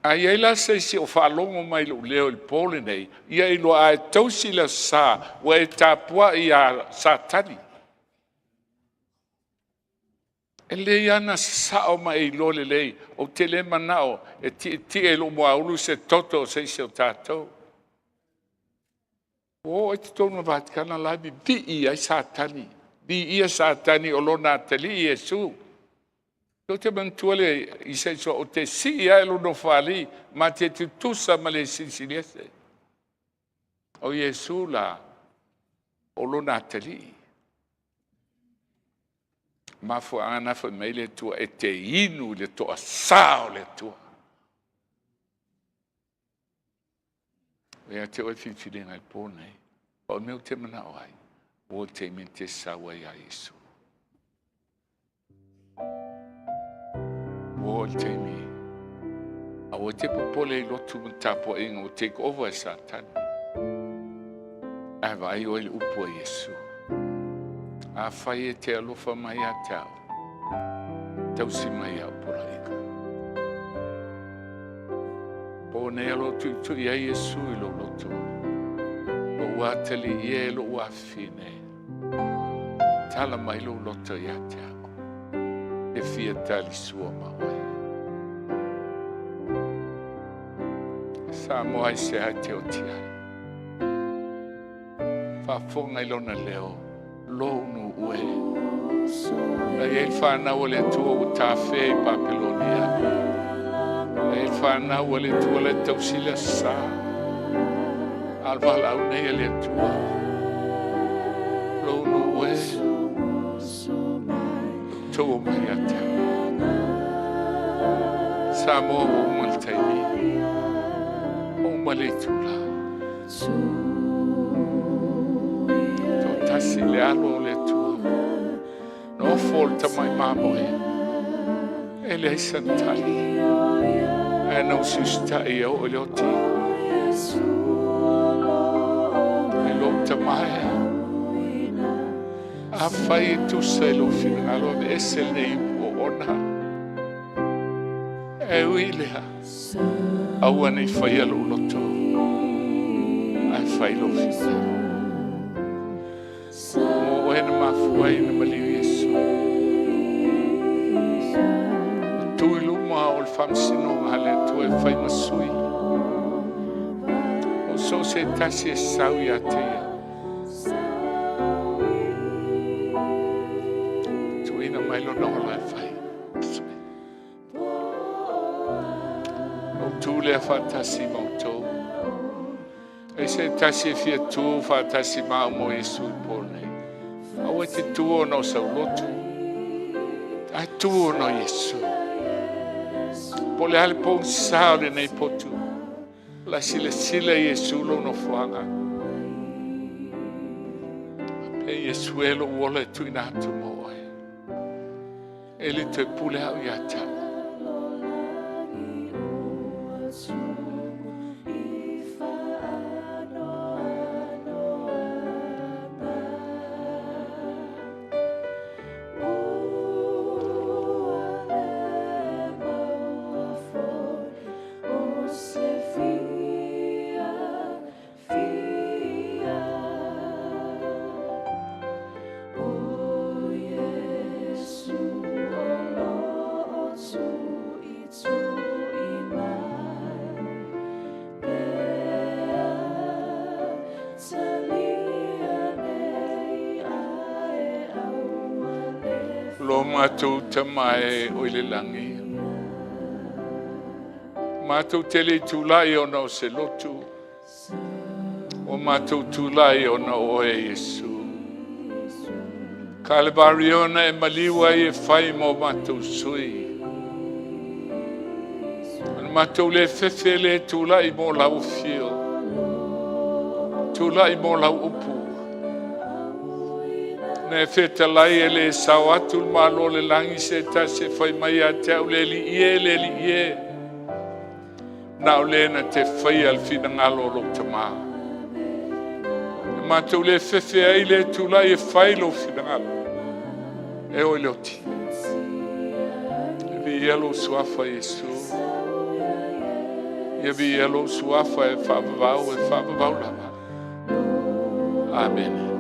Ai ai la se si o whalongo mai lo leo il pole nei. Ia i lo ai tausi la sa. Wa e tapua i a satani. E le ana sa o mai lo le lei. O te le manao. E ti e lo mua ulu se toto se si o tatou. O e te tonu Vaticana la vi i ai satani. Vi i a satani o lona tali i Yesu. Lo te mantuale I senso o te sia lo no fali, ma te tu sa male sinsilese. O Yesu la o lo natali. Ma fu ana fa mele tua e te inu le tua sao le tua. E te o fi ngai pone. O meu te mana ai. O te mente sawa ya Yesu. O te mi. A o te popole lotu mtapo ingo take over Satan. A vai o il upo Yesu. A fai te alofa mai a tau. Tau si mai a pura ika. Po ne alo tu ia Yesu I lo lotu. Lo watali ie lo wafine. Tala mai lo lotu ia tau. E fia tali sua mawe. Sa moai se hai te o tiai. Fa fonga I lona leo. Lonu ue. Na ei whanau le tua o tawhea I Babilonia. Na ei whanau le tua le tausila sa. Alwala au nei le tua. Lonu ue. Tau mai ata. Sa mo o maltaini. O maletula. Tasi le alo le tua. No folta mai mamoe. E le santali. E non si sta io o le oti. E l'opta mai. A fai tu sei lo finalo di essere nei buona. E Willie. A uani fai alo lotto. A fai lo finalo. Wena mafuai na maliu Yesu. Tui luma o le whamsino hale tu e whai masui. O so se tasi e sau ia teia. Tui na mailo na hola e whai. O tu le whatasi mautou. E se tasi e fia tu whatasi mau mo Yesu I pone. Au te tuo no saulotu. Ai tuo no Yesu. Pole hale po sao le nei potu. La sila Yesu lo no fuanga. Pe Yesu e lo wole tu ina tu moe. Ele te pule au yata. Lo mātou tamae o le langi. Mātou tele tūlai ona o se lotu. O mātou tūlai ona o e Yesu. Kalebari ona e maliwa e whai mo mātou sui. Mātou le fefe le tūlai mo lau fio. Tūlai mo lau upu. Ne feta lai e le sawatu malo le langi se ta se fai mai a te au le li ie. Na o le na te fai al fina ngalo lo te maa. Ma tu le fefe ai le tu lai e fai lo fina ngalo. E o le oti. E vi yelo suafa Yesu. E vi yelo suafa e whabavau lava. Amen.